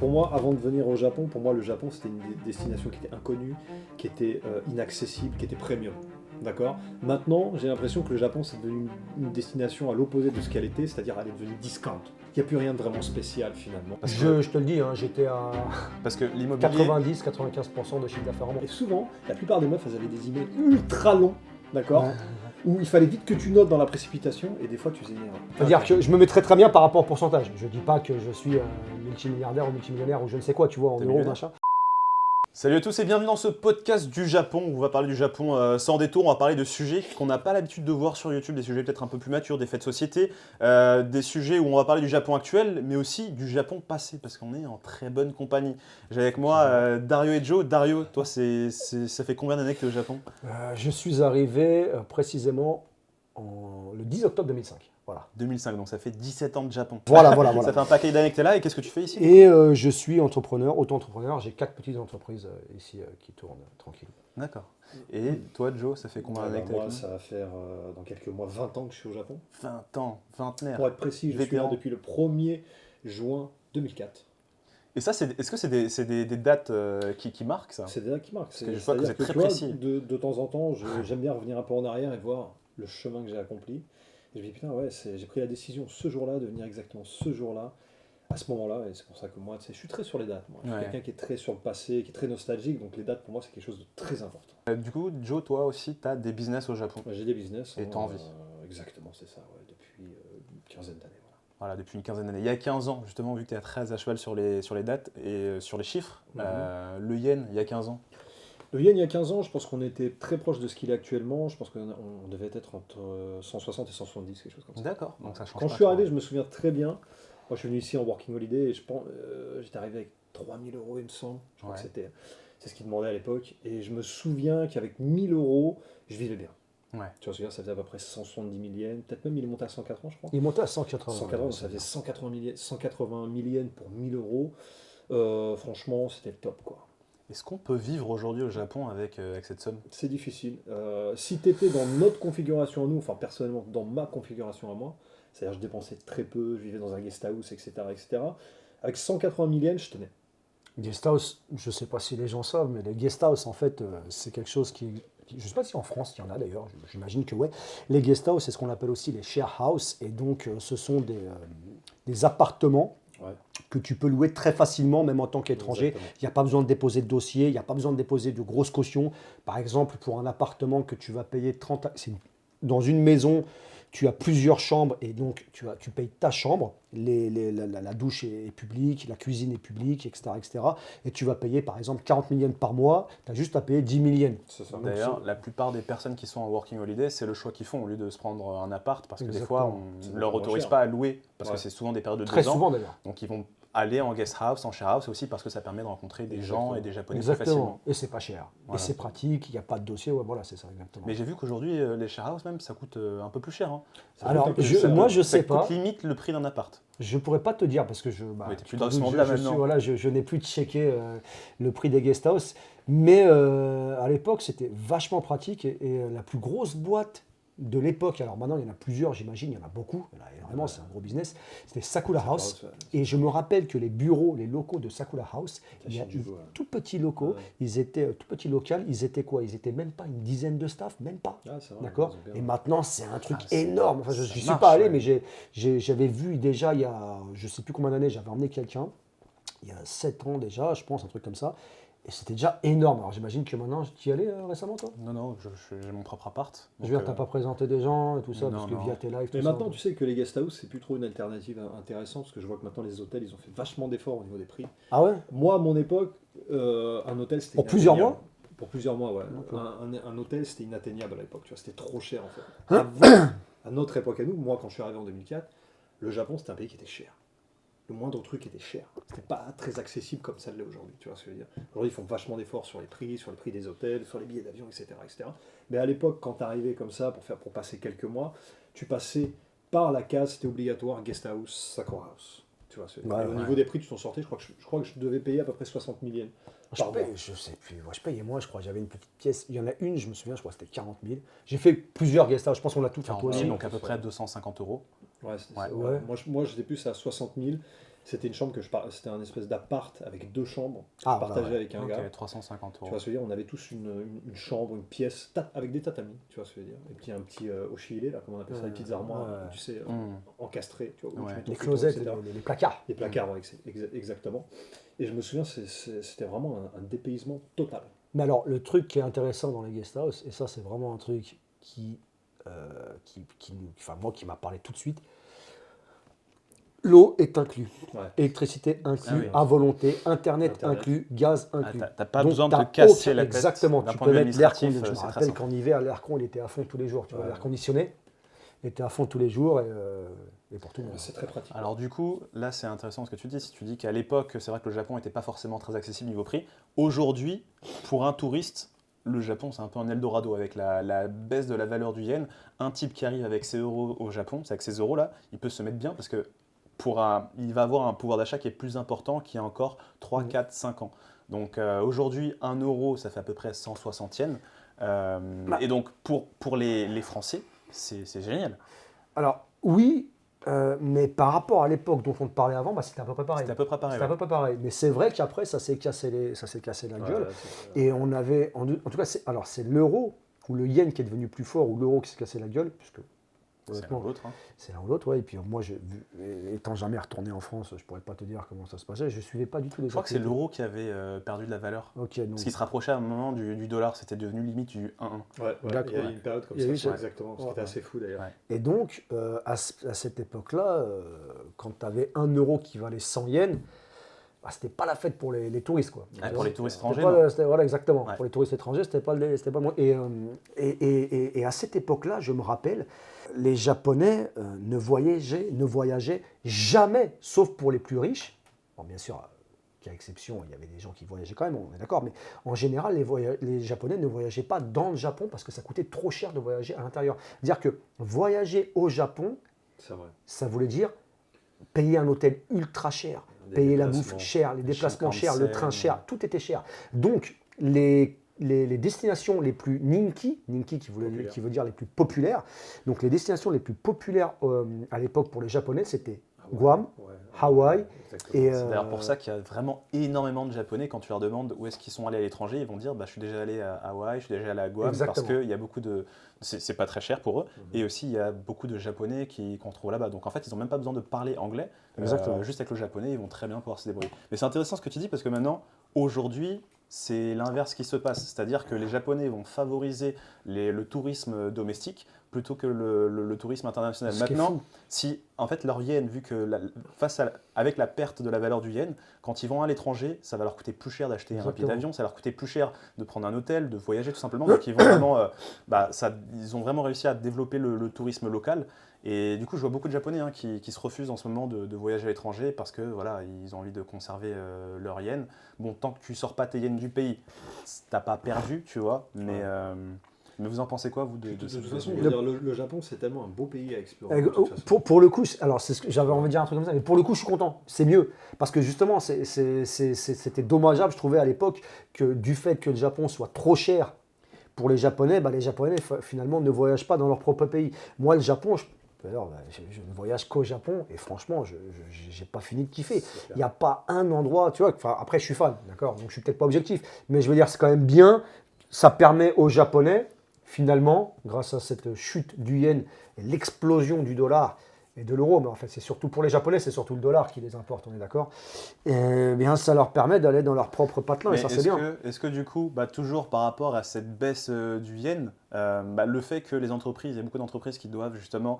pour moi, avant de venir au Japon, pour moi, le Japon, c'était une destination qui était inconnue, qui était inaccessible, qui était premium. D'accord. Maintenant, j'ai l'impression que le Japon, c'est devenu une destination à l'opposé de ce qu'elle était, c'est-à-dire elle est devenue discount. Il n'y a plus rien de vraiment spécial finalement. Je te le dis, hein, j'étais à Parce que l'immobilier... 90-95% de chiffre d'affaires en mois. Et souvent, la plupart des meufs, elles avaient des emails ultra longs, d'accord, Ouais. où il fallait vite que tu notes dans la précipitation, et des fois tu faisais une erreur. C'est-à-dire que je me mettrais très bien par rapport au pourcentage. Je dis pas que je suis multimilliardaire ou multimillionnaire ou je ne sais quoi, tu vois, en T'es euros, millionnaire. machin. Salut à tous et bienvenue dans ce podcast du Japon où on va parler du Japon sans détour, on va parler de sujets qu'on n'a pas l'habitude de voir sur YouTube, des sujets peut-être un peu plus matures, des faits de société, des sujets où on va parler du Japon actuel mais aussi du Japon passé parce qu'on est en très bonne compagnie. J'ai avec moi Dario et Joe. Dario, toi ça fait combien d'années que tu es au Japon? Je suis arrivé précisément le 10 octobre 2005. Voilà. 2005, donc ça fait 17 ans de Japon. Voilà. Ça fait un paquet d'années que tu es là et qu'est-ce que tu fais ici? Et je suis entrepreneur, auto-entrepreneur. J'ai 4 petites entreprises ici qui tournent tranquille. D'accord. Et toi Joe, ça fait combien d'années que tu es Moi, avec nous? ça va faire dans quelques mois 20 ans que je suis au Japon. 20 ans, vingtenaire. Pour être précis, je suis là Vétéran. depuis le 1er juin 2004. Et ça, est-ce que c'est des dates qui marquent ça? C'est des dates qui marquent. que je vois que C'est-à-dire vous êtes très tu vois, précis. de temps en temps, j'aime bien revenir un peu en arrière et voir le chemin que j'ai accompli. Et je me dis, putain, ouais, j'ai pris la décision ce jour-là de venir exactement ce jour-là, à ce moment-là. Et c'est pour ça que moi, tu sais, je suis très sur les dates. Moi. Je suis Ouais. quelqu'un qui est très sur le passé, qui est très nostalgique. Donc les dates, pour moi, c'est quelque chose de très important. Du coup, Joe, toi aussi, tu as des business au Japon. Moi, j'ai des business. Et t'as envie. Exactement, c'est ça, ouais, depuis une quinzaine d'années. Voilà. Voilà, depuis une quinzaine d'années. Il y a 15 ans, justement, vu que tu es très à cheval sur les dates et sur les chiffres, le yen, il y a 15 ans. Le yen, il y a 15 ans, je pense qu'on était très proche de ce qu'il est actuellement. Je pense qu'on devait être entre 160 et 170, quelque chose comme ça. D'accord, donc ça change Quand pas je suis trop. arrivé, je me souviens très bien. Moi, je suis venu ici en working holiday et je pense, j'étais arrivé avec 3000 euros, il me semble. Je crois Ouais. que c'est ce qu'ils demandaient à l'époque. Et je me souviens qu'avavec 1000 euros, je vivais bien. Ouais. Tu vois, ça faisait à peu près 170 000 yens. Peut-être même il est monté à 180, je crois. Il est monté à 180. 180, donc ça faisait 180 000 yens pour 1000 euros. Franchement, c'était le top, quoi. Est-ce qu'on peut vivre aujourd'hui au Japon avec cette somme? C'est difficile. Si tu étais dans notre configuration à nous, enfin personnellement dans ma configuration à moi, c'est-à-dire je dépensais très peu, je vivais dans un guest house, etc. etc. Avec 180 000 yens, je tenais. Guest house, je ne sais pas si les gens savent, mais les guest house, en fait, c'est quelque chose qui... Je ne sais pas si en France il y en a d'ailleurs, j'imagine que ouais. Les guest house, c'est ce qu'on appelle aussi les share house, et donc ce sont des appartements Ouais. que tu peux louer très facilement, même en tant qu'étranger. Exactement. Il n'y a pas besoin de déposer de dossier, il n'y a pas besoin de déposer de grosses cautions. Par exemple, pour un appartement que tu vas payer 30... Dans une maison, tu as plusieurs chambres et donc tu payes ta chambre. La douche est publique, la cuisine est publique, etc., etc. Et tu vas payer par exemple 40 000 yens par mois. Tu as juste à payer 10 000 yens. C'est ça. D'ailleurs, la plupart des personnes qui sont en working holiday, c'est le choix qu'ils font au lieu de se prendre un appart parce que des fois, C'est on ne leur beaucoup moins autorise cher. pas à louer parce Ouais. que c'est souvent des périodes de Très 2 ans. souvent d'ailleurs. Donc ils vont aller en guest house, en share house aussi parce que ça permet de rencontrer des gens et des Japonais plus facilement. Exactement. Et c'est pas cher. Voilà. Et c'est pratique, il n'y a pas de dossier. Ouais, voilà, c'est ça exactement. Mais j'ai vu qu'aujourd'hui, les share house même, ça coûte un peu plus cher. Hein. Alors, coûte un peu plus cher. moi je Ça sais pas. coûte limite le prix d'un appart. Je pourrais pas te dire parce que Oui, t'es plus tu dans t'en ce doutes, monde-là je suis- maintenant. voilà, je n'ai plus checké le prix des guest house, mais à l'époque c'était vachement pratique et la plus grosse boîte de l'époque, alors maintenant il y en a plusieurs, j'imagine, il y en a beaucoup, vraiment c'est un gros business, c'était Sakura House. Et je me rappelle que les bureaux, les locaux de Sakura House, il y a T'achètes du eu beau, ouais. tout petits locaux, Ouais. ils étaient tout petit local, ils étaient quoi? Ils étaient même pas une dizaine de staff, même pas. Ah, c'est vrai, D'accord. ils ont bien- Et maintenant, c'est un truc Ah, c'est- énorme. Enfin, je ça n'y suis marche, pas allé, ouais. mais j'avais vu déjà il y a, je sais plus combien d'années, j'avais emmené quelqu'un, il y a 7 ans déjà, je pense, un truc comme ça. Et c'était déjà énorme. Alors j'imagine que maintenant, tu y allais récemment, toi? Non, j'ai mon propre appart. Je veux dire, t'as pas présenté des gens et tout ça, non, parce que non. via tes lives, tout Mais ça. maintenant, tu sais que les guest house, c'est plus trop une alternative intéressante parce que je vois que maintenant les hôtels, ils ont fait vachement d'efforts au niveau des prix. Ah ouais? Moi, à mon époque, un hôtel, c'était Pour plusieurs inatteignable. mois? Pour plusieurs mois, ouais. D'accord. Un hôtel, c'était inatteignable à l'époque, tu vois, c'était trop cher en fait. Avant, à notre époque à nous, moi, quand je suis arrivé en 2004, le Japon, c'était un pays qui était cher. Le moindre truc était cher. C'était pas très accessible comme ça l'est aujourd'hui, tu vois ce que je veux dire. Aujourd'hui, ils font vachement d'efforts sur les prix des hôtels, sur les billets d'avion, etc., etc. Mais à l'époque, quand tu arrivais comme ça pour passer quelques mois, tu passais par la case, c'était obligatoire, guest house, Sakura House. Tu vois, Ouais, et au ouais. niveau des prix, tu t'en sortais, je crois que je devais payer à peu près 60 000 yens. Je par paye, mois. je sais plus. Moi, je payais moins, je crois. J'avais une petite pièce. Il y en a une, je me souviens, je crois que c'était 40 000. J'ai fait plusieurs guest house. Je pense qu'on l'a tout fait. 40 Toi 000, aussi. donc à peu près 250 euros. Ouais, Ouais. moi, j'étais plus à 60 000. C'était une chambre c'était un espèce d'appart avec 2 chambres, Ah, partagées voilà, ouais. avec un Ok, gars. 350 Tu euros. vois ce que je veux dire, on avait tous une chambre, une pièce avec des tatamis, tu vois ce que je veux dire. Et puis un petit oshilé, là, comme on appelle ça, les petites armoires, ouais. tu sais, encastrées, tu vois, où Ouais. tu mets ton Les futon, closets, etc. les placards. Les placards, ouais, exactement. Et je me souviens, c'était vraiment un dépaysement total. Mais alors, le truc qui est intéressant dans les guest house, et ça, c'est vraiment un truc enfin, moi, qui m'a parlé tout de suite, l'eau est inclus, Ouais. électricité inclus, Ah oui. à volonté, internet Internet. inclus, gaz Ah, inclus. t'as pas Donc, besoin de t'as te casser aucun- la tête. Exactement, D'un tu point peux de vue mettre l'air administratif, conditionné. Je me c'est très rappelle simple. qu'en hiver, l'air con, il était à fond tous les jours. Tu vois, Ouais. l'air conditionné, il était à fond tous les jours et pour tout le monde. C'est très pratique. Alors du coup, là c'est intéressant ce que tu dis. Si tu dis qu'à l'époque, c'est vrai que le Japon n'était pas forcément très accessible niveau prix. Aujourd'hui, pour un touriste, le Japon c'est un peu un Eldorado avec la baisse de la valeur du yen. Un type qui arrive avec ses euros au Japon, c'est avec ces euros là, il peut se mettre bien parce que il va avoir un pouvoir d'achat qui est plus important qu'il y a encore 3, 4, 5 ans. Donc aujourd'hui, 1 euro, ça fait à peu près 160 yens. Et donc pour les Français, c'est génial. Alors, oui, mais par rapport à l'époque dont on te parlait avant, bah, c'était à peu près pareil. C'était à peu près pareil. C'était à Ouais. peu près pareil. Mais c'est vrai qu'après, ça s'est cassé la gueule. Ouais, Et on avait, en tout cas, c'est l'euro ou le yen qui est devenu plus fort ou l'euro qui s'est cassé la gueule, puisque C'est honnêtement, l'autre. Hein. c'est l'un ou l'autre, ouais. Et puis moi, étant jamais retourné en France, je pourrais pas te dire comment ça se passait. Je suivais pas du tout les Je crois que c'est activités. l'euro qui avait perdu de la valeur. Ok, donc, Parce qu'il se rapprochait à un moment du dollar, c'était devenu limite du 1-1. Ouais, il y D'accord. a eu une période comme Il y a eu ça, ça. exactement, ce qui Ouais. était assez fou d'ailleurs. Ouais. et donc, à cette époque-là, quand tu avais 1 euro qui valait 100 yens, bah, c'était pas la fête pour les touristes, quoi. Ah, pour les touristes C'était étrangers, pas non. voilà, exactement. Ouais. Pour les touristes étrangers, c'était pas le moins. Et à cette époque-là, je me rappelle, les Japonais ne voyageaient jamais, sauf pour les plus riches. Bon, bien sûr, qu'à exception, il y avait des gens qui voyageaient quand même, on est d'accord, mais en général, les Japonais ne voyageaient pas dans le Japon parce que ça coûtait trop cher de voyager à l'intérieur. C'est-à-dire que voyager au Japon, C'est vrai. ça voulait dire payer un hôtel ultra cher, Des payer la déplacements, bouffe chère, les déplacements chers, le train Shinkansen. cher, tout était cher. Donc, les destinations les plus ninki Populaires. qui veut dire les plus populaires, donc les destinations les plus populaires à l'époque pour les Japonais, c'était Guam, Ouais. Hawaï, Exactement. et C'est d'ailleurs pour ça qu'il y a vraiment énormément de Japonais, quand tu leur demandes où est-ce qu'ils sont allés à l'étranger, ils vont dire bah, je suis déjà allé à Hawaï, je suis déjà allé à Guam, Exactement. parce qu'il y a beaucoup de. C'est pas très cher pour eux, et aussi il y a beaucoup de Japonais qu'on trouve là-bas. Donc en fait, ils n'ont même pas besoin de parler anglais. Exactement. Juste avec le japonais, ils vont très bien pouvoir se débrouiller. Mais c'est intéressant ce que tu dis, parce que maintenant, aujourd'hui, c'est l'inverse qui se passe. C'est-à-dire que les Japonais vont favoriser le tourisme domestique plutôt que le tourisme international. Ce qui est Maintenant, fou. si en fait leur yen, vu que avec la perte de la valeur du yen, quand ils vont à l'étranger, ça va leur coûter plus cher d'acheter un billet Exactement. d'avion, ça va leur coûter plus cher de prendre un hôtel, de voyager tout simplement. Donc ils vont vraiment, ils ont vraiment réussi à développer le tourisme local. Et du coup, je vois beaucoup de Japonais qui se refusent en ce moment de voyager à l'étranger parce que voilà, ils ont envie de conserver leur yen. Bon, tant que tu sors pas tes yens du pays, t'as pas perdu, tu vois. Mais vous en pensez quoi, vous, de De toute cette façon, situation je veux dire, le Japon, c'est tellement un beau pays à explorer. de toute façon. Pour le coup, alors c'est ce que j'avais envie de dire un truc comme ça, mais pour le coup, je suis content. C'est mieux parce que justement, c'était dommageable, je trouvais à l'époque, que du fait que le Japon soit trop cher pour les Japonais, bah, les Japonais finalement ne voyagent pas dans leur propre pays. Moi, le Japon, d'ailleurs, je ne voyage qu'au Japon et franchement, je n'ai pas fini de kiffer. C'est clair. Il n'y a pas un endroit, tu vois, enfin, après je suis fan, d'accord, donc je suis peut-être pas objectif, mais je veux dire, c'est quand même bien, ça permet aux Japonais, finalement, grâce à cette chute du yen et l'explosion du dollar et de l'euro, mais en fait c'est surtout pour les Japonais, c'est surtout le dollar qui les importe, on est d'accord, et bien ça leur permet d'aller dans leur propre patelin, et Mais ça c'est bien. est-ce que du coup, toujours par rapport à cette baisse du yen, le fait que les entreprises, il y a beaucoup d'entreprises qui doivent justement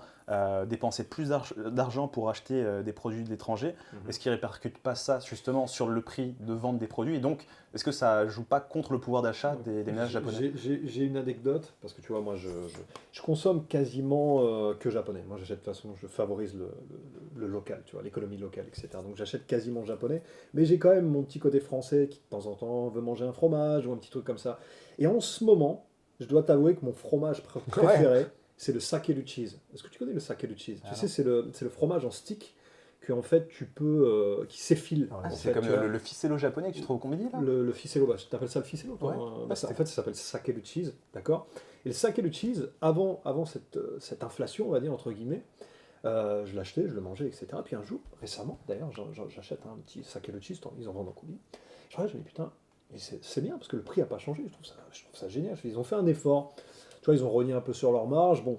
dépenser plus d'argent pour acheter des produits de l'étranger, est-ce qu'ils ne répercutent pas ça justement sur le prix de vente des produits? Et donc, est-ce que ça ne joue pas contre le pouvoir d'achat des ménages japonais? J'ai une anecdote, parce que tu vois, moi je consomme quasiment que japonais. Moi j'achète de toute façon, je favorise le local, tu vois, l'économie locale, etc. Donc j'achète quasiment japonais, mais j'ai quand même mon petit côté français qui de temps en temps veut manger un fromage ou un petit truc comme ça. Et en ce moment, je dois t'avouer que mon fromage préféré, c'est le sakeru cheese. Est-ce que tu connais le sakeru cheese? Tu sais, c'est le fromage en stick que en fait tu peux qui s'effile. Ah, en C'est fait, comme tu vois. le ficello japonais que tu trouves au combini là? Le ficello, bah, t'appelles ça le ficello toi? Ouais. Bah, en fait, ça s'appelle sakeru cheese, d'accord? Et le sakeru cheese, avant cette inflation, on va dire, entre guillemets, Je l'achetais, je le mangeais, etc. Puis un jour, récemment, d'ailleurs, j'achète un petit sake de cheese, ils en vendent en coulis. Je regarde, je me dis putain, mais c'est bien parce que le prix n'a pas changé. Je trouve ça génial. Ils ont fait un effort. Tu vois, ils ont rogné un peu sur leur marge. Bon,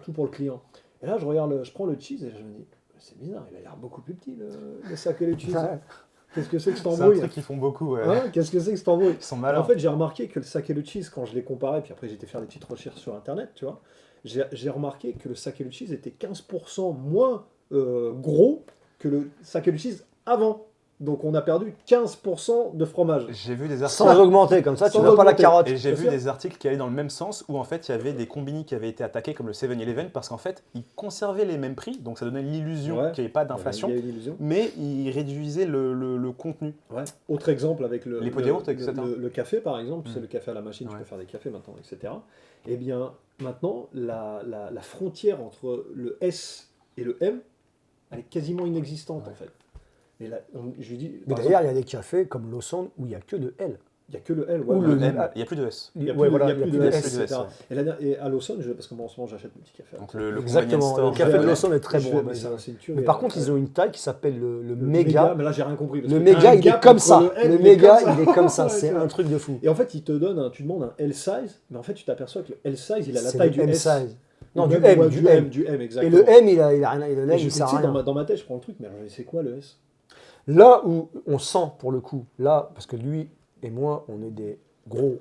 tout pour le client. Et là, je prends le cheese et je me dis, c'est bizarre, il a l'air beaucoup plus petit le sake de cheese. Qu'est-ce que c'est que cette C'est un embrouille truc qu'ils font beaucoup. Ouais. hein? Qu'est-ce que c'est que cette embrouille? Ils sont En malins. fait, j'ai remarqué que le sake de cheese, quand je l'ai comparé, puis après j'étais faire des petites recherches sur internet, tu vois, j'ai remarqué que le sake de cheese était 15% moins gros que le sake de cheese avant. Donc on a perdu 15% de fromage. J'ai vu des articles. Sans augmenter, comme ça, tu Sans vois pas la augmenter. carotte. Et j'ai Bien vu sûr. des articles qui allaient dans le même sens où en fait il y avait des combini qui avaient été attaqués comme le 7-Eleven parce qu'en fait ils conservaient les mêmes prix, donc ça donnait l'illusion Ouais. qu'il n'y avait pas d'inflation, Il y a une illusion. mais ils réduisaient le contenu. Ouais. Autre exemple avec Les pots de yaourt, etc. le café par exemple, c'est Mm. le café à la machine, tu Ouais. peux faire des cafés maintenant, etc. Eh bien maintenant, la frontière entre le S et le M, elle est quasiment inexistante en fait. Et là, je lui dis, Mais par d'ailleurs, exemple, il y a des cafés comme Lawson où il n'y a que de L. il n'y a que le L. ou Ouais, le ouais. M, il n'y a plus de S. Il n'y a Ouais, plus, voilà, il y a plus de S, S, etc. ouais. Et à Lawson, parce que moi en ce moment j'achète mes petits cafés. Donc le Exactement, convenience store. le café de Ouais, Lawson est très Je bon. fais- mais c'est une tuerie. Mais par contre, ils ont une taille qui s'appelle le méga. Mais là j'ai rien compris. parce Le que méga, t'as un il est gap comme entre ça. le L, Le il est méga, comme ça. il est comme ça. Ouais, C'est tu un vois. truc de fou. Et en fait, tu demandes un L size, mais en fait tu t'aperçois que le L size il a la C'est taille le du M S. size. Non, Ou du même- M, ouais, du M. Du M, Et exactement. le M, il a rien. Le Et M, je, il tu sert sais, à rien. dans ma tête, je prends le truc, mais c'est quoi le S? Là où on sent, pour le coup, là, parce que lui et moi, on est des gros,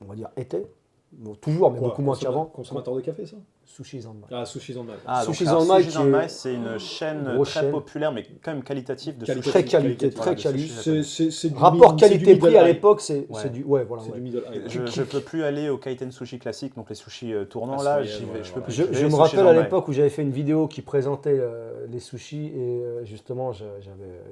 on va dire, étais. Bon, toujours, mais Quoi, beaucoup moins qu'avant. Consommateur de café, ça? Sushi Zanmai. Ah, Sushi Zanmai. Ah, donc, Sushi alors, Zanmai, Sushi qui est Zanmai, c'est une chaîne grosse très chaîne. populaire, mais quand même qualitative de Qualitative. sushi. Très qualité, Voilà, très de quali. sushi. C'est du Rapport mid- c'est du qualité-prix middle à high. l'époque, c'est Ouais. du. Ouais, voilà. C'est ouais. du middle high. Je ne peux plus aller au Kaiten Sushi classique, donc les sushis tournants Ah, là, soyez, j'y vais, ouais, je peux ouais. plus. Je vais me sushi rappelle à Zanmai. l'époque où j'avais fait une vidéo qui présentait les sushis et justement j'avais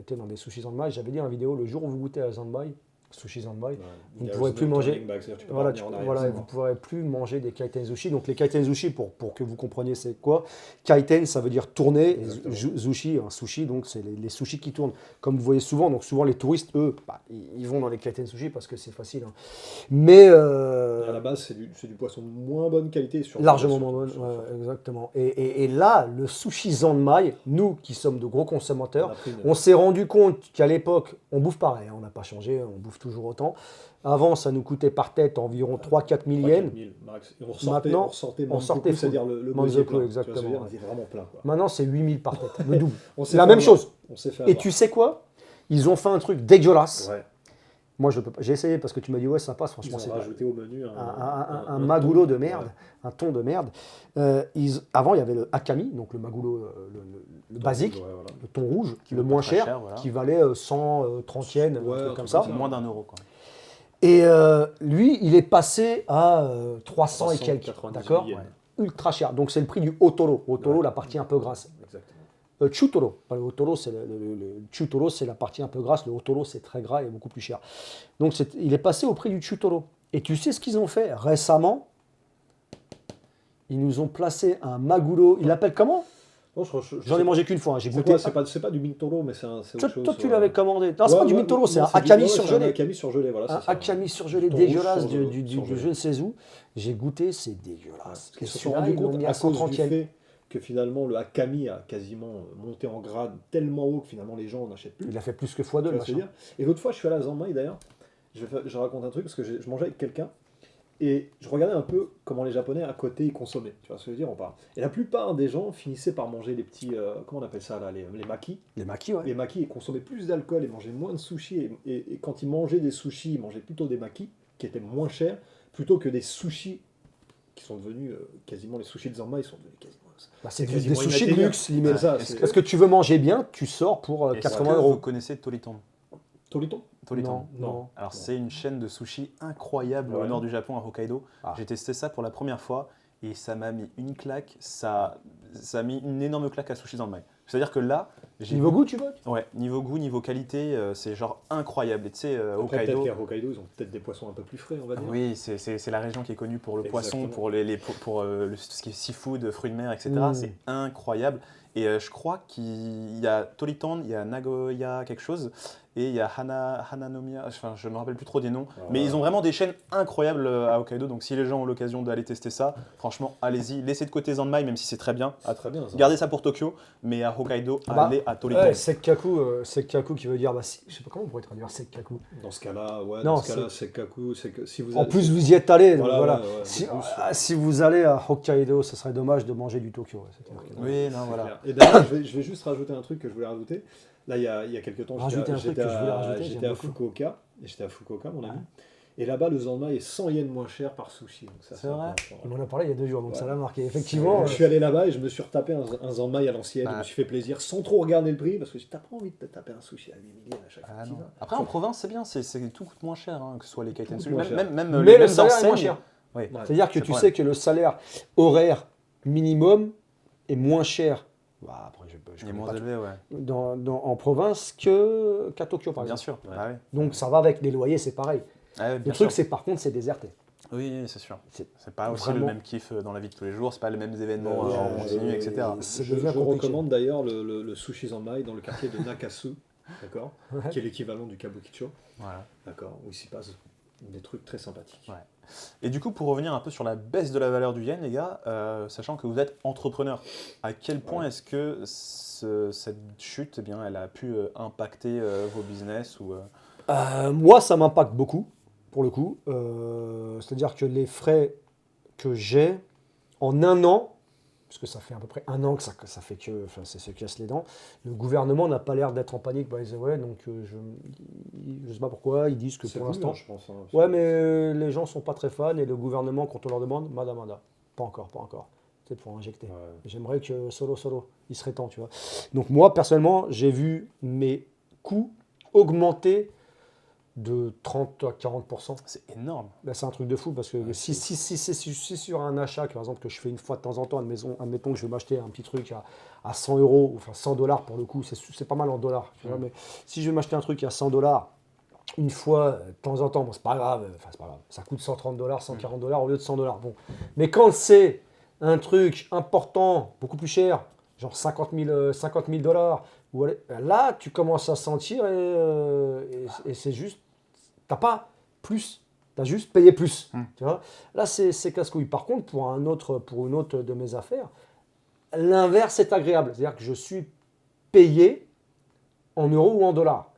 été dans des sushis Zanmai. J'avais dit dans la vidéo le jour où vous goûtez à Zanmai, sushi Zanmai, vous ne pourrez plus manger. Voilà, voilà, et vous ne pourrez plus manger des kaiten sushi. Donc les kaiten sushi, pour que vous compreniez c'est quoi, kaiten ça veut dire tourner, et Exactement. sushi, un sushi, donc c'est les sushis qui tournent. Comme vous voyez souvent, donc souvent les touristes, eux, bah, ils vont dans les kaiten sushi parce que c'est facile. Hein. Mais À la base, c'est du poisson de moins bonne qualité. largement moins bonne, ouais, exactement. Et là, le sushi Zanmai, nous qui sommes de gros consommateurs, on s'est rendu compte qu'à l'époque, on bouffe pareil, hein, on n'a pas changé, on bouffe toujours autant. Avant, ça nous coûtait par tête environ 3-4 000 yens. Max. Et Maintenant, on sortait full. c'est-à-dire le Manzoku, gosier plein. exactement, Tu vois, ouais. on était vraiment plein. Quoi. Maintenant, c'est 8 000 par tête, le double. On s'est C'est la fait même avoir. chose. On s'est fait Et avoir. tu sais quoi? Ils ont fait un truc dégueulasse. Ouais. Moi, je peux pas. J'ai essayé parce que tu m'as dit, ouais, ça passe, Ils franchement, ont c'est rajouté au menu un magoulo de merde, un thon de merde. Avant, il y avait le akami, donc le magoulo le basique, Ouais, voilà. le thon rouge, Qui le vaut moins pas très cher, cher, voilà. qui valait 130 yens, Ouais, un truc un comme truc ça. comme ça. Moins d'1 euro quoi. Et lui, il est passé à 300 et quelques, 398 d'accord, yens. ultra cher. Donc c'est le prix du otoro. Otoro, Ouais. la partie un peu grasse. Exactement. Chutoro, pas le otoro, c'est le chutoro, c'est la partie un peu grasse. Le otoro, c'est très gras et beaucoup plus cher. Donc il est passé au prix du chutoro. Et tu sais ce qu'ils ont fait récemment? Ils nous ont placé un magoulo. Il l'appelle comment? Non, J'en ai mangé qu'une fois. Hein. J'ai C'est goûté. quoi? C'est pas du mintoro, mais c'est Toi, autre chose. toi, tu l'avais commandé. Non, c'est pas du mintoro, c'est un akami surgelé. Un akami surgelé, voilà. Un c'est ça. akami surgelé Du thon rouge dégueulasse surgelé. du je ne sais où. J'ai goûté, c'est dégueulasse. Parce Et qu'ils se sont celui-là, rendus ils l'ont compte mis à à cause 130 du yens. fait que finalement le akami a quasiment monté en grade tellement haut que finalement les gens n'achètent plus. Il a fait plus que x2 Tu le vois ce que je veux machin. dire. Et l'autre fois, je suis allé à Zanmai d'ailleurs. Je raconte un truc parce que je mangeais avec quelqu'un et je regardais un peu comment les Japonais à côté ils consommaient. Tu vois ce que je veux dire, on parle. Et la plupart des gens finissaient par manger les petits, comment on appelle ça là, les makis. Les maquis, ouais. Les makis, ils consommaient plus d'alcool et mangeaient moins de sushis. Et quand ils mangeaient des sushis, ils mangeaient plutôt des makis qui étaient moins chers plutôt que des sushis qui sont devenus quasiment les sushis de Zanmai, ils sont devenus quasiment. Bah, c'est quasiment des sushis de inatteignable. luxe, limite. C'est ça. Est-ce Parce que tu veux manger bien, tu sors pour Est-ce 80 que euros. vous connaissez Toliton? Toliton. Toliton. Non. Alors Non. c'est une chaîne de sushi incroyable au Ouais. nord du Japon, à Hokkaido. Ah. J'ai testé ça pour la première fois et ça m'a mis une claque, ça a mis une énorme claque à Sushi Zanmai. C'est-à-dire que là, j'ai Niveau goût, tu vois? ouais, niveau goût, niveau qualité, c'est genre incroyable. Et tu sais, Après, Hokkaido, peut-être qu'à Hokkaido, ils ont peut-être des poissons un peu plus frais, on va dire. oui, c'est la région qui est connue pour le poisson, Exactement. pour tout ce qui est seafood, fruits de mer, etc. Mm. C'est incroyable. Et je crois qu'il y a Toliton, il y a Nagoya quelque chose, et il y a Hananomiya, enfin je me rappelle plus trop des noms, mais Ouais. ils ont vraiment des chaînes incroyables à Hokkaido, donc si les gens ont l'occasion d'aller tester ça, franchement allez-y, laissez de côté Zanmai même si c'est très bien, Ah, très bien. Ça. gardez ça pour Tokyo, mais à Hokkaido, Bah, allez à Toritoro. Ouais, Sekkaku qui veut dire, je sais pas comment on pourrait traduire Sekkaku. Dans ce cas-là, ouais, Non, dans ce cas-là, c'est Kaku. C'est que si vous En allez- plus, vous y êtes allé, donc Voilà, voilà. ouais, ouais, Si, en plus, si vous allez à Hokkaido, ce serait dommage de manger du Tokyo. Ouais, c'est clair que- Oui, non, c'est voilà. clair. Et d'ailleurs, je vais juste rajouter un truc que je voulais rajouter. Là, il y a quelques temps, Rajouter un truc que je voulais rajouter, j'étais j'aime à beaucoup. Fukuoka, et j'étais à Fukuoka, mon ami. Et là-bas, le zanmai est 100 yens moins cher par sushi. Donc ça, C'est vrai intéressant. On en a parlé il y a 2 jours, donc Ouais. ça l'a marqué. Effectivement, Je suis allé là-bas et je me suis retapé un zanmai à l'ancienne. Bah. Je me suis fait plaisir sans trop regarder le prix parce que t'as pas envie de te taper un sushi à 8 000 à chaque fois Ah que tu non. vas. Après en province c'est bien, tout coûte moins cher, hein, que ce soit les kaiten Tout sushi, moins même, cher. même, mais les le mêmes salaire est moins enseignes. cher. Oui. Ouais. C'est-à-dire que c'est tu le sais que le salaire horaire minimum est moins cher. Bah, après, je Il est connais moins pas élevé, ouais. en province qu'à Tokyo, par Bien exemple. sûr. Ouais. Ah oui. Donc ça va avec les loyers, c'est pareil. Ah oui, Le bien truc, sûr. c'est par contre, c'est déserté. Oui, c'est sûr. C'est C'est pas aussi vraiment- le même kiff dans la vie de tous les jours, c'est pas les mêmes événements Ouais, en continu, etc. Ça Je devient vous compliqué. recommande d'ailleurs le sushi zanmai dans le quartier de Nakasu, d'accord, Ouais. qui est l'équivalent du kabukicho, Voilà. d'accord, où il s'y passe des trucs très sympathiques. Ouais. Et du coup, pour revenir un peu sur la baisse de la valeur du yen, les gars, sachant que vous êtes entrepreneur, à quel point Ouais. est-ce que cette chute, eh bien, elle a pu impacter vos business ou, Moi, ça m'impacte beaucoup, pour le coup. C'est-à-dire que les frais que j'ai en un an, parce que ça fait à peu près un an que ça fait que ça se casse les dents, le gouvernement n'a pas l'air d'être en panique, by the way, donc je ne sais pas pourquoi, ils disent que C'est pour voulu, l'instant... hein, je pense. Hein, Ouais, mais les gens sont pas très fans et le gouvernement, quand on leur demande, madame, pas encore, pas encore. C'est pour injecter. Ouais. J'aimerais que solo, il serait temps, tu vois. Donc moi, personnellement, j'ai vu mes coûts augmenter de 30 à 40%. c'est énorme. Là, c'est un truc de fou parce que Ouais, si c'est sur un achat, par exemple, que je fais une fois de temps en temps, admettons que je vais m'acheter un petit truc à 100 euros, enfin 100 dollars pour le coup, c'est pas mal en dollars. Tu vois, mais si je vais m'acheter un truc à 100 dollars, une fois, de temps en temps, bon, c'est pas grave, ça coûte 130 dollars, 140 dollars au lieu de 100 dollars. Bon. Mais quand c'est un truc important, beaucoup plus cher, genre 50 000 dollars, là, tu commences à sentir et c'est juste, t'as pas plus, t'as juste payé plus. Tu vois, là, c'est casse-couille. Par contre, pour une autre de mes affaires, l'inverse est agréable. C'est-à-dire que je suis payé en euros ou en dollars.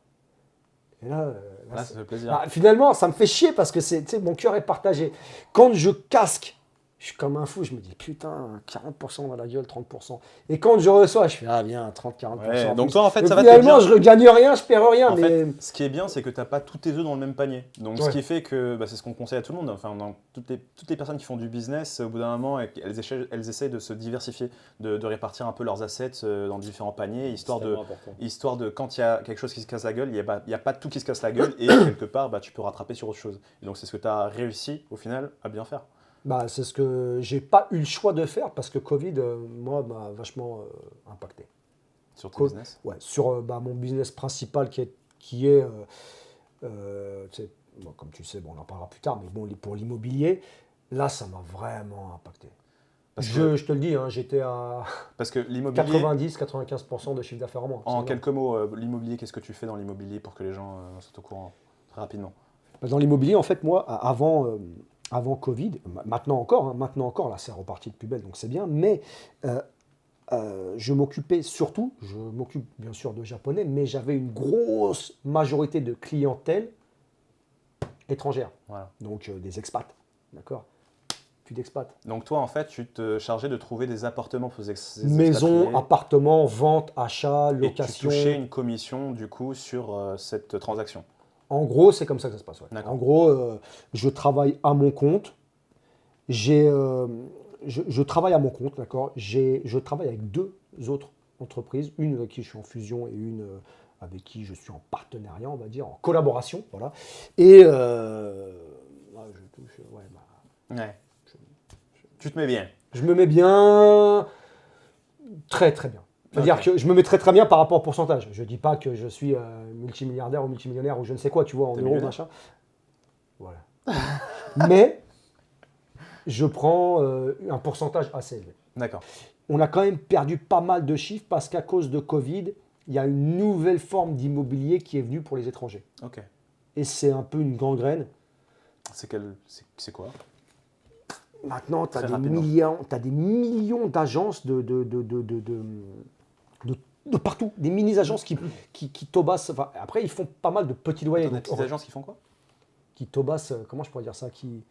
Et là, Là, ça fait plaisir. bah, finalement, ça me fait chier parce que tu sais, mon cœur est partagé. Quand je casque, je suis comme un fou, je me dis putain, 40% dans la gueule, 30%. Et quand je reçois, je fais ah bien, 30-40%. Ouais, en donc plus. toi, en fait, Donc ça va te finalement, bien. je ne gagne rien, je perds rien. En mais fait, ce qui est bien, c'est que tu n'as pas tous tes œufs dans le même panier. Donc, ce Ouais. qui fait que bah, c'est ce qu'on conseille à tout le monde. Enfin, dans toutes les personnes qui font du business, au bout d'un moment, elles essayent de se diversifier, de répartir un peu leurs assets dans différents paniers, histoire C'est de, tellement important. histoire de quand il y a quelque chose qui se casse la gueule, il n'y a pas tout qui se casse la gueule et quelque part, bah, tu peux rattraper sur autre chose. Et donc, c'est ce que tu as réussi au final à bien faire. bah, c'est ce que j'ai pas eu le choix de faire parce que Covid, moi, m'a vachement impacté. Sur tes Cool. business. Ouais, sur mon business principal qui est tu sais, bon, comme tu sais, bon, on en parlera plus tard, mais bon, pour l'immobilier, là, ça m'a vraiment impacté. Parce que, Je te le dis, hein, j'étais à parce que l'immobilier, 90-95% de chiffre d'affaires en moins. C'est en énorme. quelques mots, l'immobilier, qu'est-ce que tu fais dans l'immobilier pour que les gens soient au courant très rapidement? Dans l'immobilier, en fait, moi, avant Covid, maintenant encore, là, c'est reparti de plus belle, donc c'est bien, mais je m'occupe bien sûr de japonais, mais j'avais une grosse majorité de clientèle étrangère, Voilà. donc des expats, d'accord? Plus d'expats. Donc toi, en fait, tu te chargeais de trouver des appartements pour ces Maison, expatriés appartement, vente, achat, et tu location. touchais une commission du coup sur cette transaction. En gros, c'est comme ça que ça se passe. Ouais. D'accord. En gros, je travaille à mon compte. Je travaille à mon compte, d'accord. Je travaille avec 2 autres entreprises, une avec qui je suis en fusion et une avec qui je suis en partenariat, on va dire, en collaboration, voilà. Et ouais, je touche, ouais, bah, Ouais. Tu te mets bien. je me mets bien, très très bien. C'est-à-dire Ok. que je me mets très très bien par rapport au pourcentage. Je dis pas que je suis multimilliardaire ou multimillionnaire ou je ne sais quoi, tu vois, en T'es euros, millionnaire. machin. Voilà. Mais je prends un pourcentage assez élevé. D'accord. On a quand même perdu pas mal de chiffres parce qu'à cause de Covid, il y a une nouvelle forme d'immobilier qui est venue pour les étrangers. Ok. Et c'est un peu une gangrène. C'est quoi? Maintenant, tu as Très des rapidement. millions, d'agences de partout, des mini-agences qui tabassent. Enfin, après, ils font pas mal de petits loyers. T'as des donc, petites agences qui font quoi? qui tabassent, comment je pourrais dire ça, qui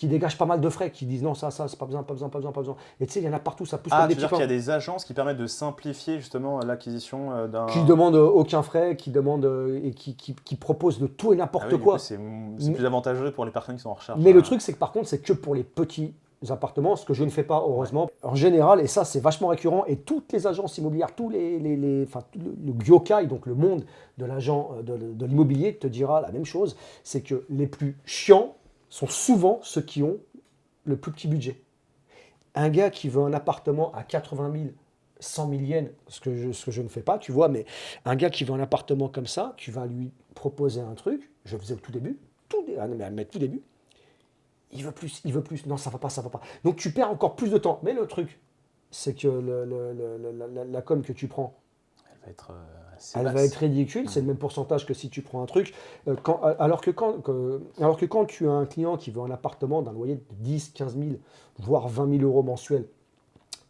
dégagent pas mal de frais, qui disent non, ça, c'est pas besoin, pas besoin, pas besoin, pas besoin. Et tu sais, il y en a partout, ça pousse Ah, comme tu des veux dire petits qu'il y a pains. des agences qui permettent de simplifier justement l'acquisition d'un. Qui demandent aucun frais, qui demandent et qui proposent de tout et Ah n'importe oui, du quoi. coup, c'est plus avantageux pour les personnes qui sont en recherche. Mais le truc, c'est que par contre, c'est que pour les petits appartements, ce que je ne fais pas, heureusement. En général, et ça, c'est vachement récurrent, et toutes les agences immobilières, tous enfin, le Gyokai, donc le monde de l'agent de l'immobilier, te dira la même chose, c'est que les plus chiants sont souvent ceux qui ont le plus petit budget. Un gars qui veut un appartement à 80 000, 100 000 yens, ce que je ne fais pas, tu vois, mais un gars qui veut un appartement comme ça, tu vas lui proposer un truc, je faisais au tout début, tout début, il veut plus, non, ça va pas, ça va pas. Donc tu perds encore plus de temps. Mais le truc, c'est que la com que tu prends, Elle va être assez elle basse. va être ridicule, c'est le même pourcentage que si tu prends un truc. Alors que quand tu as un client qui veut un appartement d'un loyer de 10, 15 000, voire 20 000 euros mensuels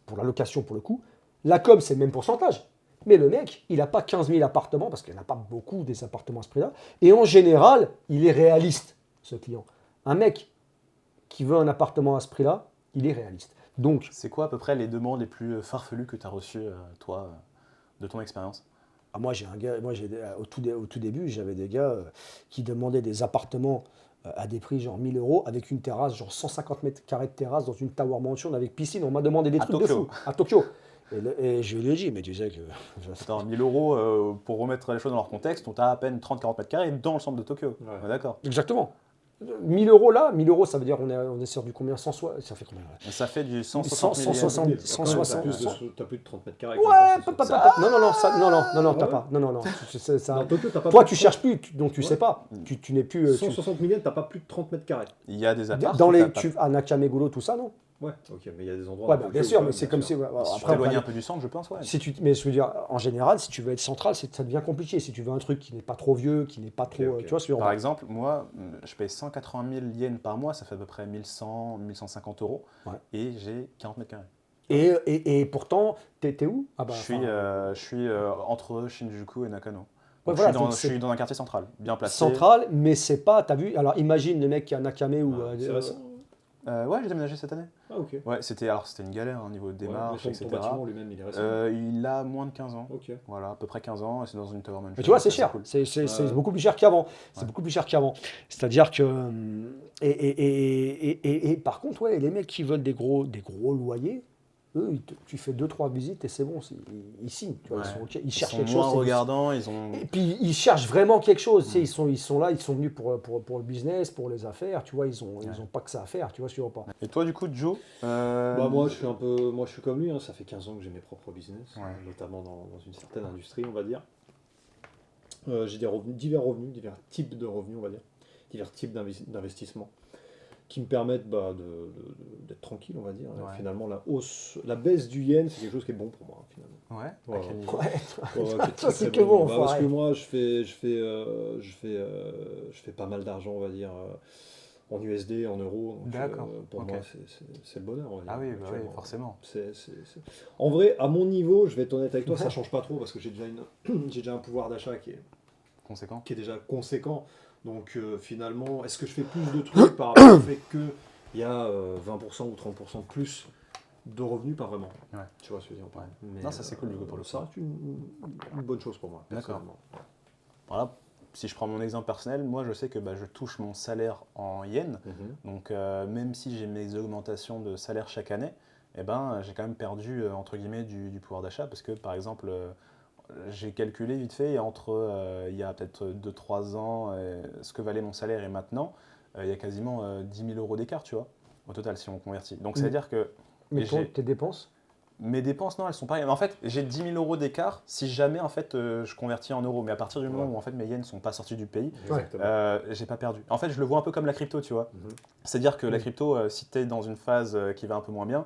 pour la location pour le coup, la com c'est le même pourcentage. Mais le mec, il n'a pas 15 000 appartements, parce qu'il n'y en a pas beaucoup des appartements à ce prix-là. Et en général, il est réaliste, ce client. Un mec qui veut un appartement à ce prix-là, il est réaliste. Donc, C'est quoi à peu près les demandes les plus farfelues que tu as reçues, toi, de ton expérience? moi, j'ai un gars, au tout début, j'avais des gars qui demandaient des appartements à des prix genre 1000 euros avec une terrasse, genre 150 mètres carrés de terrasse dans une tower mansion avec piscine. On m'a demandé des À trucs Tokyo. de fou à Tokyo. Et je lui ai dit, mais tu sais que. Attends, 1000 euros, pour remettre les choses dans leur contexte, on t'a à peine 30-40 mètres carrés dans le centre de Tokyo. Ouais. Ouais, d'accord. Exactement. 1000 euros là, 1000 euros, ça veut dire on est sur du combien 160, ça fait combien Et ça fait du 160 000 yens. 160. T'as plus de 30 mètres carrés. Ouais, quoi, non, t'as Ouais. pas. Non, ça. Dans Tokyo, t'as pas Toi, plus tu de cherches plus, donc tu Ouais. sais pas. Tu n'es plus. 160 millions, t'as pas plus de 30 mètres carrés. Il y a des apparts. Dans où les, t'as pas- à Nakameguro, tout ça, non? Ouais, ok, mais il y a des endroits. Ouais, dans bah, Tokyo bien où sûr, quand mais même, c'est bien comme sûr. si. Ouais, Si tu après, t'éloignes un peu du centre, je pense, ouais. mais je veux dire, en général, si tu veux être central, ça devient compliqué. Si tu veux un truc qui n'est pas trop vieux, qui n'est pas trop. ok. Tu vois ce que je veux Par dire? exemple, moi, je paye 180 000 yens par mois, ça fait à peu près 1100, 1150 euros. Ouais. Et j'ai 40 mètres carrés. Et pourtant, t'es où? Ah bah, Je suis entre Shinjuku et Nakano. Ouais, Donc, voilà, je donc suis dans un quartier central, bien placé. central, mais c'est pas. T'as vu? Alors imagine le mec qui est à Nakame ou. C'est récent. Ouais, j'ai déménagé cette année. Ah, ok. Ouais, c'était une galère au niveau de Ouais, démarche, mais ton etc. bâtiment lui-même, il est récent. Il a moins de 15 ans. Ok. Voilà, à peu près 15 ans, et c'est dans une tower mansion. Mais tu vois, c'est Ça, cher. cool. C'est beaucoup plus cher qu'avant. C'est Ouais. beaucoup plus cher qu'avant. C'est-à-dire que. Et par contre, ouais, les mecs qui veulent des gros loyers, eux, tu fais 2-3 visites et c'est bon. Ils signent. Tu vois, Ouais. ils sont OK. Ils Ils cherchent sont quelque moins chose. c'est- regardants, ils ont... Et puis ils cherchent vraiment quelque chose. Tu sais, ils sont là, ils sont venus pour le business, pour les affaires. Tu vois, ils ont pas que ça à faire. Tu vois, je pas. Et toi, du coup, Joe Bah, moi, je suis comme lui, hein, ça fait 15 ans que j'ai mes propres business, Ouais. notamment dans une certaine industrie, on va dire. J'ai divers revenus, divers types de revenus, on va dire, divers types d'investissements qui me permettent d'être tranquille, on va dire. Ouais. Finalement, la baisse du yen, c'est quelque chose qui est bon pour moi, finalement. Ouais, Ouais. à quel niveau Ouais. Ouais, qui est très, c'est très que bon, Bah, parce enfoiré. que moi, je fais pas mal d'argent, on va dire, en USD, en euros. Donc, D'accord, pour ok. moi, c'est le bonheur, on va dire. Ah oui, bah oui, actuellement. forcément. En vrai, à mon niveau, je vais être honnête avec toi, ça change pas trop parce que j'ai déjà un pouvoir d'achat qui est Conséquent. déjà conséquent. Donc finalement, est-ce que je fais plus de trucs par rapport au fait qu'il y a 20% ou 30% de plus de revenus? Pas vraiment. Ouais. Tu vois ce que je veux dire? Ouais. Mais, Non, ça, c'est cool, du coup, pour le ça reste une bonne chose pour moi. D'accord. personnellement. Voilà, si je prends mon exemple personnel, moi, je sais que je touche mon salaire en yens. Mhm. Donc, même si j'ai mes augmentations de salaire chaque année, eh ben, j'ai quand même perdu, entre guillemets, du pouvoir d'achat. Parce que, par exemple, j'ai calculé vite fait, il y a peut-être 2-3 ans, ce que valait mon salaire et maintenant, il y a quasiment 10 000 euros d'écart, tu vois, au total, si on convertit. Donc, ça veut dire que Mais Et tes dépenses? mes dépenses, non, elles sont pareilles. Mais en fait, j'ai 10 000 euros d'écart si jamais, en fait, je convertis en euros. Mais à partir du moment Ouais. où, en fait, mes yens ne sont pas sortis du pays, Exactement. j'ai pas perdu. En fait, je le vois un peu comme la crypto, tu vois. Mhm. C'est-à-dire que la Oui. crypto, si tu es dans une phase qui va un peu moins bien,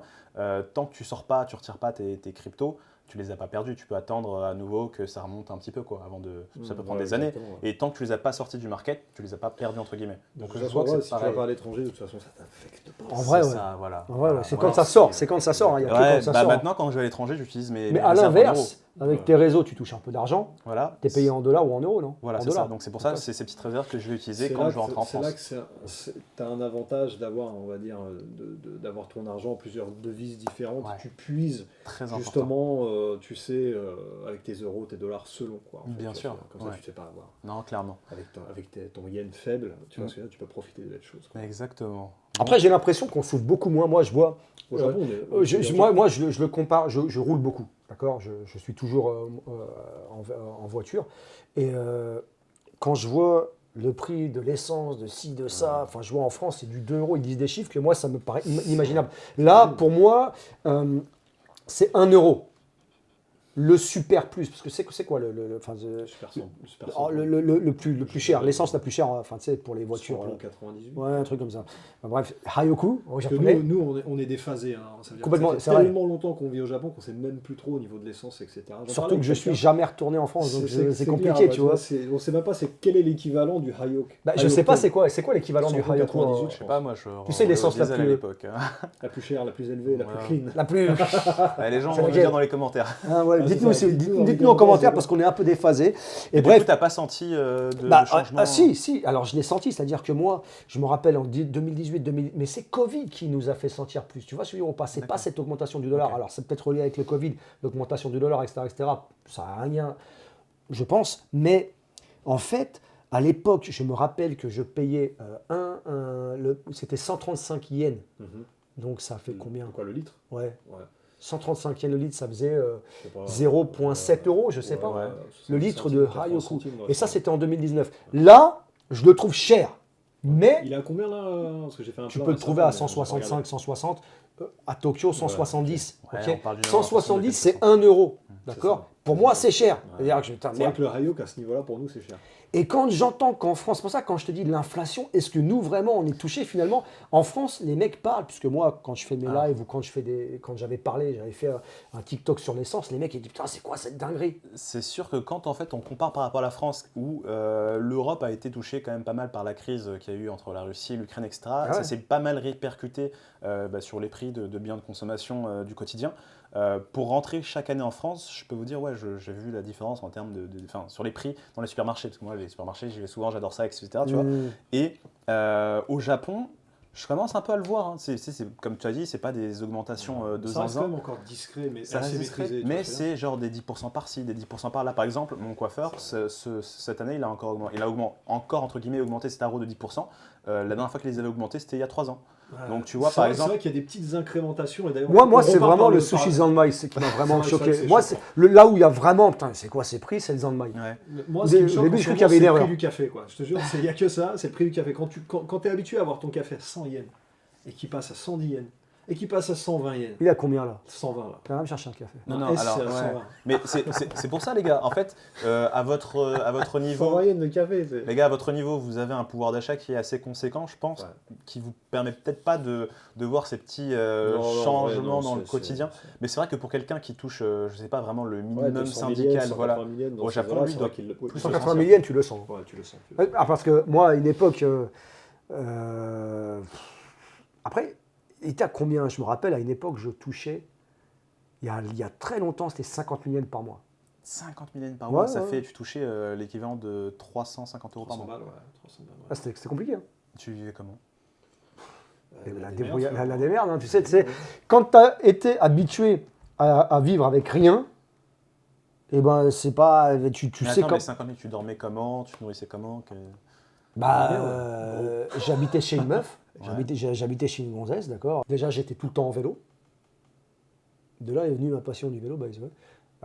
tant que tu sors pas, tu retires pas tes cryptos, tu les as pas perdus. Tu peux attendre à nouveau que ça remonte un petit peu, quoi, avant de. Ça peut prendre Ouais, des années. exactement, ouais. Et tant que tu les as pas sortis du market, tu les as pas perdus, entre guillemets. Donc, Donc, de je toute vois façon, que si c'est tu vas pareil. pas à l'étranger, de toute façon, ça t'affecte pas. En vrai, C'est ouais. ça, voilà. En vrai, ouais. Voilà, C'est voilà. quand ça sort. C'est quand ça sort. Il y a que Ouais, quand ça bah sort. maintenant, quand je vais à l'étranger, j'utilise mes Mais à réserves en l'inverse, euros. avec tes réseaux, tu touches un peu d'argent. Voilà. Tu es payé en dollars ou en euros, non? Voilà, En c'est ça. dollars. Donc c'est pour ça, c'est ces petites réserves que je vais utiliser C'est quand là je rentre en c'est là France. que tu as un avantage d'avoir, on va dire, d'avoir ton argent en plusieurs devises différentes. Ouais. Tu puises Très important. justement, tu sais, avec tes euros, tes dollars selon quoi. En fait, Bien tu sûr, vois, comme ça, ouais. tu te fais pas avoir. Non, clairement. Avec ton yen faible, tu vois, tu peux profiter de belles choses. Quoi. Exactement. Après, j'ai l'impression qu'on souffre beaucoup moins. Moi, je vois. Au Japon, on est- Moi, je le compare. Je roule beaucoup. D'accord, je suis toujours en voiture. Et quand je vois le prix de l'essence, de ci, de ça, enfin, je vois en France, c'est du 2 euros. Ils disent des chiffres que moi, ça me paraît inimaginable. Là, pour moi, c'est 1 euro. Le super plus, parce que c'est quoi le plus cher, l'essence la plus chère, enfin, tu sais, pour les voitures. Samplon 98. Ouais, un truc comme ça. Enfin, bref, Hayoku, au Parce que japonais. nous, on est déphasés. Hein. Ça veut dire Complètement, que c'est ça fait vrai. tellement longtemps qu'on vit au Japon qu'on sait même plus trop au niveau de l'essence, etc. J'en parlais Surtout que je avec suis quelqu'un. jamais retourné en France, donc c'est compliqué, clair, tu vois. On sait même pas quel est l'équivalent du Hayok. Bah, je sais pas c'est quoi l'équivalent du Samplon Hayoku 98, Je sais pas, moi je. Tu sais, l'essence la diesel plus- à l'époque. La plus chère, la plus élevée, la Voilà. plus clean. la plus. Ouais, les gens C'est vont me laquelle dire dans les commentaires. Ah, ouais, Ah, c'est dites-nous ça, dites-nous dites-nous en commentaire c'est parce qu'on est un peu déphasé. Et Et bref, bref, t'as pas senti de changement. si, alors je l'ai senti, c'est-à-dire que moi, je me rappelle en 2018, mais c'est Covid qui nous a fait sentir plus. Tu vois, celui où on passait pas D'accord. cette augmentation du dollar. Ok. Alors c'est peut-être relié avec le Covid, l'augmentation du dollar, etc., etc. Ça n'a rien, je pense. Mais en fait, à l'époque, je me rappelle que je payais c'était 135 yens. Mhm. Donc ça fait combien? Quoi, le litre? Ouais, Ouais. 135 yens le litre, ça faisait Je sais pas. 0,7 euros, je sais pas. ouais. Le litre 60 de centimes, 80 Hayoku. centimes, ouais, Et ça, c'est- c'était en 2019. Là, je le trouve cher. Mais Il est à combien là Parce que j'ai fait un tu plan peux le récemment, trouver à mais 165, 160. À Tokyo, 170. Ouais, ok. on parle d'une 170, augmentation de c'est 1 euro. C'est D'accord. ça. Pour moi, c'est cher. Ouais. C'est-à-dire que putain, C'est vrai merde. que le Hayok à ce niveau-là, pour nous, c'est cher. Et quand j'entends qu'en France, c'est pour ça que quand je te dis de l'inflation, est-ce que nous vraiment on est touchés finalement? En France, les mecs parlent, puisque moi, quand je fais mes lives ou quand j'avais parlé, j'avais fait un TikTok sur l'essence, les mecs ils disent putain, c'est quoi cette dinguerie? C'est sûr que quand en fait on compare par rapport à la France, où l'Europe a été touchée quand même pas mal par la crise qu'il y a eu entre la Russie, l'Ukraine, etc., ouais. ça s'est pas mal répercuté sur les prix de biens de consommation du quotidien. Pour rentrer chaque année en France, je peux vous dire, ouais, j'ai vu la différence en termes sur les prix dans les supermarchés, parce que moi les supermarchés, j'y vais souvent, j'adore ça, etc. Tu vois. Mmh. Et au Japon, je commence un peu à le voir. Hein. Comme tu as dit, c'est pas des augmentations de Ça reste quand zinzin. même encore discret, mais Ça assez reste discret, maîtrisé. tu mais vois ce que je veux dire c'est genre des 10% par-ci, des 10% par-là. Par exemple, mon coiffeur, cette année, il a encore entre guillemets augmenté ses tarots de 10%. La dernière fois qu'il les avait augmentés, c'était il y a 3 ans. Ouais. Donc tu vois, C'est par vrai- exemple, C'est vrai qu'il y a des petites incrémentations. Et d'ailleurs, Moi, on c'est repart vraiment par le par- sushi zanmai qui m'a vraiment C'est vrai que choqué. c'est Moi, choquant. là où il y a vraiment, putain, c'est quoi ces prix? C'est le zanmai. ouais. Moi, ce qui me choque, Au début, en je ce croyais qu'il y avait moment, une c'est le erreur. prix du café, quoi. Je te jure, il n'y a que ça, c'est le prix du café. Quand tu es habitué à avoir ton café à 100 yens et qui passe à 110 yens et qui passe à 120 yens, Il a combien là? 120 là. Tu vas me chercher un café. Non, Un non, S, alors, c'est à ouais. 120. Mais c'est pour ça, les gars. En fait, à votre niveau, 120 yens de café. les gars, à votre niveau, vous avez un pouvoir d'achat qui est assez conséquent, je pense, Ouais. qui vous permet peut-être pas de voir ces petits Non, non, changements ouais, non, dans le c'est- quotidien. c'est- Mais c'est vrai que pour quelqu'un qui touche, je sais pas vraiment le Ouais, minimum 200 000 syndical, yens, voilà. 180 000 yens, dans Au ces Japon, eaux-là, lui, c'est doit- vrai qu'il le- plus 180 000 yens, tu le sens. Ouais, tu le sens. Ah, parce que moi, à une époque. Après, il était à combien? Je me rappelle, à une époque, je touchais. Il y a très longtemps, c'était 50 000 yens par mois. 50 000 yens par Ouais, mois, ça ouais. fait, tu touchais l'équivalent de 350 euros par 300 mois. balles, ouais. 300 balles, ouais. Ah, c'était compliqué. Hein. Tu vivais comment? La démerde, hein, tu sais, quand tu as été habitué à vivre avec rien, et ben c'est pas. Tu Mais sais attends, quand. mais 50 000, tu dormais comment? Tu te nourrissais comment Bah, Ouais. j'habitais chez une meuf, Ouais. j'habitais chez une gonzesse, d'accord. Déjà, j'étais tout le temps en vélo. De là est venue ma passion du vélo.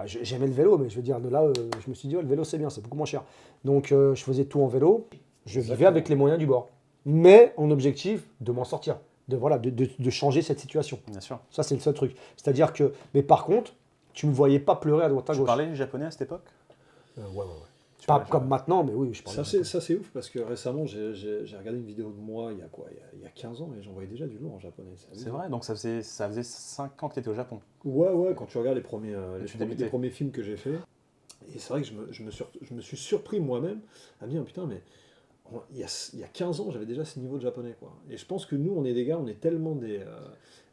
J'aimais le vélo, mais je veux dire, de là, je me suis dit, ouais, le vélo, c'est bien, c'est beaucoup moins cher. Donc, je faisais tout en vélo. Je vivais Exactement. avec les moyens du bord. Mais en objectif, de m'en sortir, de changer cette situation. Bien sûr. Ça, c'est le seul truc. C'est-à-dire que, mais par contre, tu ne me voyais pas pleurer à droite à Tu gauche. parlais japonais à cette époque? Ouais. Pas Ouais, comme maintenant, mais oui, je parle. Ça, c'est ouf parce que récemment, j'ai regardé une vidéo de moi il y a quoi? Il y a 15 ans et j'en voyais déjà du lourd en japonais. C'est vrai, donc ça faisait 5 ans que tu étais au Japon. Ouais, quand tu regardes Tu débutais. les premiers films que j'ai faits. Et c'est vrai que je me suis surpris moi-même à me dire, putain, mais il y a 15 ans, j'avais déjà ce niveau de japonais, quoi. Et je pense que nous, on est des gars, on est tellement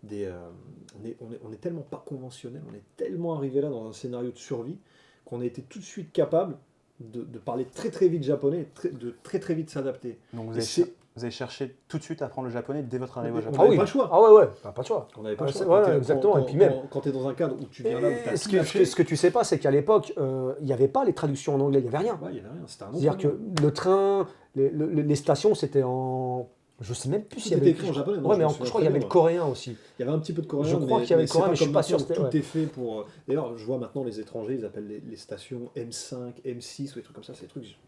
on est tellement pas conventionnels, on est tellement arrivé là dans un scénario de survie qu'on a été tout de suite capable de parler très très vite japonais, de très très vite s'adapter. Donc Et c'est- vous avez cherché tout de suite à apprendre le japonais dès votre arrivée au On Japon. n'avait pas le choix. Ah ouais, pas de choix. On n'avait pas Ouais, le choix. c'est- voilà, Quand t'es- exactement. quand- Et puis même- quand tu es dans un cadre où tu viens là, où tu as Et tout ce lâché, que tu sais pas, c'est qu'à l'époque, il n'y avait pas les traductions en anglais, il n'y avait rien. ouais, il y avait rien, c'était un autre C'est-à-dire monde. que le train, les stations, c'était en. Je sais même plus Tout s'il y était avait. écrit en japonais, non, Ouais, je mais me je souviens crois qu'il y très avait bien, le coréen aussi. Il y avait un petit peu de coréen. Je crois qu'il y avait le c'est coréen, pas mais je suis comme pas sûr, maintenant où c'était- Tout est fait pour. D'ailleurs, je vois maintenant les étrangers, ils appellent les stations M5, M6 ou des trucs comme ça. C'est des trucs.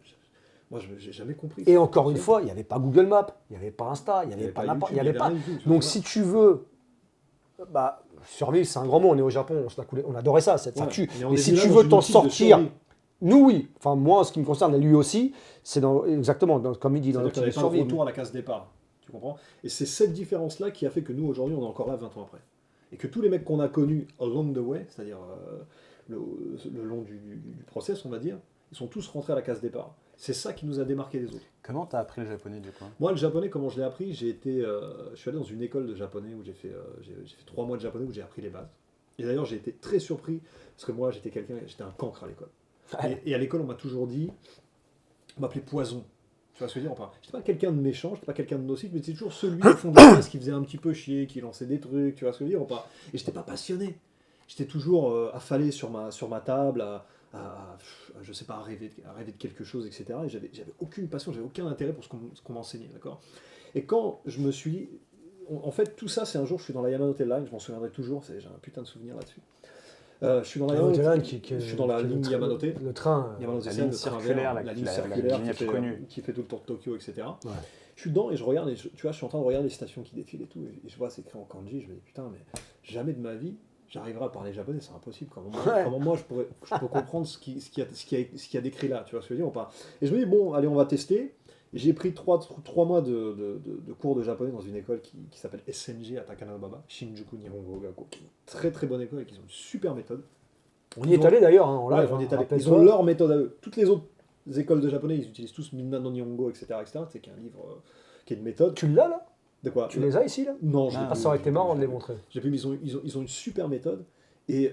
Moi, je n'ai jamais compris. Et encore une fois, il n'y avait pas Google Maps, il n'y avait pas Insta, il n'y avait pas n'importe. Il y avait pas. rien du tout, tu Donc vois. si tu veux. Bah, survivre, c'est un grand mot. On est au Japon, on adorait ça, ça Ouais, tue. mais on Mais est si venu là tu dans veux une t'en optique de sortir, survie. nous oui. Enfin, moi, en ce qui me concerne, et lui aussi, c'est exactement, comme il dit, dans C'est-à-dire l'optique qu'on de n'avait pas le survie. retour à la case départ. Tu comprends? Et c'est cette différence-là qui a fait que nous, aujourd'hui, on est encore là 20 ans après. Et que tous les mecs qu'on a connus along the way, c'est-à-dire le long du process, on va dire, ils sont tous rentrés à la case départ. C'est ça qui nous a démarqué des autres. Comment t'as appris le japonais du coup? Moi, le japonais, comment je l'ai appris, je suis allé dans une école de japonais où j'ai fait 3 mois de japonais où j'ai appris les bases. Et d'ailleurs, j'ai été très surpris parce que moi, j'étais un cancre à l'école. Et à l'école, on m'a toujours dit, on m'appelait Poison. Tu vois ce que je veux dire? Enfin, j'étais pas quelqu'un de méchant, j'étais pas quelqu'un de nocif, mais c'était toujours celui au fond de la classe qui faisait un petit peu chier, qui lançait des trucs, tu vois ce que je veux dire? Enfin, et j'étais pas passionné. J'étais toujours affalé sur ma table, je sais pas, à rêver de quelque chose, etc. Et j'avais aucune passion, j'avais aucun intérêt pour ce qu'on m'enseignait, d'accord? Et quand je me suis... En fait, tout ça, c'est un jour, je suis dans la Yamanote Line, je m'en souviendrai toujours, j'ai un putain de souvenir là-dessus. Je suis dans la Yamanote Yamanote Line, je suis dans la ligne Yamanote. Le train. Yamanote La Sen, ligne le train circulaire, vert, là, la qui- ligne la circulaire ligne qui la plus connue. qui fait tout le tour de Tokyo, etc. Ouais. Je suis dedans et je regarde, et tu vois, je suis en train de regarder les stations qui défilent et tout, et je vois c'est écrit en kanji, je me dis putain, mais jamais de ma vie j'arriverai à parler japonais, c'est impossible. Comment moi je peux comprendre ce qui a décrit là, tu vois ce que je veux dire ou pas? Et je me dis bon, allez, on va tester. Et j'ai pris 3 mois de cours de japonais dans une école qui s'appelle SNG à Takanobaba, Shinjuku Nihongo Gakko, qui est une très très bonne école et qui ont une super méthode. On y est allé d'ailleurs, en Ouais, live. on est allé. rappelle-toi. Ils ont leur méthode à eux. Toutes les autres écoles de japonais, ils utilisent tous Minna no Nihongo, etc. C'est qu'un livre qui est une méthode. Tu l'as là? De quoi? Tu les as ici là? Non, je l'ai Ah, Ah, plus, ça aurait je été l'ai marrant plus, de les je l'ai montrer. plus. J'ai plus, mais ils ont une super méthode. Et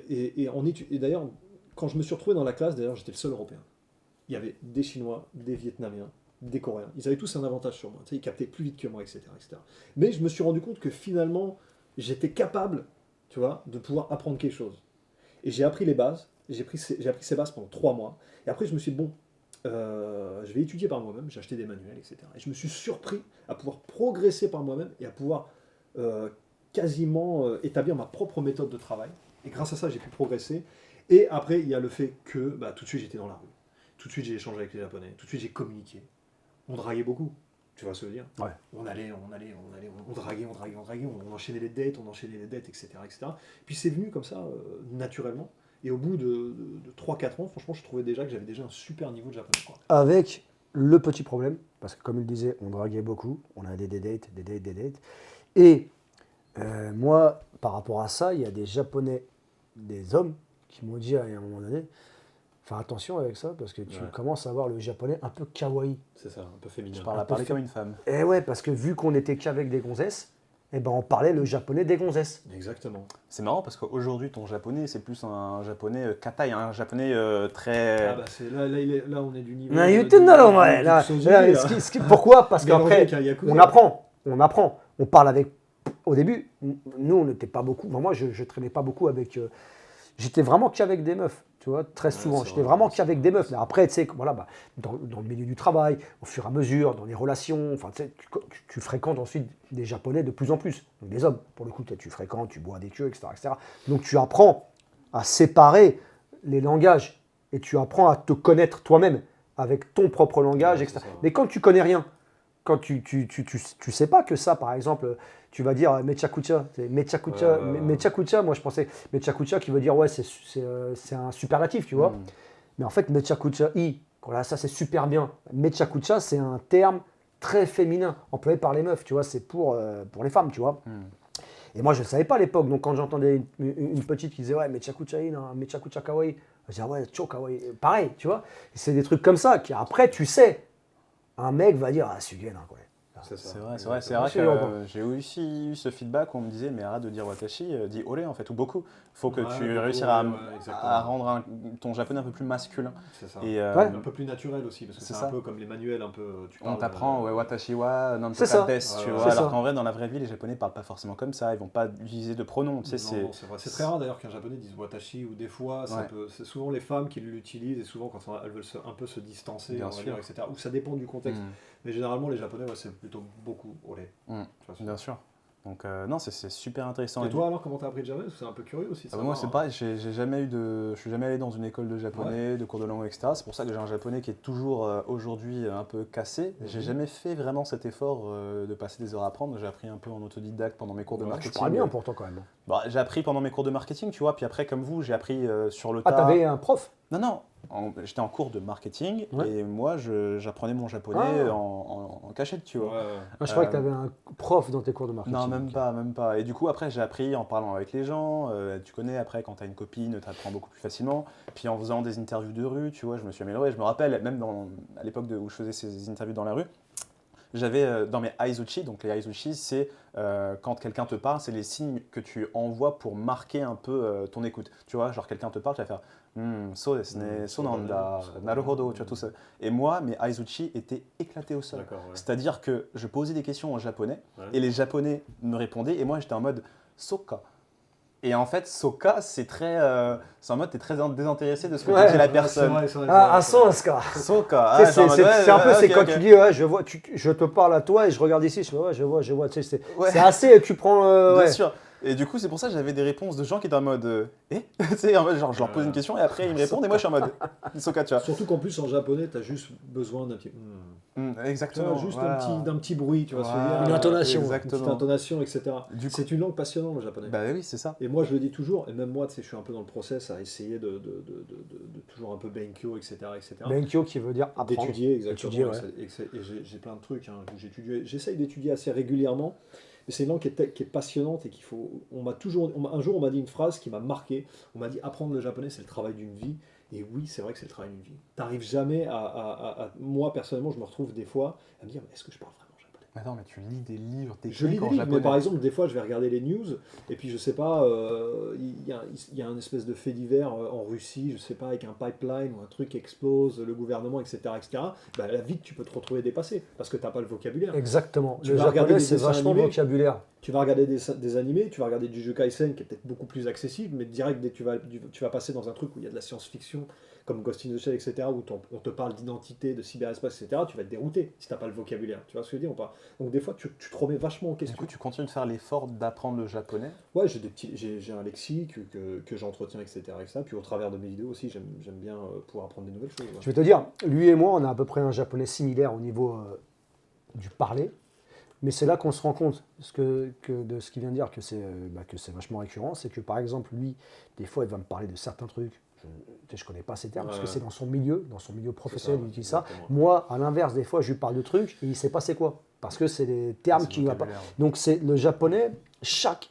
d'ailleurs, quand je me suis retrouvé dans la classe, d'ailleurs, j'étais le seul européen. Il y avait des Chinois, des Vietnamiens, des Coréens. Ils avaient tous un avantage sur moi. Tu sais, ils captaient plus vite que moi, etc., etc. Mais je me suis rendu compte que finalement, j'étais capable, tu vois, de pouvoir apprendre quelque chose. Et j'ai appris les bases. J'ai appris ces bases pendant 3 mois. Et après, je me suis dit, bon, je vais étudier par moi-même. J'ai acheté des manuels, etc. Et je me suis surpris à pouvoir progresser par moi-même et à pouvoir quasiment établir ma propre méthode de travail. Et grâce à ça, j'ai pu progresser. Et après, il y a le fait que tout de suite, j'étais dans la rue. Tout de suite, j'ai échangé avec les Japonais. Tout de suite, j'ai communiqué. On draguait beaucoup. Tu vois ce que je veux dire? Ouais. On draguait, on enchaînait les dates, etc. etc. Puis c'est venu comme ça, naturellement. Et au bout de 3-4 ans, franchement, je trouvais déjà que j'avais déjà un super niveau de japonais, quoi. Avec le petit problème, parce que comme il disait, on draguait beaucoup, on avait des dates. Et moi, par rapport à ça, il y a des Japonais, des hommes, qui m'ont dit à un moment donné, faire attention avec ça, parce que tu Ouais. commences à voir le japonais un peu kawaii. C'est ça, un peu féminin. Tu parles à parler comme une femme. Et ouais, parce que vu qu'on était qu'avec des gonzesses, eh ben on parlait le japonais des gonzesses. Exactement. C'est marrant parce qu'aujourd'hui, ton japonais, c'est plus un japonais katai, un japonais très. Ah bah c'est là, on est du niveau. Là, du- YouTube, non, non, ouais, du là, Sozuki, là, là. pourquoi? Parce Mélangé qu'après, avec un Yakuza. on apprend. On parle avec. Au début, nous, on n'était pas beaucoup. Enfin, moi, je traînais pas beaucoup avec. J'étais vraiment qu'avec des meufs, tu vois, très souvent. c'est J'étais vrai, vraiment c'est qu'avec vrai. des meufs. Mais après, tu sais, voilà, dans le milieu du travail, au fur et à mesure, dans les relations, enfin, tu sais, tu fréquentes ensuite des Japonais de plus en plus. Donc des hommes, pour le coup, tu fréquentes, tu bois avec eux, etc., etc. Donc tu apprends à séparer les langages et tu apprends à te connaître toi-même avec ton propre langage, Ouais, etc. c'est ça. Mais quand tu connais rien, quand tu sais pas que ça, par exemple, tu vas dire mechakucha, c'est mechakucha, mechakucha, moi je pensais mechakucha qui veut dire ouais c'est un superlatif, tu vois. Mais en fait mechakucha i Voilà, ça c'est super bien. Mechakucha, c'est un terme très féminin, employé par les meufs, tu vois, c'est pour les femmes, tu vois. Et moi, je ne savais pas à l'époque, donc quand j'entendais une petite qui disait « Ouais, Mechakucha Mechakucha kawaii », je disais « Ouais, cho kawaii », pareil, tu vois. Et c'est des trucs comme ça, qui après, tu sais, un mec va dire « Ah, Sugen, hein, quoi ». C'est vrai que j'ai aussi eu ce feedback où on me disait mais arrête de dire watashi, dis ole en fait, ou beaucoup. Il faut que tu réussisses à rendre ton japonais un peu plus masculin. C'est ça. Et, un peu plus naturel aussi, parce que c'est un peu comme les manuels, un peu. On t'apprend watashi wa nantoka des, tu vois, alors qu'en vrai dans la vraie vie les japonais parlent pas forcément comme ça, ils vont pas utiliser de pronoms. Tu sais, c'est vrai. C'est très rare d'ailleurs qu'un japonais dise watashi, ou des fois c'est souvent les femmes qui l'utilisent, et souvent quand elles veulent un peu se distancer, etc. Ou ça dépend du contexte. Mais généralement les japonais c'est plutôt beaucoup olé. Bien sûr. Donc non, c'est super intéressant. Et toi alors, comment t'as appris le japonais? C'est un peu curieux aussi. Moi c'est pareil, je suis jamais allé dans une école de japonais, de cours de langue, etc. C'est pour ça que j'ai un japonais qui est toujours aujourd'hui un peu cassé. J'ai jamais fait vraiment cet effort de passer des heures à apprendre. J'ai appris un peu en autodidacte pendant mes cours de marketing. Tu parles bien pourtant quand même. Bah, j'ai appris pendant mes cours de marketing, tu vois, puis après comme vous, j'ai appris sur le tas. tas. Ah, t'avais un prof? Non. J'étais en cours de marketing et moi j'apprenais mon japonais en cachette, tu vois. Je croyais que tu avais un prof dans tes cours de marketing. Non, même pas. Et du coup, après, j'ai appris en parlant avec les gens. Tu connais, après, quand tu as une copine, tu apprends beaucoup plus facilement. Puis en faisant des interviews de rue, tu vois, je me suis amélioré. Je me rappelle, même à l'époque où je faisais ces interviews dans la rue, j'avais dans mes aizuchi, donc les aizuchi, c'est quand quelqu'un te parle, c'est les signes que tu envoies pour marquer un peu ton écoute. Tu vois, genre quelqu'un te parle, tu vas faire so desu ne, so nanda, naruhodo, tu vois tout ça. Et moi, mes aizuchi étaient éclatés au sol. C'est-à-dire que je posais des questions en japonais et les japonais me répondaient et moi j'étais en mode soka. Et en fait, soka, c'est en mode, t'es très désintéressé de ce que te dit la personne. Soka. Soka. C'est un peu, c'est quand tu dis, je te parle à toi et je regarde ici, je vois. Tu sais, c'est assez, tu prends. Bien sûr. Et du coup, c'est pour ça que j'avais des réponses de gens qui étaient en mode tu sais, en mode, genre, je leur pose une question et après ils me répondent et moi je suis en mode soka, tu vois. Surtout qu'en plus en japonais, t'as juste besoin d'un petit. Exactement. Juste d'un petit bruit, tu vois. Une intonation. Une petite intonation, etc. C'est une langue passionnante, le japonais. Bah oui, c'est ça. Et moi, je le dis toujours, et même moi, tu sais, je suis un peu dans le process à essayer de toujours un peu benkyo, etc. Benkyo qui veut dire apprendre. D'étudier, exactement. Et j'ai plein de trucs où j'essaye d'étudier assez régulièrement. Mais c'est une langue qui est passionnante et qu'il faut. Un jour, on m'a dit une phrase qui m'a marqué. On m'a dit apprendre le japonais, c'est le travail d'une vie. Et oui, c'est vrai que c'est le travail d'une vie. T'arrives jamais moi, personnellement, je me retrouve des fois à me dire est-ce que je parle vraiment japonais? Mais non, mais tu lis des livres, je lis des livres, mais par exemple, des fois, je vais regarder les news, et puis je sais pas, il y a un espèce de fait divers en Russie, je sais pas, avec un pipeline ou un truc qui explose, le gouvernement, etc. Bah, là, vite, tu peux te retrouver dépassé, parce que t'as pas le vocabulaire. Exactement. Le japonais, c'est vachement vocabulaire. Tu vas regarder des animés, tu vas regarder du Jujutsu Kaisen qui est peut-être beaucoup plus accessible, mais direct, dès que tu vas passer dans un truc où il y a de la science-fiction, comme Ghost in the Shell, etc., où on te parle d'identité, de cyberespace, etc., tu vas être dérouté si tu n'as pas le vocabulaire. Tu vois ce que je veux dire ou pas? Donc des fois, tu te remets vachement en question. Du coup, tu continues de faire l'effort d'apprendre le japonais? Ouais, j'ai un lexique que j'entretiens, etc., Puis au travers de mes vidéos aussi, j'aime bien pouvoir apprendre des nouvelles choses. Ouais. Je vais te dire, lui et moi, on a à peu près un japonais similaire au niveau du parler. Mais c'est là qu'on se rend compte de ce qu'il vient de dire, que c'est vachement récurrent. C'est que par exemple, lui, des fois, il va me parler de certains trucs. Je ne connais pas ces termes, parce que c'est dans son milieu professionnel, il utilise ça. Moi, à l'inverse, des fois, je lui parle de trucs et il ne sait pas c'est quoi. Parce que c'est des termes qui ne vont pas. Donc, c'est le japonais,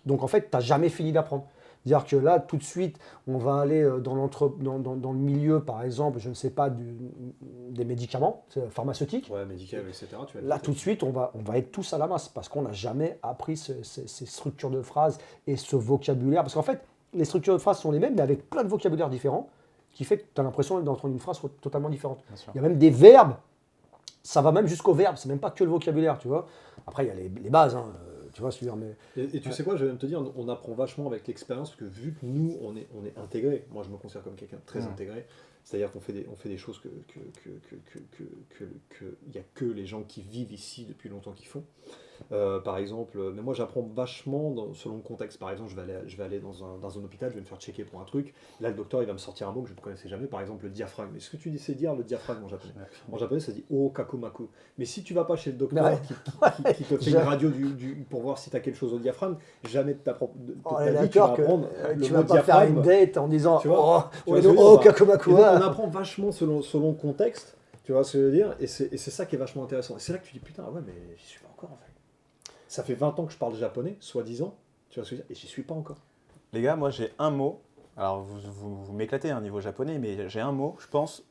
Donc, en fait, tu n'as jamais fini d'apprendre. C'est-à-dire que là, tout de suite, on va aller dans le milieu, par exemple, je ne sais pas, des médicaments pharmaceutiques. Ouais, médicaments, etc. Là, tout de suite, on va être tous à la masse parce qu'on n'a jamais appris ces structures de phrases et ce vocabulaire. Parce qu'en fait, les structures de phrases sont les mêmes, mais avec plein de vocabulaires différents, qui fait que tu as l'impression d'entendre une phrase totalement différente. Il y a même des verbes, ça va même jusqu'au verbe, c'est même pas que le vocabulaire, tu vois. Après, il y a les bases, hein. Tu vois, mais... Et tu sais quoi, je vais même te dire, on apprend vachement avec l'expérience, parce que vu que nous, on est intégrés, moi je me considère comme quelqu'un de très intégré, c'est-à-dire qu'on fait des choses que il n'y a que les gens qui vivent ici depuis longtemps qui font. Par exemple, mais moi j'apprends vachement selon le contexte. Par exemple, je vais aller dans un hôpital, je vais me faire checker pour un truc. Là, le docteur il va me sortir un mot que je ne connaissais jamais, par exemple le diaphragme. Est-ce que tu sais dire le diaphragme en japonais? En japonais, ça dit o kakumaku. Mais si tu vas pas chez le docteur qui te fait une radio pour voir si tu as quelque chose au diaphragme, jamais de ta vie tu vas apprendre le tu mot vas pas diaphragme. faire une date en disant tu vois, o kakumaku. On apprend vachement selon le contexte. Tu vois ce que je veux dire? Et c'est ça qui est vachement intéressant. Et c'est là que tu dis, putain, ouais, mais j'y suis pas encore en fait. Ça fait 20 ans que je parle japonais, soi-disant, tu vois ce que je veux dire? Et j'y suis pas encore. Les gars, moi j'ai un mot. Alors vous m'éclatez hein, niveau japonais, mais j'ai un mot, je pense,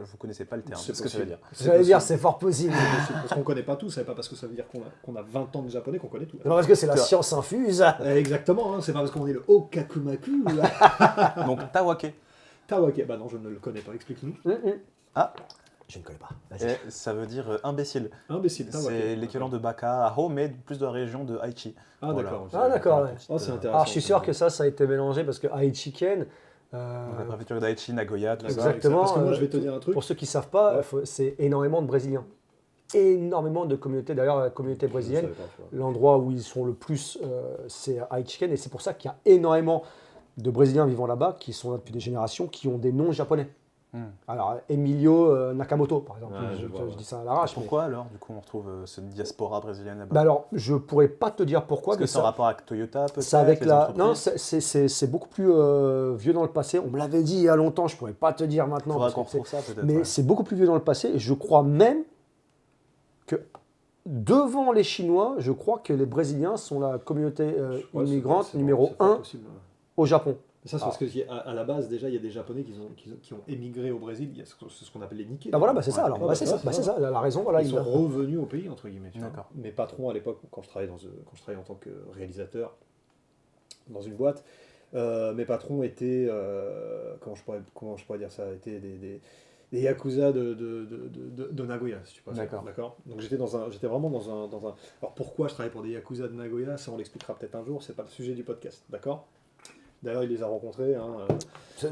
vous connaissez pas le terme. C'est ce que ça veut possible. dire. J'allais dire, c'est fort possible. Parce qu'on connaît pas tout, c'est pas parce que ça veut dire qu'on a 20 ans de japonais qu'on connaît tout. Non, parce que c'est la Tu vois. science infuse. Exactement, hein, c'est pas parce qu'on est le Okakumaku. Donc Tawake. Tawake, bah non, je ne le connais pas, explique-nous. Ah, Je ne connais pas. Vas-y. et ça veut dire imbécile. Imbécile, Tawake. C'est l'équivalent de Baka à Ho, mais plus de la région de Aichi. Ah, Voilà. d'accord. Ah, d'accord, ouais. Oh, c'est intéressant. Alors, je suis sûr que ça a été mélangé parce que Aichiken, Donc, la préfecture d'Aichi, Nagoya, tout ça. Exactement. Parce que moi, je vais te dire un truc. pour ceux qui ne savent pas, Ouais. c'est énormément de Brésiliens. Énormément de communautés. D'ailleurs, la communauté Je brésilienne, savais pas, tu vois. l'endroit où ils sont le plus, c'est Aichiken. Et c'est pour ça qu'il y a énormément de Brésiliens vivant là-bas, qui sont là depuis des générations, qui ont des noms japonais. Alors, Emilio Nakamoto, par exemple. Ouais, je vois, ouais. dis ça à l'arrache. mais- Pourquoi alors, du coup, on retrouve cette diaspora brésilienne là-bas? Bah alors, je pourrais pas te dire pourquoi. Est-ce que mais c'est en rapport avec Toyota, peut-être? c'est avec les la. entreprises Non, c'est beaucoup plus vieux dans le passé. On me l'avait dit il y a longtemps, je pourrais pas te dire maintenant. Faudra parce qu'on que c'est- retrouve ça peut-être. Mais ouais. c'est beaucoup plus vieux dans le passé. Et je crois même que devant les Chinois, je crois que les Brésiliens sont la communauté Ouais, immigrante c'est numéro c'est fort 1 possible, ouais. au Japon. Ça, c'est parce qu'à la base, déjà, il y a des Japonais qui ont émigré au Brésil. Il y a ce qu'on appelle les Nikkei. Ah voilà, bah c'est ça. Ouais. Alors, Ouais, bah, c'est ça. ouais, Bah, c'est ouais. ça. La raison, voilà. Ils il sont a- revenus au pays, entre guillemets. Tu vois. D'accord. Mes patrons, à l'époque, quand je travaillais en tant que réalisateur dans une boîte, mes patrons étaient, comment je pourrais dire ça, étaient des yakuza de Nagoya, si tu préfères. D'accord. Donc j'étais vraiment dans un. Alors pourquoi je travaillais pour des yakuza de Nagoya, ça on l'expliquera peut-être un jour, c'est pas le sujet du podcast, d'accord? D'ailleurs, il les a rencontrés. Hein, C'est,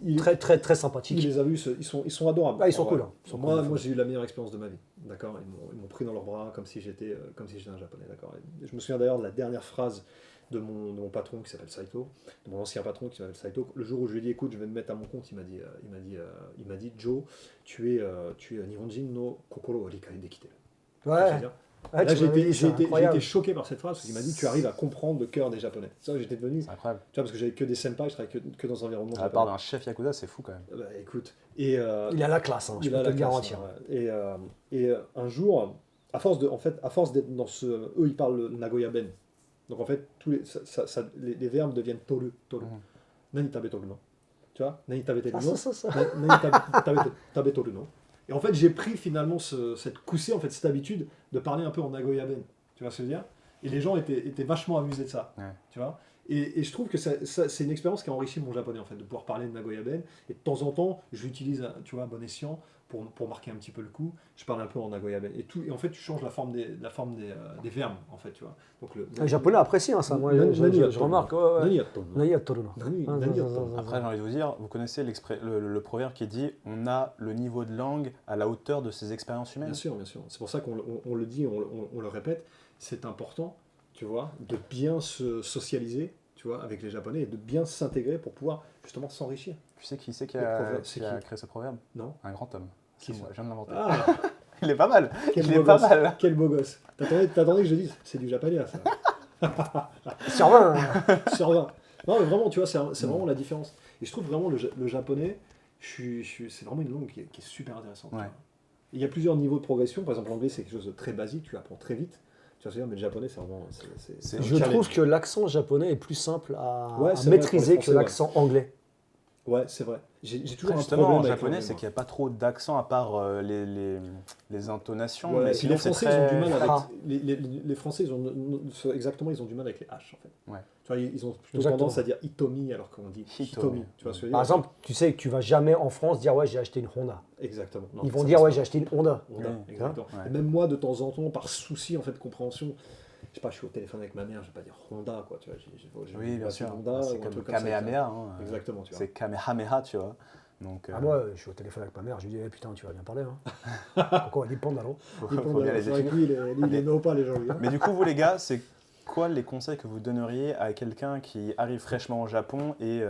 il- très, très, très il sympathique. les a vus, ils sont adorables. Ah, ils sont En cool, vrai. hein. Ils sont Moi, cool. moi j'ai eu la meilleure expérience de ma vie. D'accord, ils m'ont pris dans leurs bras comme si j'étais un japonais. D'accord. Et je me souviens d'ailleurs de la dernière phrase de mon patron qui s'appelle Saito, de mon ancien patron qui s'appelle Saito. Le jour où je lui ai dit écoute, je vais me mettre à mon compte, il m'a dit Joe, tu es Nihonjin no kokoro o rikai dekite. Ouais. Là, Ouais, j'ai été incroyable. choqué par cette phrase parce qu'il m'a dit tu arrives à comprendre le cœur des Japonais. Ça, j'étais devenu. C'est incroyable. Tu vois, parce que j'avais que des senpai, je travaillais que dans un environnement À part japonais. d'un chef Yakuza, c'est fou quand même. Bah, écoute, et Il a la classe, hein, je il peux a te la le classe, garantir. ouais. Et un jour, à force d'être dans ce, eux ils parlent le Nagoya Ben. Donc en fait, les verbes deviennent toru. Mhm. Nani tabe toru no. Tu vois, nani tabe toru Ah, no. ça. Nani tabe toru no. Et en fait, j'ai pris finalement cette habitude de parler un peu en Nagoya Ben. Tu vois ce que je veux dire? Et les gens étaient vachement amusés de ça. Ouais. Tu vois? Et je trouve que c'est une expérience qui a enrichi mon japonais en fait, de pouvoir parler de Nagoya Ben. Et de temps en temps, je l'utilise, tu vois, à bon escient pour marquer un petit peu le coup. Je parle un peu en Nagoya Ben. Et en fait, tu changes la forme des verbes en fait, tu vois. Donc Les Japonais apprécient hein, ça. Moi, Nani je yattoru no. remarque. Ouais, ouais. Nani yattoru no. Nani yattoru no. Nani Ah, yattoru no. Après, j'ai envie de vous dire, vous connaissez le proverbe qui dit on a le niveau de langue à la hauteur de ses expériences humaines. Bien sûr, bien sûr. C'est pour ça qu'on le dit, on le répète. C'est important, tu vois, de bien se socialiser, tu vois, avec les Japonais et de bien s'intégrer pour pouvoir justement s'enrichir. Tu sais qui c'est qui Le a, proverbe, qui c'est a qui créé ce proverbe? Non? Un grand homme. Qui C'est moi, ça je viens de l'inventer. Ah, Il est pas mal. quel Il beau est pas gosse. mal. Quel beau gosse. T'attendais que je dise, c'est du japonais ça. Sur 20. hein. Sur 20. Non, mais vraiment, tu vois, c'est vraiment la différence. Et je trouve vraiment le japonais, c'est vraiment une langue qui est super intéressante. tu Ouais. vois. Il y a plusieurs niveaux de progression. Par exemple, l'anglais, c'est quelque chose de très basique, tu apprends très vite. Tu vois ce que je veux dire, mais le japonais, c'est vraiment. C'est un Je challenge. trouve que l'accent japonais est plus simple Ouais, à c'est vrai, maîtriser pour les que Français, l'accent anglais. Ouais, c'est vrai. J'ai toujours Justement, un problème en avec japonais, l'anglais, c'est moi. qu'il n'y a pas trop d'accent à part les intonations. Ouais, mais puis sinon, les c'est Français, très... ils ont du mal avec Ah. les Français, exactement, ils ont du mal avec les H en fait. Ouais. Tu vois, ils ont plutôt Exactement. tendance à dire Hitomi alors qu'on dit Hitomi. Hitomi. Tu vois ce que je veux dire? Par exemple, tu sais que tu vas jamais en France dire ouais j'ai acheté une Honda. Exactement. Non, Ils ça vont dire passe ouais pas. j'ai acheté une Honda. Honda, Ouais. exactement. Ouais. Et même moi, de temps en temps, par souci en fait de compréhension, je sais pas, je suis au téléphone avec ma mère, je vais pas dire Honda quoi, tu vois. J'ai Oui, une bien sûr. Honda, C'est ou un comme truc comme ça, Kamehameha. hein. Exactement, tu vois. C'est Kamehameha, tu vois. Donc, Ah, moi je suis au téléphone avec ma mère, je lui dis eh, putain tu vas bien parler. Hein. Pourquoi il dépend d'allô faut Il répond, bien les c'est vrai que étudier. lui, il les nomme pas les gens. lui, hein. Mais du coup, vous les gars, c'est quoi les conseils que vous donneriez à quelqu'un qui arrive fraîchement au Japon et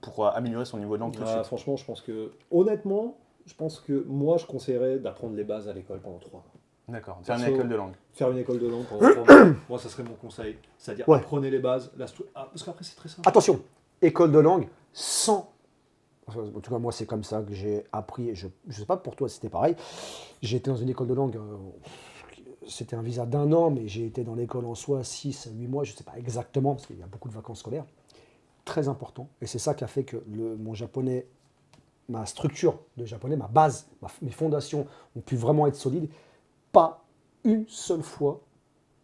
pour améliorer son niveau de langue tout de Ah, suite? franchement, je pense que, honnêtement, je pense que moi, je conseillerais d'apprendre les bases à l'école pendant 3 ans. D'accord, faire une Perso- école de langue. Faire une école de langue pendant 3 ans, moi, ça serait mon conseil. C'est-à-dire, Ouais. apprenez les bases. Parce qu'après, c'est très simple. Attention, école de langue sans En tout cas, moi, c'est comme ça que j'ai appris. Et je ne sais pas pour toi si c'était pareil. J'ai été dans une école de langue. C'était un visa d'un an, mais j'ai été dans l'école en soi 6 à 8 mois. Je ne sais pas exactement, parce qu'il y a beaucoup de vacances scolaires. Très important. Et c'est ça qui a fait que mon japonais, ma structure de japonais, ma base, mes fondations ont pu vraiment être solides. Pas une seule fois,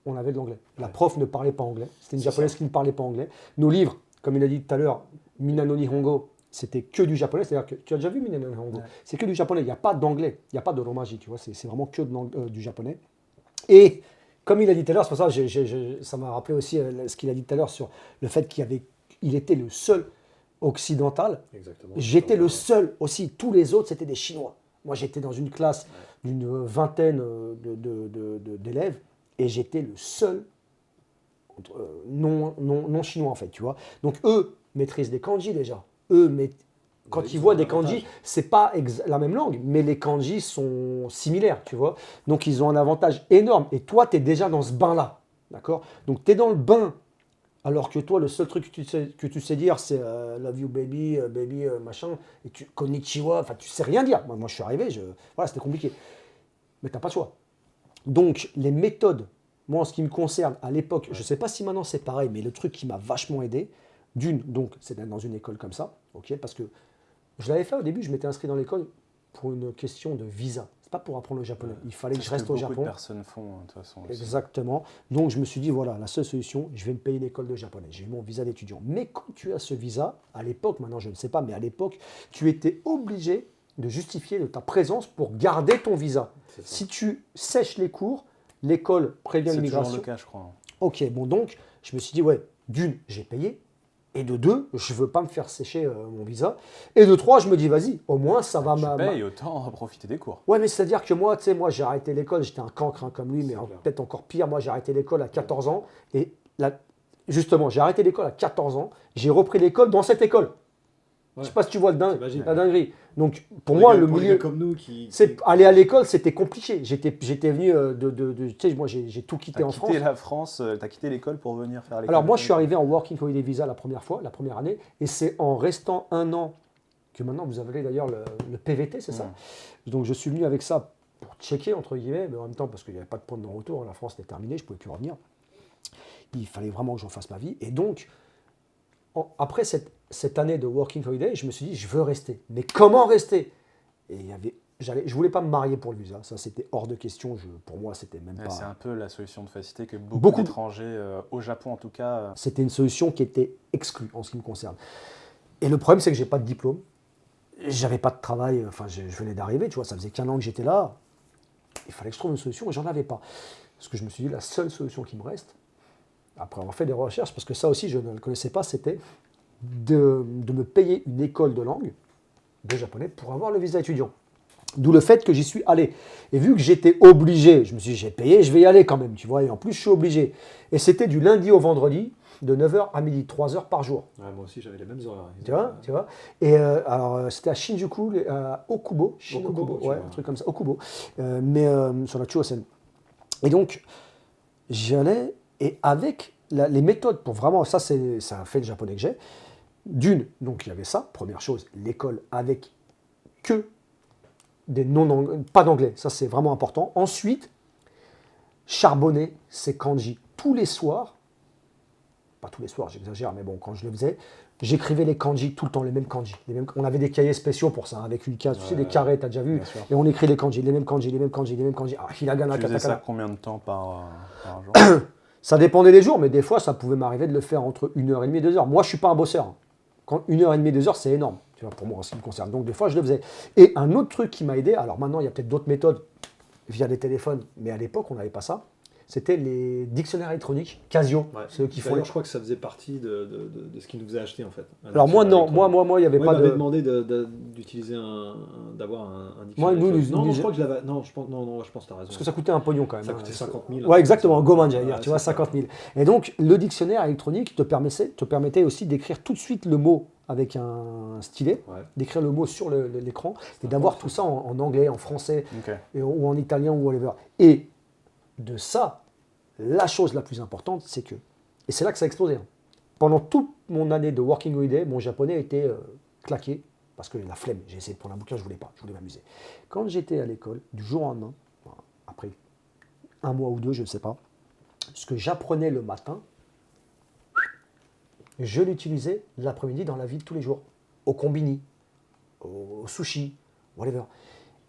on avait de l'anglais. La prof ne parlait pas anglais. C'était une japonaise qui ne parlait pas anglais. Nos livres, comme il a dit tout à l'heure, Minano Nihongo, c'était que du japonais. C'est-à-dire que tu as déjà vu Minano Nihongo. C'est que du japonais. Il n'y a pas d'anglais. Il n'y a pas de romaji, tu vois. C'est vraiment que du japonais. Et comme il a dit tout à l'heure, c'est pour ça que ça m'a rappelé aussi ce qu'il a dit tout à l'heure sur le fait qu'il était le seul occidental. Exactement. J'étais le seul aussi. Tous les autres, c'était des Chinois. Moi, j'étais dans une classe d'une vingtaine d'élèves et j'étais le seul non chinois, en fait, tu vois. Donc, eux maîtrisent des kanji déjà. Quand ils voient des kanji, c'est pas la même langue, mais les kanji sont similaires, tu vois. Donc, ils ont un avantage énorme. Et toi, tu es déjà dans ce bain-là, d'accord? Donc, tu es dans le bain, alors que toi, le seul truc que tu sais dire, c'est love you baby, machin, et konnichiwa, enfin, tu sais rien dire. Moi, je suis arrivé, voilà, c'était compliqué. Mais tu n'as pas le choix. Donc, les méthodes, moi, en ce qui me concerne, à l'époque, je ne sais pas si maintenant c'est pareil, mais le truc qui m'a vachement aidé, donc, c'est d'être dans une école comme ça, ok, parce que je l'avais fait au début, je m'étais inscrit dans l'école pour une question de visa. C'est pas pour apprendre le japonais. Il fallait que je reste au Japon. Beaucoup de personnes font, de toute façon. Aussi. Exactement. Donc, je me suis dit, voilà, la seule solution, je vais me payer l'école de japonais. J'ai eu mon visa d'étudiant. Mais quand tu as ce visa, à l'époque, maintenant je ne sais pas, mais à l'époque, tu étais obligé de justifier de ta présence pour garder ton visa. Si tu sèches les cours, l'école prévient l'immigration. C'est toujours le cas, je crois. Ok, bon, donc, je me suis dit, ouais, d'une, j'ai payé. Et de deux, je ne veux pas me faire sécher mon visa. Et de trois, je me dis, vas-y, au moins, ça va... Tu payes, autant profiter des cours. Ouais, mais c'est-à-dire que moi, tu sais, j'ai arrêté l'école, j'étais un cancre comme lui, mais peut-être encore pire. Moi, j'ai arrêté l'école à 14 ans. Et justement, j'ai arrêté l'école à 14 ans. J'ai repris l'école dans cette école. Je ne sais pas si tu vois la dinguerie. Donc, pour moi, le milieu... comme nous aller à l'école, c'était compliqué. J'étais venu tu sais, moi, j'ai tout quitté en France. Tu as quitté la France, tu as quitté l'école pour venir faire l'école. Alors, moi, je suis arrivé en Working Holiday Visa la première année. Et c'est en restant un an que maintenant, vous avez d'ailleurs le PVT, c'est ça. Donc, je suis venu avec ça pour checker, entre guillemets, mais en même temps, parce qu'il n'y avait pas de point de non-retour. La France était terminée, je ne pouvais plus revenir. Il fallait vraiment que j'en fasse ma vie. Et donc, après cette année de Working Holiday, je me suis dit, je veux rester. Mais comment rester? Et je ne voulais pas me marier pour le visa. Ça, c'était hors de question. Pour moi, c'était même pas... C'est un peu la solution de facilité que beaucoup d'étrangers, au Japon en tout cas... C'était une solution qui était exclue en ce qui me concerne. Et le problème, c'est que je n'ai pas de diplôme. J'avais pas de travail. Enfin, je venais d'arriver, tu vois. Ça faisait qu'un an que j'étais là. Il fallait que je trouve une solution et j'en avais pas. Parce que je me suis dit, la seule solution qui me reste, après avoir fait des recherches, parce que ça aussi, je ne le connaissais pas, c'était de me payer une école de langue de japonais pour avoir le visa étudiant. D'où le fait que j'y suis allé. Et vu que j'étais obligé, je me suis dit, j'ai payé, je vais y aller quand même, tu vois. Et en plus, je suis obligé. Et c'était du lundi au vendredi, de 9h à midi, 3 heures par jour. Ouais, moi aussi, j'avais les mêmes horaires. Tu vois. Et alors, c'était à Shinjuku, à Okubo. Ouais, un truc comme ça, Okubo. Mais sur la Chuosen. Et donc, j'y allais, et avec les méthodes pour vraiment, ça c'est un fait de japonais que j'ai. D'une, donc il y avait ça, première chose, l'école avec que pas d'anglais, ça c'est vraiment important. Ensuite, charbonner ses kanji tous les soirs, pas tous les soirs, j'exagère, mais bon, quand je le faisais, j'écrivais les kanji tout le temps, les mêmes kanji. On avait des cahiers spéciaux pour ça, avec une case, tu sais, des carrés, tu as déjà vu, et on écrit les kanji, les mêmes kanji. Ah, hiragana, tu faisais katakana. Ça combien de temps par jour? Ça dépendait des jours, mais des fois, ça pouvait m'arriver de le faire entre 1h30 et 2h. Moi, je ne suis pas un bosseur. Quand 1h30, 2h, c'est énorme, tu vois, pour moi, en ce qui me concerne. Donc, des fois, je le faisais. Et un autre truc qui m'a aidé, alors maintenant, il y a peut-être d'autres méthodes via les téléphones, mais à l'époque, on n'avait pas ça. C'était les dictionnaires électroniques, Casio. Ouais. C'est eux qui font. Je crois que ça faisait partie de ce qu'ils nous faisaient acheter, en fait. Alors, moi, non. Moi, il n'y avait pas de. Moi, il m'avait demandé d'utiliser d'avoir un dictionnaire. Moi, je crois que je l'avais. Non, je pense que tu as raison. Parce que ça coûtait un pognon quand même. Ça coûtait 50 000. Ouais, exactement. Goman, j'allais dire, tu vois, 50 000. Et donc, le dictionnaire électronique te permettait aussi d'écrire tout de suite le mot avec un stylet, d'écrire le mot sur l'écran, et d'avoir tout ça en anglais, en français, ou en italien, ou whatever. Et de ça, la chose la plus importante, c'est que, et c'est là que ça a explosé, pendant toute mon année de Working Holiday, mon japonais était claqué, parce que la flemme, j'ai essayé de prendre un bouquin, je voulais pas, je voulais m'amuser. Quand j'étais à l'école, du jour au lendemain, après un mois ou deux, je ne sais pas, ce que j'apprenais le matin, je l'utilisais l'après-midi dans la vie de tous les jours, au combini, au sushi, whatever,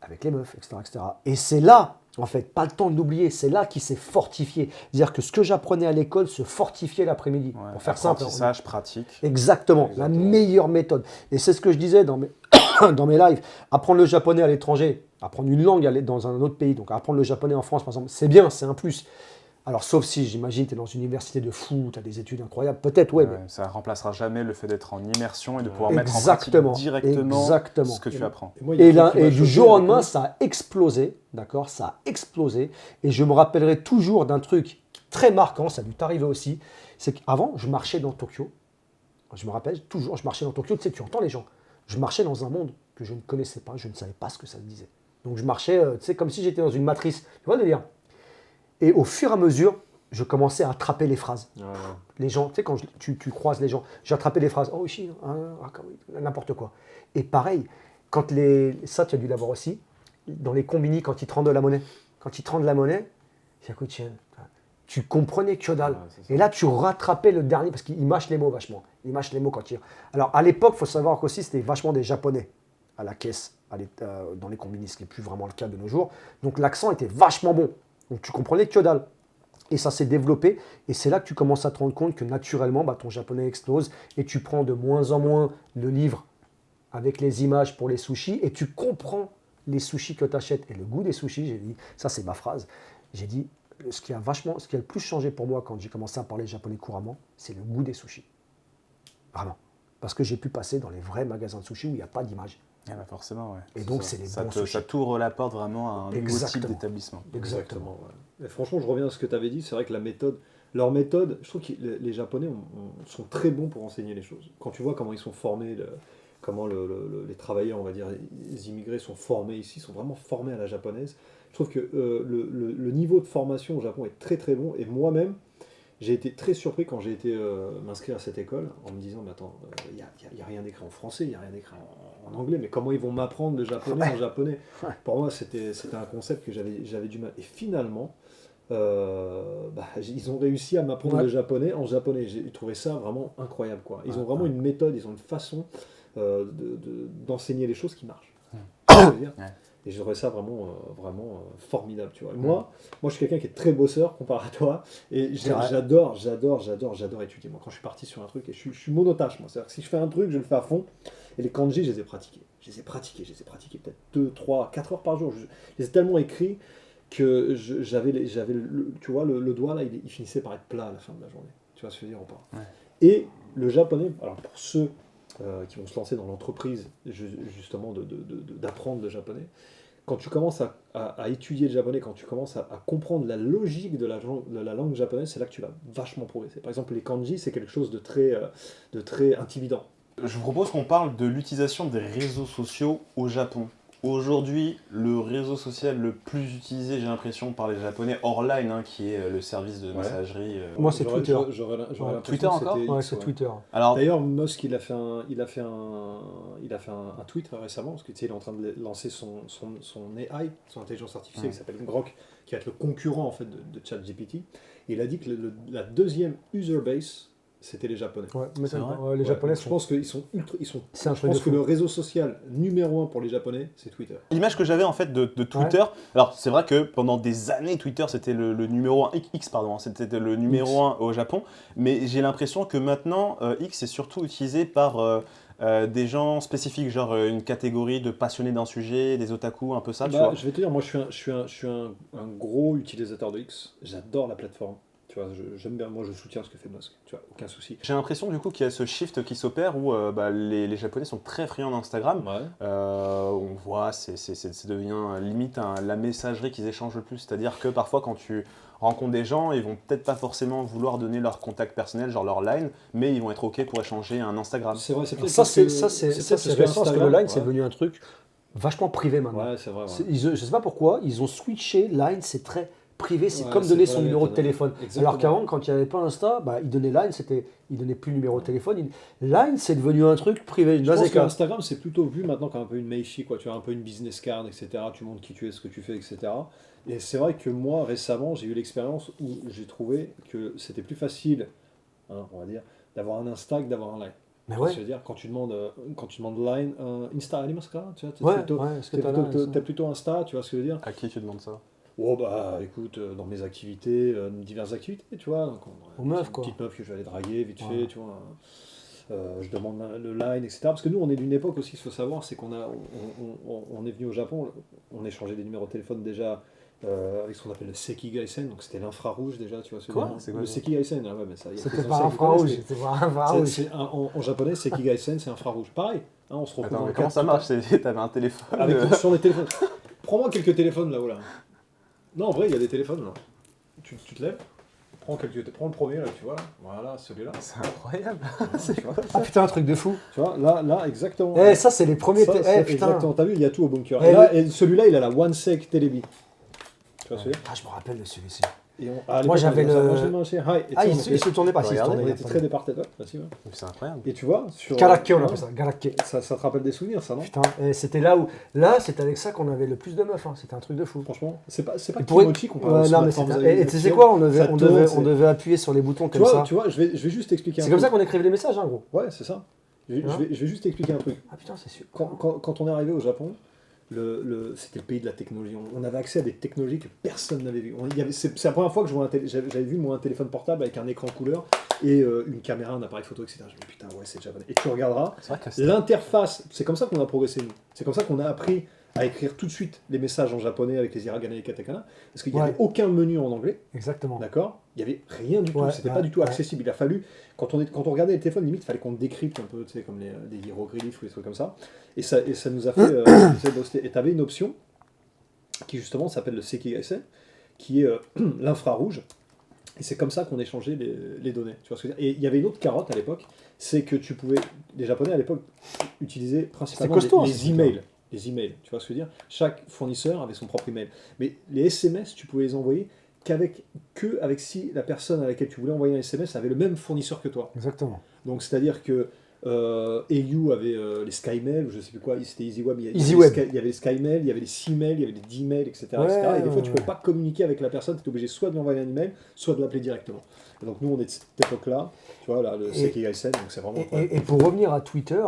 avec les meufs, etc., etc. Et c'est là, en fait, pas le temps de l'oublier, c'est là qu'il s'est fortifié. C'est-à-dire que ce que j'apprenais à l'école se fortifiait l'après-midi. Ouais, Pour faire simple. apprentissage, pratique. Exactement, la meilleure méthode. Et c'est ce que je disais dans mes, dans mes lives. Apprendre le japonais à l'étranger, apprendre une langue dans un autre pays, donc apprendre le japonais en France, par exemple, c'est bien, c'est un plus. Alors, sauf si, j'imagine, tu es dans une université de fou, tu as des études incroyables, peut-être, ouais. Ouais, Mais... Ça ne remplacera jamais le fait d'être en immersion et de pouvoir Exactement, mettre en pratique directement exactement. ce que tu apprends. moi, il y a Et, un là, truc qui m'a et du choqué jour au avec lendemain, eux. ça a explosé, d'accord? Ça a explosé. Et je me rappellerai toujours d'un truc très marquant, ça a dû t'arriver aussi, c'est qu'avant, je marchais dans Tokyo. Je me rappelle toujours, je marchais dans Tokyo, tu sais, tu entends les gens. Je marchais dans un monde que je ne connaissais pas, je ne savais pas ce que ça disait. Donc je marchais, tu sais, comme si j'étais dans une matrice. Tu vois le délire? Et au fur et à mesure, je commençais à attraper les phrases. Ouais. Les gens, tu sais, quand tu croises les gens, j'ai attrapé les phrases. Oh, ici, n'importe quoi. Et pareil, quand ça, tu as dû l'avoir aussi, dans les combini, quand ils te rendent de la monnaie. Quand ils te rendent de la monnaie, c'est un coup de chaîne. Tu comprenais que dalle. Ouais, c'est ça. Et là, tu rattrapais le dernier, parce qu'ils mâchent les mots vachement. Ils mâchent les mots quand ils... Alors, à l'époque, il faut savoir qu'aussi, c'était vachement des Japonais à la caisse, dans les combini, ce qui n'est plus vraiment le cas de nos jours. Donc, l'accent était vachement bon. Donc, tu comprenais que dalle. Et ça s'est développé, et c'est là que tu commences à te rendre compte que naturellement, ton japonais explose, et tu prends de moins en moins le livre avec les images pour les sushis, et tu comprends les sushis que tu achètes. Et le goût des sushis, j'ai dit, ça c'est ma phrase, j'ai dit, ce qui a le plus changé pour moi quand j'ai commencé à parler japonais couramment, c'est le goût des sushis. Vraiment. Parce que j'ai pu passer dans les vrais magasins de sushis où il n'y a pas d'image. Ah bah forcément, ouais. Et donc, c'est les bons sushis. Ça t'ouvre la porte vraiment à un nouveau type Exactement. d'établissement. Exactement. Ouais. Et franchement, je reviens à ce que tu avais dit. C'est vrai que leur méthode, je trouve que les Japonais sont très bons pour enseigner les choses. Quand tu vois comment ils sont formés, comment les travailleurs, on va dire, les immigrés sont formés ici, sont vraiment formés à la japonaise. Je trouve que le niveau de formation au Japon est très très bon. Et moi-même, j'ai été très surpris quand j'ai été m'inscrire à cette école en me disant, mais attends, il n'y a rien d'écrit en français, il n'y a rien d'écrit en anglais, mais comment ils vont m'apprendre le japonais en japonais? Pour moi, c'était un concept que j'avais du mal. Et finalement, ils ont réussi à m'apprendre le japonais en japonais. J'ai trouvé ça vraiment incroyable, quoi. Ils ont vraiment une méthode, ils ont une façon d'enseigner les choses qui marchent. Je veux dire. Et je trouvais ça vraiment formidable, tu vois. Moi, je suis quelqu'un qui est très bosseur comparé à toi, et j'adore étudier. Moi, quand je suis parti sur un truc, et je suis monotache, moi. C'est-à-dire que si je fais un truc, je le fais à fond. Et les kanji, je les ai pratiqués. Je les ai pratiqués peut-être 2, 3, 4 heures par jour. Je les ai tellement écrits que j'avais tu vois, le doigt là, il finissait par être plat à la fin de la journée. Tu vois ce que je veux dire ou pas? Ouais. Et le japonais, alors pour ceux qui vont se lancer dans l'entreprise, justement, d'apprendre le japonais, quand tu commences à étudier le japonais, quand tu commences à comprendre la logique de la langue japonaise, c'est là que tu vas vachement progresser. Par exemple, les kanji, c'est quelque chose de très intimidant. Je vous propose qu'on parle de l'utilisation des réseaux sociaux au Japon. Aujourd'hui, le réseau social le plus utilisé, j'ai l'impression, par les Japonais, Orline, qui est le service de messagerie. Moi, c'est Twitter. J'aurais l'impression Twitter que encore? c'était Ouais, X, c'est Twitter. Alors, D'ailleurs, Musk, il a fait un tweet récemment, parce que tu sais, il est en train de lancer son AI, son intelligence artificielle, qui s'appelle Grok, qui va être le concurrent en fait de ChatGPT. Et il a dit que la deuxième user base, c'était les Japonais. Ouais, mais C'est vrai. les Japonais Je sont... pense qu'ils sont C'est un je truc de pense que fou. le réseau social numéro 1 pour les Japonais, c'est Twitter. l'image que j'avais en fait de Twitter, alors c'est vrai que pendant des années, Twitter c'était le numéro 1, X pardon, c'était le numéro 1 au Japon, mais j'ai l'impression que maintenant, X est surtout utilisé par des gens spécifiques, genre une catégorie de passionnés d'un sujet, des otaku, un peu ça, tu vois. Je vais te dire, moi je suis un gros utilisateur de X, j'adore la plateforme. Tu vois, j'aime bien, moi je soutiens ce que fait Musk, tu vois, aucun souci. J'ai l'impression du coup qu'il y a ce shift qui s'opère où les Japonais sont très friands d'Instagram. Ouais. On voit, ça devient limite la messagerie qu'ils échangent le plus. C'est-à-dire que parfois quand tu rencontres des gens, ils vont peut-être pas forcément vouloir donner leur contact personnel, genre leur line, mais ils vont être OK pour échanger un Instagram. C'est vrai, c'est peut-être Ça, parce que- c'est peut-être récent, parce que le Instagram, Line, c'est devenu un truc vachement privé maintenant. Ouais, c'est vrai. Ouais. Je sais pas pourquoi, ils ont switché. Line, c'est très privé, c'est Ouais, comme c'est donner pas son la numéro de méthode. téléphone. Exactement. Alors qu'avant, quand il n'y avait pas Insta, il donnait Line, il donnait plus le numéro de téléphone. Line, c'est devenu un truc privé, une Je pense Nazeka. qu'Instagram, c'est plutôt vu maintenant comme un peu une Meishi, quoi. Tu as un peu une business card, etc. Tu montres qui tu es, ce que tu fais, etc. Et c'est vrai que moi, récemment, j'ai eu l'expérience où j'ai trouvé que c'était plus facile, hein, on va dire, d'avoir un Insta que d'avoir un Line. Mais Tu vois ouais, ce que je veux dire, quand tu demandes Line, Insta, Alimaska, tu vois, ouais, est-ce que t'es t'as plutôt, Line, ça t'as plutôt Insta, tu vois ce que je veux dire. À qui tu demandes ça? Oh bah écoute, dans mes activités, diverses activités, tu vois. Donc, Aux meufs, une quoi. petite meuf que je vais aller draguer vite Ouais. fait, tu vois. Je demande le line, etc. Parce que nous, on est d'une époque aussi, il faut savoir, c'est on est venu au Japon, on échangeait des numéros de téléphone déjà avec ce qu'on appelle le Sekigaisen, donc c'était l'infrarouge déjà, tu vois. Quoi C'est quoi le ça Sekigaisen, ah ouais, mais ça, il y a C'était des pas anciens qui infrarouge, connaissent, c'était pas mais infrarouge. en japonais, Sekigaisen, c'est infrarouge. Pareil, hein, on se retrouve Attends, dans mais le comment cadre ça tout marche? T'avais un téléphone sur les téléphones. Prends-moi quelques téléphones là-haut là. Non, en vrai, il y a des téléphones là. Tu te lèves, prends le premier là, tu vois. Voilà, celui-là. C'est incroyable. Tu vois, Ah putain, un truc de fou. là, exactement. Eh, ça, c'est les premiers. Ça, Eh, c'est putain. exactement. T'as vu, il y a tout au bunker. Eh, Et là, et celui-là, il a la OneSec Telebi. Tu vois ce que je veux dire. Ah, je me rappelle de celui-ci. Et à Moi, l'époque, j'avais on avait ça. le- Moi, je l'ai mangé. Hi. Et Ah, tu il sais, se tournait pas, si, il se Regardez, tournait. on était très départés, toi. Vas-y, ouais. C'est incroyable. Et tu vois, sur. Galake, on ouais, appelle ça. Galake. ça te rappelle des souvenirs, ça, non? Putain, et c'était là où. Là, c'était avec ça qu'on avait le plus de meufs. Hein. C'était un truc de fou. Franchement, c'est pas Et pour- Kimochi qu'on parle Ouais, sur non, mais la forme et tu sais quoi, on devait, ça on, tourne, devait, c'est- on devait appuyer sur les boutons comme ça. Tu vois, je vais juste t'expliquer un C'est comme ça truc. qu'on écrivait les messages, hein, gros. Ouais, c'est ça. Je vais juste t'expliquer un truc. Ah putain, c'est sûr. Quand on est arrivé au Japon, c'était le pays de la technologie. On avait accès à des technologies que personne n'avait vues. C'est la première fois que j'avais vu moi un téléphone portable avec un écran couleur et une caméra, un appareil photo, etc. Je me dis putain, ouais, c'est japonais. Et tu regarderas, C'est vrai que c'est. l'interface, c'est comme ça qu'on a progressé, nous. C'est comme ça qu'on a appris à écrire tout de suite les messages en japonais avec les hiragana et les katakana, parce qu'il n'y avait Ouais. aucun menu en anglais. Exactement. D'accord. Il n'y avait rien du tout, Ouais, c'était ouais, pas du tout ouais. accessible. Il a fallu, quand on regardait les téléphones, limite, il fallait qu'on décrypte un peu, tu sais, comme des hiéroglyphes ou des trucs comme ça. Et ça nous a fait bosser. Et tu avais une option qui justement s'appelle le Sekigaisen, qui est l'infrarouge. Et c'est comme ça qu'on échangeait les données. Tu vois ce que je veux dire. Et il y avait une autre carotte à l'époque, c'est que tu pouvais, les Japonais à l'époque utilisaient principalement costaud, les ces emails. Les emails, tu vois ce que je veux dire. Chaque fournisseur avait son propre email. Mais les SMS, tu pouvais les envoyer qu'avec si la personne à laquelle tu voulais envoyer un SMS avait le même fournisseur que toi. Exactement. Donc c'est-à-dire que AU avait les SkyMail, ou je sais plus quoi, c'était EasyWeb, EasyWeb. il y avait les SkyMail, il y avait les C-Mail, il y avait les D-Mail, etc. Ouais, etc. Et des fois, ouais, tu ne pouvais pas communiquer avec la personne, tu étais obligé soit de lui envoyer un email, soit de l'appeler directement. Et donc nous, on est de cette époque-là, tu vois, là, le Sekigaisen, donc c'est vraiment... Et pour revenir à Twitter,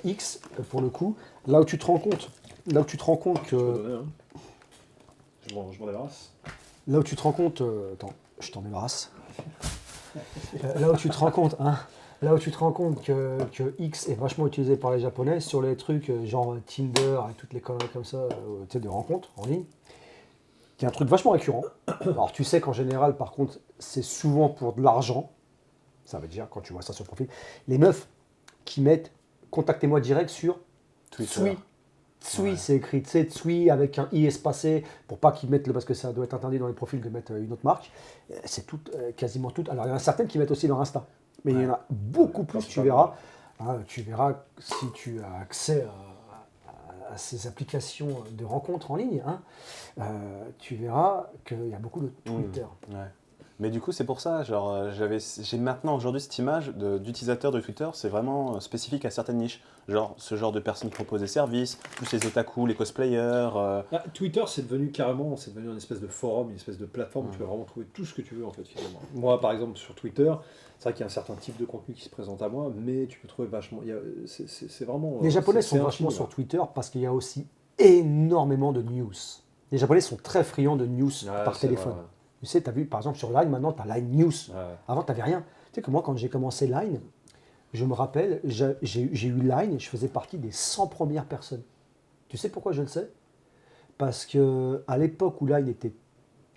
X, pour le coup, là où tu te rends compte Je peux que. donner, hein. Je m'en débarrasse. Là où tu te rends compte. Attends, je t'en débarrasse. Là où tu te rends compte, hein. Là où tu te rends compte que X est vachement utilisé par les Japonais sur les trucs genre Tinder et toutes les conneries comme ça, tu sais, de rencontres en ligne, qui est un truc vachement récurrent. Alors tu sais qu'en général, par contre, c'est souvent pour de l'argent. Ça veut dire, quand tu vois ça sur le profil, les meufs qui mettent contactez-moi direct sur Twitter. Tsui. Tsui, Ouais. c'est écrit Tsui avec un i espacé pour pas qu'ils mettent parce que ça doit être interdit dans les profils de mettre une autre marque. C'est tout, quasiment toutes. Alors il y en a certaines qui mettent aussi leur Insta, mais il y en a beaucoup plus. Tu verras. Hein, tu verras si tu as accès à ces applications de rencontres en ligne. Hein, tu verras qu'il y a beaucoup de Twitter. Ouais. Mais du coup, c'est pour ça, genre, j'ai maintenant aujourd'hui cette image d'utilisateur de Twitter, c'est vraiment spécifique à certaines niches. Genre, ce genre de personnes qui proposent des services, plus les otaku, les cosplayers. Ah, Twitter, c'est devenu une espèce de forum, une espèce de plateforme où tu peux vraiment trouver tout ce que tu veux, en fait, finalement. Moi, par exemple, sur Twitter, c'est vrai qu'il y a un certain type de contenu qui se présente à moi, mais tu peux trouver vachement... C'est vraiment... Les Japonais c'est sont vachement infini, sur là. Twitter parce qu'il y a aussi énormément de news. Les Japonais sont très friands de news Ouais, par c'est téléphone. vrai, ouais. Tu sais, tu as vu, par exemple, sur Line, maintenant, tu as Line News. Ouais. Avant, tu n'avais rien. Tu sais que moi, quand j'ai commencé Line, je me rappelle, j'ai eu Line et je faisais partie des 100 premières personnes. Tu sais pourquoi je le sais? Parce qu'à l'époque où Line était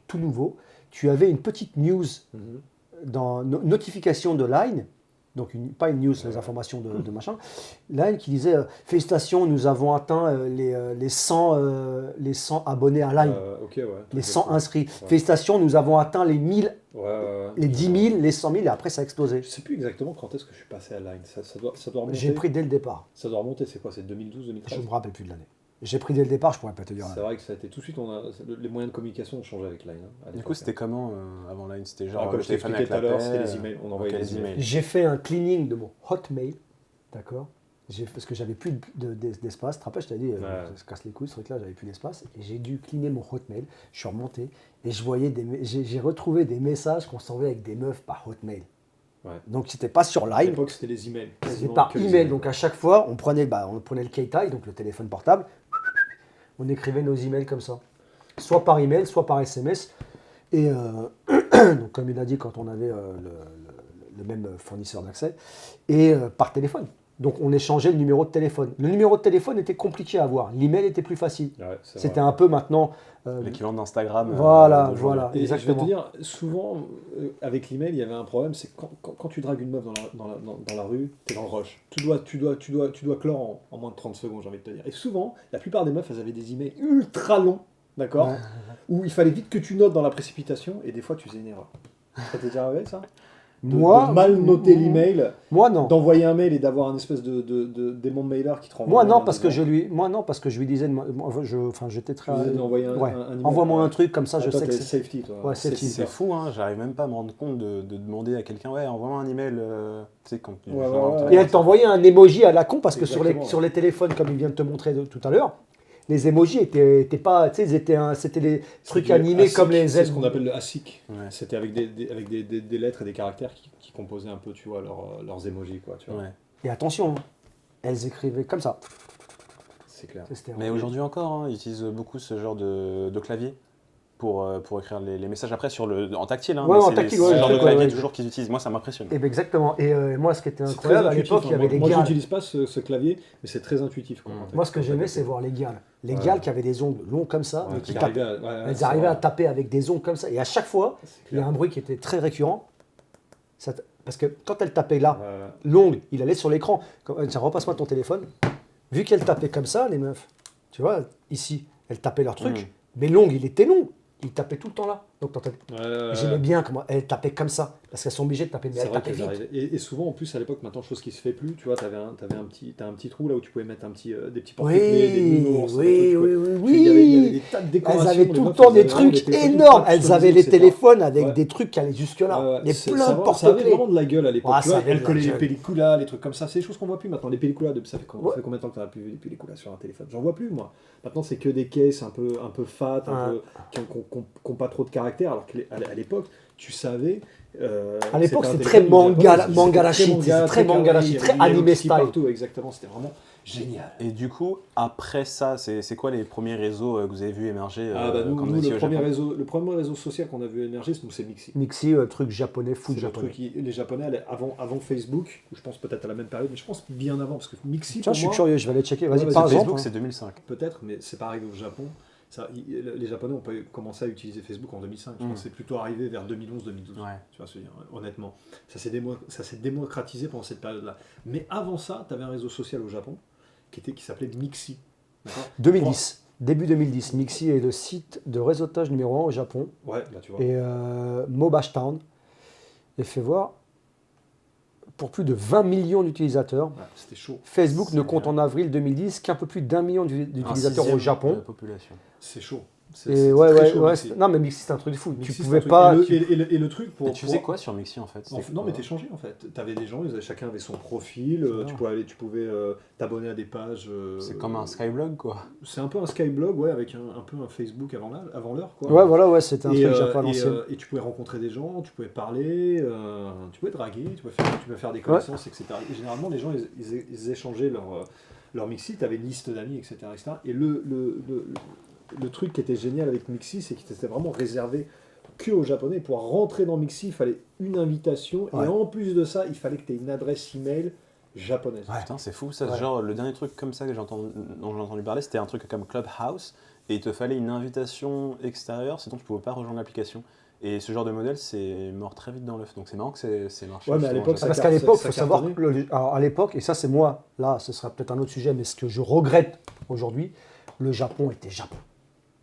tout nouveau, tu avais une petite news Mhm. dans notification de Line, donc pas une news, les informations de machin, Line qui disait félicitations, nous avons atteint les 100 abonnés à Line, Ok, ouais. les 100 inscrits. Félicitations, nous avons atteint les 1000, Ouais. les 10 000, les 100 000, et après ça a explosé. Je sais plus exactement quand est-ce que je suis passé à Line. Ça doit remonter. J'ai pris dès le départ. Ça doit remonter, c'est quoi? C'est 2012, Je 2013? ne me rappelle plus de l'année. J'ai pris dès le départ, je pourrais pas te dire. C'est vrai que ça a été tout de suite, les moyens de communication ont changé avec Line. Hein, Du coup, c'était comment avant Line? C'était genre comme le je t'ai téléphone expliqué avec tout à l'heure, l'appel, c'était les emails. On envoyait ok, les emails. J'ai fait un cleaning de mon Hotmail, d'accord, parce que j'avais plus d'espace. Tu te rappelles, je t'avais dit, ça se casse les couilles ce truc-là, j'avais plus d'espace. Et j'ai dû cleaner mon Hotmail. Je suis remonté et j'ai retrouvé des messages qu'on s'envoyait avec des meufs par Hotmail. Ouais. Donc c'était pas sur À Line, l'époque, c'était les emails. c'était Quasiment par que les email. Donc à chaque fois, on prenait le Keitai, donc le téléphone portable, on écrivait nos emails comme ça. Soit par email, soit par SMS. Et donc, comme il a dit, quand on avait le même fournisseur d'accès, et par téléphone. Donc on échangeait le numéro de téléphone. Le numéro de téléphone était compliqué à avoir, l'email était plus facile. Ouais, c'est C'était vrai. un peu maintenant... l'équivalent d'Instagram. Voilà, d'aujourd'hui. voilà. Et je vais Exactement. te dire, souvent, avec l'email, il y avait un problème, c'est que quand tu dragues une meuf dans la rue, t'es dans le rush. Tu dois clore en moins de 30 secondes, j'ai envie de te dire. Et souvent, la plupart des meufs, elles avaient des emails ultra longs, d'accord, Ouais. où il fallait vite que tu notes dans la précipitation, et des fois, tu faisais une erreur. Ça t'est déjà arrivé, ça de mal noter l'email, Moi non. d'envoyer un mail et d'avoir un espèce de démon de mailer qui te renvoie. Moi un non, mail en parce que disant, je lui disais, j'étais très... tu disais d'envoyer un Ouais. email. Envoie-moi un truc comme ça, Ah, je toi, sais que t'es c'est... safety, toi. Ouais, safety. C'est fou, hein, j'arrive même pas à me rendre compte de demander à quelqu'un, ouais, envoie-moi un email, tu sais, quand tu Ouais, genre, ouais, dans ouais. Et elle t'envoyait un emoji à la con, parce que sur Exactement. sur les téléphones, comme il vient de te montrer tout à l'heure, les emojis étaient pas, tu sais, c'était les trucs Du animés ASIC, comme les c'est ce ailes. qu'on appelle le ASIC. Ouais. C'était avec des lettres et des caractères qui composaient un peu, tu vois, leurs emojis, quoi. Tu vois. Ouais. Et attention, hein, elles écrivaient comme ça. C'est clair. C'était- Mais aujourd'hui encore, hein, ils utilisent beaucoup ce genre de clavier pour écrire les messages après en tactile. Hein, Ouais, mais en c'est tactile, ce ouais, genre de ouais, clavier ouais. toujours qu'ils utilisent. Moi, ça m'impressionne. Eh ben exactement. Et moi, ce qui était C'est incroyable, très à intuitif, l'époque, il y hein. avait des Moi, gars. j'utilise pas ce clavier, mais c'est très intuitif. Quoi, Moi, ce que j'aimais, c'est voir les gars. Les Ouais. gales qui avaient des ongles longs comme ça, Ouais, mais qui qui tapaient. arrivaient à- ouais, Elles c'est arrivaient à vrai. taper avec des ongles comme ça. Et à chaque fois, C'est il y a clair. un bruit qui était très récurrent. Parce que quand elle tapait là, Ouais. l'ongle, il allait sur l'écran. Tiens, repasse-moi ton téléphone. Vu qu'elle tapait comme ça, les meufs, tu vois, ici, elles tapaient leur truc, mais l'ongle, il était long. Il tapait tout le temps là. Donc, j'aimais bien comment elles tapaient comme ça. Parce qu'elles sont obligées de taper, mais C'est elles vrai tapaient qu'elles vite. arrivaient. Et souvent, en plus, à l'époque, maintenant, chose qui se fait plus, tu vois, t'as un petit trou là où tu pouvais mettre des petits porte-clés, des Oui, nounours, oui, des trucs, oui, quoi. oui, Il y avait oui. des tas de décorations. Elles avaient les tout le meufs, temps elles des avaient vraiment trucs des téléphones énormes. ultra Elles avaient les customisés, etc. téléphones avec Ouais. des trucs qui allaient jusque-là. Ouais, Et c'est- plein ça de va- ça avait porte-clés. vraiment de la gueule à l'époque. Ouais, Tu ça vois, avait elle de la collait les gueule. pelliculas, les trucs comme ça. C'est des choses qu'on voit plus maintenant. Les pelliculas, ça fait Ouais. combien de temps que tu n'as plus vu des pelliculas sur un téléphone? J'en vois plus, moi. Maintenant, c'est que des caisses un peu fat, qui n'ont pas trop de caractère. Alors qu'à l'époque, tu savais. À l'époque, c'était un c'était très téléphone du Japon, mangalashi, c'était c'était très carré, mangalashi, il y avait très des animé hiéroglyphes style. partout, exactement. C'était vraiment génial. Et du coup, après ça, c'est quoi les premiers réseaux que vous avez vu émerger Nous, quand vous étiez le au premier Japon? réseau social qu'on a vu émerger, c'est Mixi. Mixi, truc japonais, foot C'est le japonais. truc les Japonais, avant Facebook, ou je pense peut-être à la même période, mais je pense bien avant, parce que Mixi, Tiens, pour je suis moi, curieux, je vais aller checker. Vas-y, Ouais, par vas-y, exemple. Facebook, hein. c'est 2005. peut-être, mais c'est pas arrivé au Japon. Les Japonais ont pas commencé à utiliser Facebook en 2005. Je pense que c'est plutôt arrivé vers 2011-2012. Ouais. Tu vois, honnêtement. Ça s'est démocratisé pendant cette période-là. Mais avant ça, tu avais un réseau social au Japon qui s'appelait Mixi. D'accord 2010, début 2010. Mixi est le site de réseautage numéro 1 au Japon. Ouais, là tu vois. Et Mobash Town. Et fait voir, pour plus de 20 millions d'utilisateurs. Ouais, c'était chaud. Facebook ne C'est compte bien. en avril 2010 qu'un peu plus d'1 million d'utilisateurs au De la Japon. population. C'est chaud. Et C'était ouais, très ouais, chaud, ouais. Mixi. Non, mais Mixi, c'est un truc de fou. Mixi, Tu c'est pouvais un truc. pas. Et le truc pour. Et tu faisais quoi sur Mixi en fait? Non, mais t'échangeais en fait. T'avais des gens, chacun avait son profil. Tu pouvais t'abonner à des pages. C'est comme un Skyblog quoi. C'est un peu un Skyblog, ouais, avec un peu un Facebook avant l'heure, quoi. Ouais, voilà, ouais, c'était un Et, truc Japon à l'ancienne. et tu pouvais rencontrer des gens, tu pouvais parler, tu pouvais draguer, tu pouvais faire des connaissances, etc. Et généralement, les gens, ils échangeaient leur Mixi, tu avais une liste d'amis, etc., etc. Et le truc qui était génial avec Mixi, c'est qu'il était vraiment réservé que aux Japonais. Pour rentrer dans Mixi, il fallait une invitation, Ouais. et en plus de ça, il fallait que tu aies une adresse email japonaise. Ouais. Putain, c'est fou ça. Ouais. Genre, le dernier truc comme ça dont j'ai entendu parler, c'était un truc comme Clubhouse. Et il te fallait une invitation extérieure, sinon tu pouvais pas rejoindre l'application. Et ce genre de modèle, c'est mort très vite dans l'œuf. Donc c'est marrant que c'est marché. Ouais, mais à justement, l'époque, ça. Parce qu'à l'époque, il ça faut savoir cartonnait. que alors à l'époque, et ça c'est moi, là ce sera peut-être un autre sujet, mais ce que je regrette aujourd'hui, le Japon était Japon.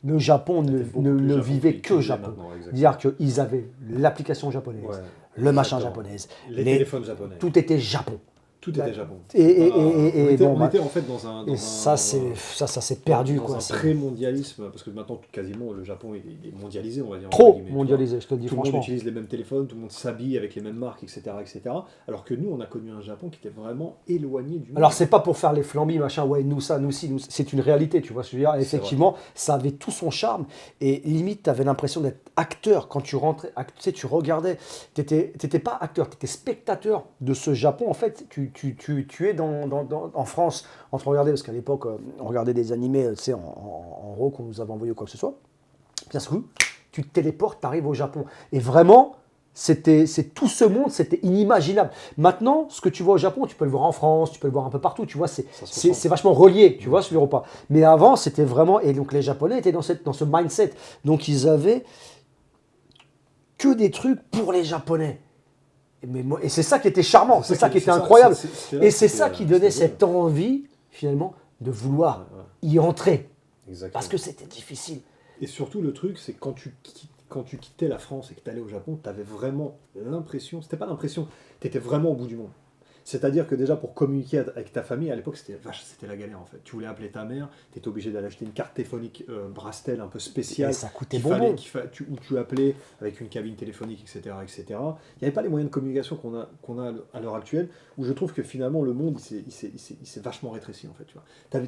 Le Japon C'était beaucoup plus ne Japon vivait qu'il que est Japon. maintenant, exactement. C'est-à-dire qu'ils avaient l'application japonaise, Ouais, le machin exactement. japonaise, Les téléphones japonais. tout était Japon. Tout Bah, était Japon. et On était, bon, on bah, était en fait dans un. et ça s'est perdu, dans quoi. un C'est pré-mondialisme, parce que maintenant, quasiment, le Japon il est mondialisé, on va dire. entre trop guillemets, tu vois. mondialisé, je te le dis Tout le monde franchement. utilise les mêmes téléphones, tout le monde s'habille avec les mêmes marques, etc., etc. Alors que nous, on a connu un Japon qui était vraiment éloigné du monde. Alors, c'est pas pour faire les flambis, machin, ouais, nous ça, nous ci, nous ci. C'est une réalité, tu vois ce que je veux dire. C'est Effectivement, ça avait tout son charme. Et limite, tu avais l'impression d'être acteur quand tu rentrais. Tu sais, tu regardais. T'étais pas acteur, tu étais spectateur de ce Japon. En fait, tu es en France en train de regarder, parce qu'à l'époque, on regardait des animés, tu sais, en RAW qu'on nous avait envoyé ou quoi que ce soit. Bien sûr, tu te téléportes, tu arrives au Japon. Et vraiment, c'est tout ce monde, c'était inimaginable. Maintenant, ce que tu vois au Japon, tu peux le voir en France, tu peux le voir un peu partout, tu vois, Ça se c'est ressent. vachement relié, tu vois, sur l'Europe. Mais avant, c'était vraiment, et donc les Japonais étaient dans ce mindset. Donc ils avaient que des trucs pour les Japonais. Et c'est ça qui était charmant, c'est ça qui était incroyable. Et c'est ça qui donnait cette envie, finalement, de vouloir y entrer. Exactement. Parce que c'était difficile. Et surtout, le truc, c'est que quand tu quittais la France et que tu allais au Japon, tu avais vraiment l'impression, c'était pas l'impression, tu étais vraiment au bout du monde. C'est-à-dire que déjà, pour communiquer avec ta famille, à l'époque, c'était la galère en fait. Tu voulais appeler ta mère, tu étais obligé d'aller acheter une carte téléphonique Brastel un peu spéciale. Et ça coûtait qu'il bonbon. où tu appelais avec une cabine téléphonique, etc. etc. Il n'y avait pas les moyens de communication qu'on a à l'heure actuelle, où je trouve que finalement, le monde, il s'est vachement rétréci en fait.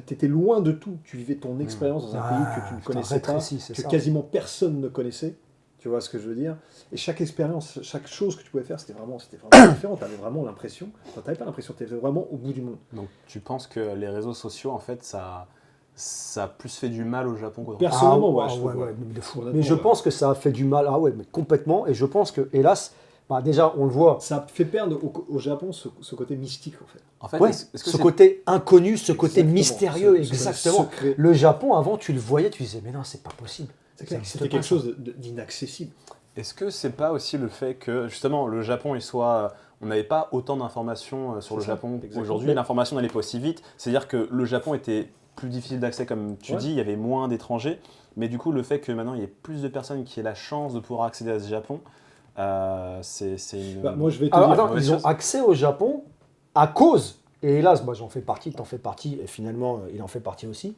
Tu étais loin de tout. Tu vivais ton expérience dans un pays que tu ne connaissais pas, que quasiment personne ne connaissait. Tu vois ce que je veux dire? Et chaque expérience, chaque chose que tu pouvais faire, c'était vraiment différent. Tu avais vraiment l'impression, enfin, tu n'avais pas l'impression, tu étais vraiment au bout du monde. Donc tu penses que les réseaux sociaux, en fait, ça a plus fait du mal au Japon qu'au Personnellement, Ah, je trouve, ouais, de fou. Honnêtement, Mais je pense que ça a fait du mal, ah ouais, mais complètement. Et je pense que, hélas, bah déjà, on le voit. Ça fait perdre au Japon ce côté mystique, en fait. En fait, Ouais, est-ce que ce c'est- côté inconnu, ce côté Exactement. mystérieux, Ce exactement. secret. Le Japon, avant, tu le voyais, tu disais, mais non, c'est pas possible. C'est clair, Ça existe c'était pas, quelque ça. chose d'inaccessible. Est-ce que c'est pas aussi le fait que justement le Japon on n'avait pas autant d'informations sur le C'est ça, Japon exactement. aujourd'hui, Mais- l'information n'allait pas aussi vite, c'est-à-dire que le Japon était plus difficile d'accès comme tu Ouais. dis, il y avait moins d'étrangers, mais du coup le fait que maintenant il y ait plus de personnes qui aient la chance de pouvoir accéder à ce Japon, c'est une... Bah, moi, je vais te Alors, dire. attends, ils ont accès au Japon à cause, et hélas, moi j'en fais partie, t'en fais partie, et finalement, il en fait partie aussi,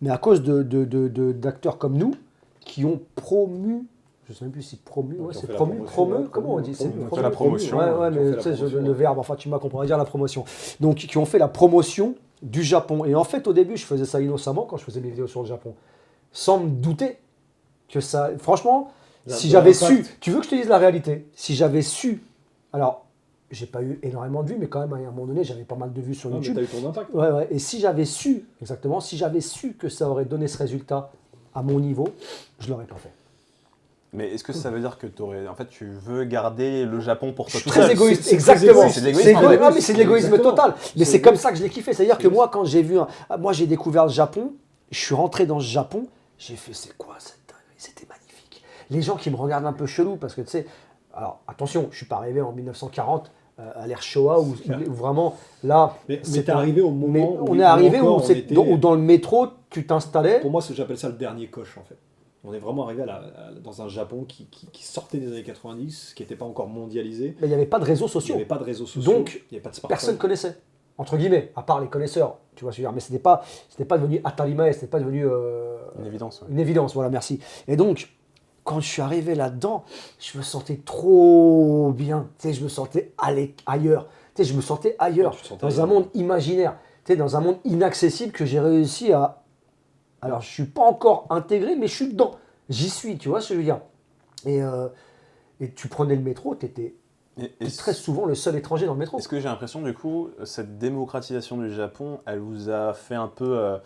mais à cause d'acteurs comme nous qui ont promu, je ne sais même plus si promu, Donc, ouais, on c'est fait la promu, promotion, ouais, comment on dit, c'est promu, on fait la promotion, Ouais, on ouais, fait mais la tu sais, promotion, le ouais. verbe, enfin tu m'as compris, on va dire la promotion. Donc qui ont fait la promotion du Japon. Et en fait, au début, je faisais ça innocemment quand je faisais mes vidéos sur le Japon, sans me douter que ça. Franchement, si j'avais su, tu veux que je te dise la réalité, si j'avais su, alors j'ai pas eu énormément de vues, mais quand même à un moment donné, j'avais pas mal de vues sur Ah, mais YouTube. t'as eu ton impact. Ouais, ouais. Et si j'avais su, exactement, si j'avais su que ça aurait donné ce résultat à mon niveau, je l'aurais pas fait. Mais est-ce que ça veut dire que en fait, tu veux garder le Japon pour Je toi suis tout très seul égoïste, c'est très exactement. égoïste. C'est de C'est l'égoïsme, égoïste. en fait. Ah, mais c'est de l'égoïsme Exactement. total. Mais C'est c'est comme ça que je l'ai kiffé. C'est-à-dire C'est que moi, quand j'ai vu, moi j'ai découvert le Japon, je suis rentré dans ce Japon, j'ai fait c'est quoi cette dinguerie? C'était magnifique. Les gens qui me regardent un peu chelou parce que tu sais, alors attention, je suis pas arrivé en 1940 à l'ère Showa où vraiment là. Mais c'était t'es arrivé au moment mais où on est arrivé encore où, on était- où dans le métro, tu t'installais. Pour moi, j'appelle ça le dernier coche, en fait. On est vraiment arrivé dans un Japon qui sortait des années 90, qui n'était pas encore mondialisé. Mais il n'y avait pas de réseaux Il n'y sociaux. avait pas de réseaux sociaux, Donc, il n'y avait pas de smartphone. Personne connaissait, entre guillemets, à part les connaisseurs. Tu vois ce que je veux dire. Mais c'était pas devenu Atarimae, c'était pas devenu Une évidence. Ouais. une évidence. Voilà, merci. Et donc, quand je suis arrivé là-dedans, je me sentais trop bien. Tu sais, je me sentais ailleurs. Tu sais, je me sentais ailleurs, Tu te sentais dans ailleurs. un monde imaginaire, tu sais, dans un monde inaccessible que j'ai réussi à. Alors, je suis pas encore intégré, mais je suis dedans. J'y suis, tu vois ce que je veux dire. Et tu prenais le métro, tu étais très souvent le seul étranger dans le métro. Est-ce que j'ai l'impression, du coup, cette démocratisation du Japon, elle vous a fait un peu...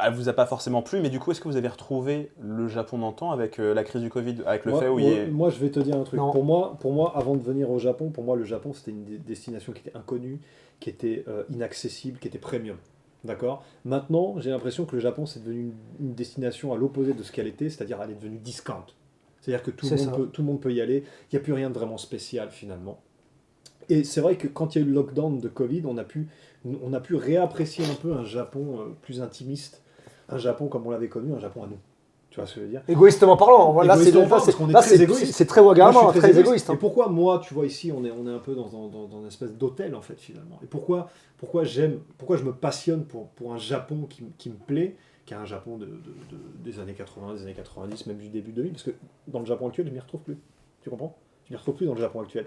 elle vous a pas forcément plu, mais du coup, est-ce que vous avez retrouvé le Japon d'antan avec la crise du Covid, avec le fait où il y a... Moi, je vais te dire un truc. Non. Pour moi, avant de venir au Japon, pour moi, le Japon, c'était une destination qui était inconnue, qui était inaccessible, qui était premium. D'accord. Maintenant, j'ai l'impression que le Japon, c'est devenu une destination à l'opposé de ce qu'elle était, c'est-à-dire elle est devenue discount. C'est-à-dire que tout le monde peut y aller. Il n'y a plus rien de vraiment spécial, finalement. Et c'est vrai que quand il y a eu le lockdown de Covid, on a pu réapprécier un peu un Japon plus intimiste, un Japon comme on l'avait connu, un Japon à nous. Tu vois ce que je veux dire? Égoïstement parlant, là c'est Égoïstement parlant, parce qu'on est très égoïste. c'est très Wagamama, Moi, je suis très égoïste. Et pourquoi moi, tu vois, ici, on est un peu dans une espèce d'hôtel, en fait, finalement. Et pourquoi je me passionne pour un Japon qui me plaît, qui est un Japon des années 80, des années 90, même du début 2000, parce que dans le Japon actuel, je m'y retrouve plus. Tu comprends? Je m'y retrouve plus dans le Japon actuel.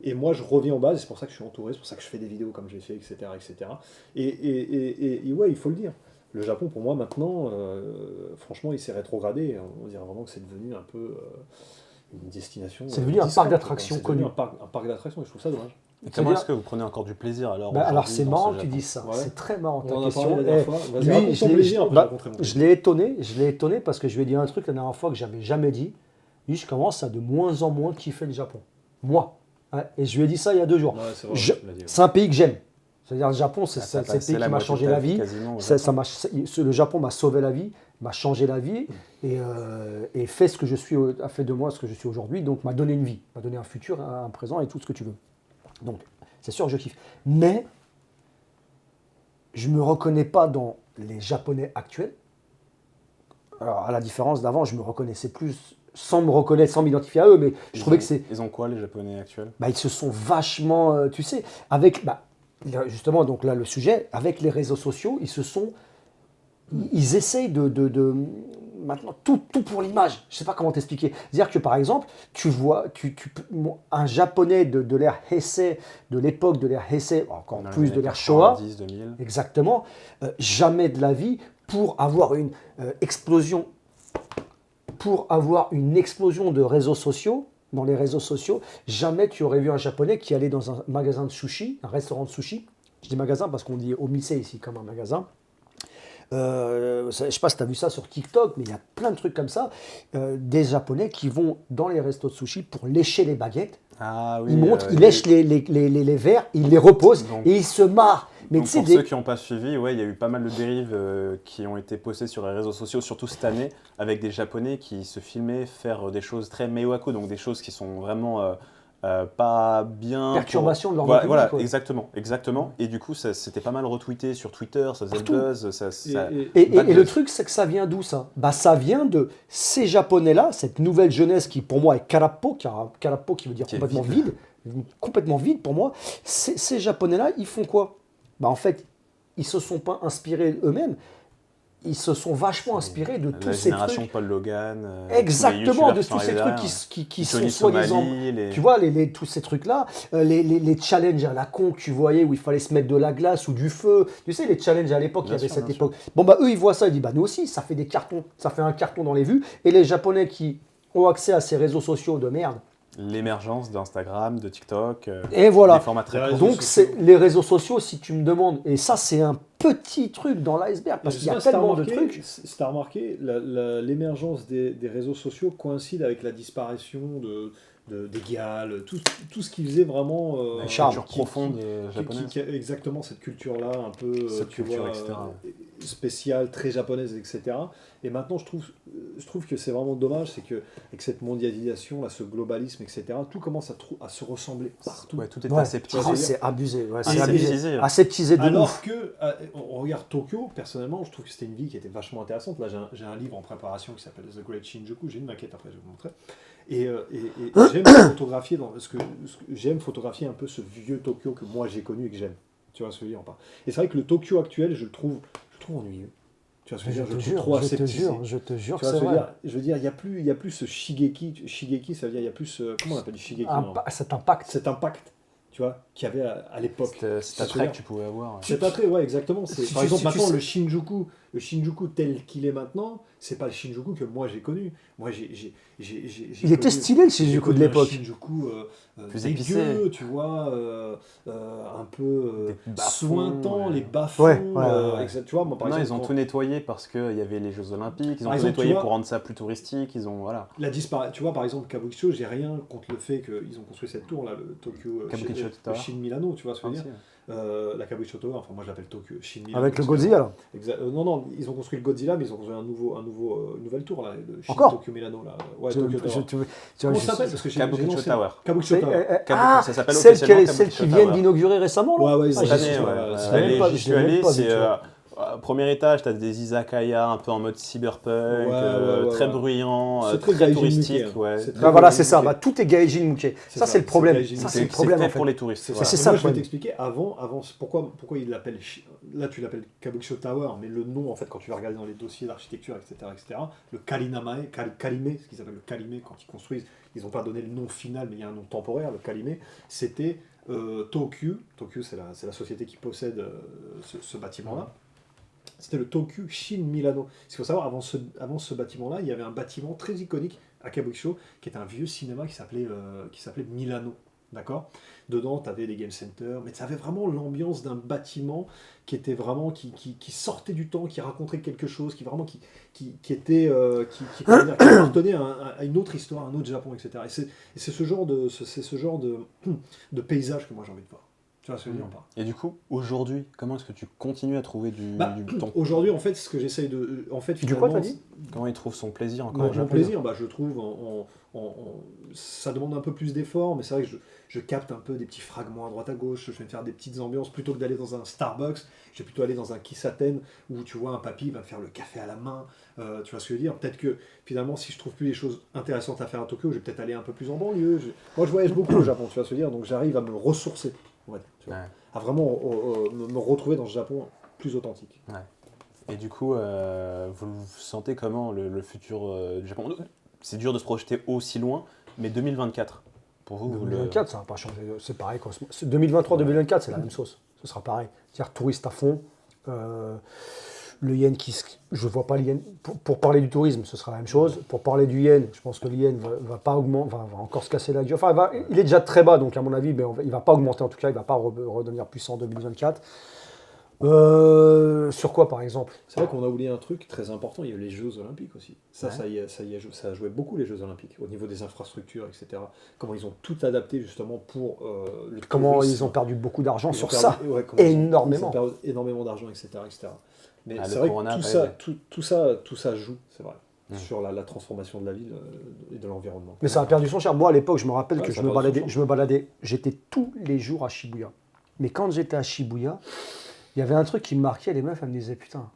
Et moi, je reviens en base, et c'est pour ça que je suis entouré, c'est pour ça que je fais des vidéos comme j'ai fait, etc., etc. Et ouais, il faut le dire. Le Japon, pour moi, maintenant, franchement, il s'est rétrogradé. On dirait vraiment que c'est devenu un peu une destination. C'est devenu un parc d'attractions connu. Un parc d'attractions, et je trouve ça dommage. Et comment est-ce que vous prenez encore du plaisir alors? Alors c'est marrant que tu dises ça. Ouais. C'est très marrant ta On en a question. parlé la dernière fois. Vas-y, Lui, raconte ton plaisir, après je raconterai mon plaisir. je l'ai étonné parce que je lui ai dit un truc la dernière fois que j'avais jamais dit. Lui, je commence à de moins en moins kiffer le Japon. Moi. Ouais, et je lui ai dit ça il y a 2 jours. Ouais, c'est vrai, tu l'as dit, ouais. C'est un pays que j'aime. C'est-à-dire le Japon, c'est T'as le passé pays la qui m'a moitié changé de ta la vie. quasiment au Le Japon m'a sauvé la vie, m'a changé la vie et fait ce que je suis, a fait de moi ce que je suis aujourd'hui. Donc m'a donné une vie, m'a donné un futur, un présent et tout ce que tu veux. Donc c'est sûr que je kiffe. Mais je ne me reconnais pas dans les Japonais actuels. Alors à la différence d'avant, je me reconnaissais plus sans me reconnaître, sans m'identifier à eux, mais je trouvais que c'est... Ils ont quoi les Japonais actuels? Ils se sont vachement, tu sais, avec, justement, donc là le sujet, avec les réseaux sociaux, ils essayent de maintenant, tout pour l'image. Je ne sais pas comment t'expliquer. C'est-à-dire que par exemple, tu vois, un Japonais de l'ère Heisei, de l'époque de l'ère Heisei, encore plus de l'ère Showa, 90, 2000. exactement, jamais de la vie, pour avoir une explosion de réseaux sociaux, dans les réseaux sociaux, jamais tu aurais vu un Japonais qui allait dans un magasin de sushi, un restaurant de sushi. Je dis magasin parce qu'on dit omise ici comme un magasin. Je ne sais pas si tu as vu ça sur TikTok, mais il y a plein de trucs comme ça. Des Japonais qui vont dans les restos de sushi pour lécher les baguettes. Ah oui, Ils montent, ils lèchent les verres, ils les reposent et ils se marrent. Mais donc pour ceux qui n'ont pas suivi, ouais, il y a eu pas mal de dérives qui ont été postées sur les réseaux sociaux, surtout cette année, avec des Japonais qui se filmaient faire des choses très meiwaku, donc des choses qui sont vraiment pas bien... Perturbation de l'ordre public. Voilà, Ouais. exactement. Et du coup, c'était pas mal retweeté sur Twitter, ça faisait le buzz. Et le truc, c'est que ça vient d'où ça? Ça vient de ces Japonais-là, cette nouvelle jeunesse qui pour moi est karapo qui veut dire complètement vide pour moi. Ces Japonais-là, ils font quoi? En fait, ils se sont pas inspirés eux-mêmes, ils se sont vachement inspirés de tous ces trucs. La génération Paul Logan. Exactement, de tous ces trucs qui sont soi-disant. Tu vois, tous ces trucs-là, les challenges à la con que tu voyais où il fallait se mettre de la glace ou du feu. Tu sais, les challenges à l'époque, il y avait cette époque. Eux, ils voient ça, ils disent, nous aussi, ça fait des cartons, ça fait un carton dans les vues. Et les Japonais qui ont accès à ces réseaux sociaux de merde. L'émergence d'Instagram, de TikTok, et voilà. des formats très courts. Donc c'est les réseaux sociaux, si tu me demandes, et ça c'est un petit truc dans l'iceberg, parce qu'il y a tellement de trucs. Si tu as remarqué, l'émergence des réseaux sociaux coïncide avec la disparition des Gals, tout ce qui faisait vraiment... la culture profonde japonaise. Exactement, cette culture-là, un peu spéciale, très japonaise, etc. Et maintenant, je trouve que c'est vraiment dommage, c'est qu'avec cette mondialisation, là, ce globalisme, etc., tout commence à se ressembler partout. Ouais, tout est aseptisé. C'est abusé. Ouais, c'est abusé. Aseptisé de Alors que, on regarde Tokyo, personnellement, je trouve que c'était une ville qui était vachement intéressante. Là, j'ai un livre en préparation qui s'appelle The Great Shinjuku, j'ai une maquette après, je vais vous montrer. Et j'aime photographier un peu ce vieux Tokyo que moi j'ai connu et que j'aime. Tu vois ce que je veux dire? Et c'est vrai que le Tokyo actuel, je le trouve ennuyeux. Tu vois ce que je veux dire? Je le trouve trop aseptisé. Je te jure, c'est vrai. Je veux dire, il y a plus ce Shigeki. Shigeki, ça veut dire, il y a plus... comment on appelle du Shigeki? Cet impact. Cet impact, tu vois, qu'il y avait à l'époque. Cet attrait que tu pouvais avoir. Cet attrait, ouais, exactement. Par exemple, maintenant, le Shinjuku tel qu'il est maintenant, c'est pas le Shinjuku que moi j'ai connu. Moi, il était stylé le Shinjuku de l'époque. Shinjuku plus dégueu, épicé. tu vois, un peu sointant, les bas-fonds. Tu vois, moi, par exemple, ils ont tout nettoyé parce qu'il y avait les Jeux Olympiques, ils ont tout nettoyé pour rendre ça plus touristique, voilà. Tu vois, par exemple, Kabukicho, j'ai rien contre le fait qu'ils ont construit cette tour, là, le Tokyo Shin Milano, tu vois ce que je veux dire. La Kabukicho Tower, enfin moi je l'appelle Tokyo Shin Milano. Avec le Godzilla là. Non, ils ont construit le Godzilla, mais ils ont construit une nouvelle tour là, le Shin Encore Tokyo Milano là. Ouais, Tokyo Tower. Comment ça s'appelle? Parce que Kabukicho Tower. Kabukicho Tower. Ça s'appelle officiellement celle qui vient d'inaugurer récemment là. Ouais, cette année, j'y suis allé, Premier étage, tu as des izakaya un peu en mode cyberpunk, Ouais, très ouais. bruyant, C'est très très gaijin touristique. Muké, hein. Ouais. C'est très Bah voilà, gaijin c'est ça. Muké. Bah, tout est gaijin Muké. C'est Ça, ça, c'est le problème. c'est gaijin Ça, Muké. c'est le C'est problème fait en fait. pour les touristes. C'est voilà. C'est ça. ça Moi, le je vais problème. t'expliquer pourquoi il l'appelle. Là, tu l'appelles Kabukicho Tower, mais le nom, en fait, quand tu vas regarder dans les dossiers d'architecture, etc., le Kalinamae, Kalime, ce qu'ils appellent le Kalime, quand ils construisent, ils n'ont pas donné le nom final, mais il y a un nom temporaire, le Kalime, c'était Tokyu. Tokyu, c'est la société qui possède ce bâtiment-là. C'était le Tokyu Shin Milano. Ce qu'il faut savoir, avant ce bâtiment-là, il y avait un bâtiment très iconique à Kabukicho, qui est un vieux cinéma qui s'appelait Milano. D'accord. Dedans, tu avais des game centers, mais tu avais vraiment l'ambiance d'un bâtiment qui était vraiment qui sortait du temps, qui racontait quelque chose, qui était qui appartenait à une autre histoire, un autre Japon, etc. Et c'est ce genre de paysage que moi j'ai envie de voir. Tu vois ce que je veux dire ou pas? Et du coup, aujourd'hui, comment est-ce que tu continues à trouver du temps? Aujourd'hui, en fait, ce que j'essaye de, en fait, Du quoi, finalement, t'as dit? Comment il trouve son plaisir encore au mon Japon? plaisir, je trouve, ça demande un peu plus d'efforts, mais c'est vrai que je capte un peu des petits fragments à droite à gauche, je vais me faire des petites ambiances, plutôt que d'aller dans un Starbucks, je vais plutôt aller dans un Kissaten, où tu vois un papy va me faire le café à la main, tu vois ce que je veux dire. Peut-être que, finalement, si je trouve plus des choses intéressantes à faire à Tokyo, je vais peut-être aller un peu plus en banlieue. Moi, je voyage beaucoup au Japon, tu vois ce que je veux dire, donc j'arrive à me ressourcer, on va dire, tu vois, Ouais. à vraiment me retrouver dans ce Japon plus authentique. Et du coup, vous le sentez comment le futur du Japon? C'est dur de se projeter aussi loin, mais 2024, pour vous, 2024, ça va pas changer. C'est pareil. 2023-2024, c'est la même chose. Ce sera pareil. C'est-à-dire touriste à fond. Le yen je vois pas le yen. Pour parler du tourisme, ce sera la même chose. Pour parler du yen, je pense que le yen va pas augmenter, va encore se casser la gueule. Enfin, il est déjà très bas, donc à mon avis, il va pas augmenter en tout cas. Il va pas redevenir puissant en 2024. Sur quoi, par exemple? C'est vrai qu'on a oublié un truc très important, il y a eu les Jeux Olympiques aussi. Ça, Ouais. ça a joué beaucoup les Jeux Olympiques, au niveau des infrastructures, etc. Comment ils ont tout adapté justement pour le Comment tourisme. ils ont perdu beaucoup d'argent Ils sur ont ça? perdu- ouais, comment ils ont Énormément. perdu énormément d'argent, etc., etc. Mais Ah, c'est le vrai Corona que a pas aidé. tout ça joue, c'est vrai, Mm. sur la transformation de la ville et de l'environnement. Mais ça a perdu son charme. Moi, à l'époque, je me rappelle Ouais, que ça a perdu son je me baladais, j'étais tous les jours à Shibuya. Mais quand j'étais à Shibuya, il y avait un truc qui me marquait, les meufs, elles me disaient, putain,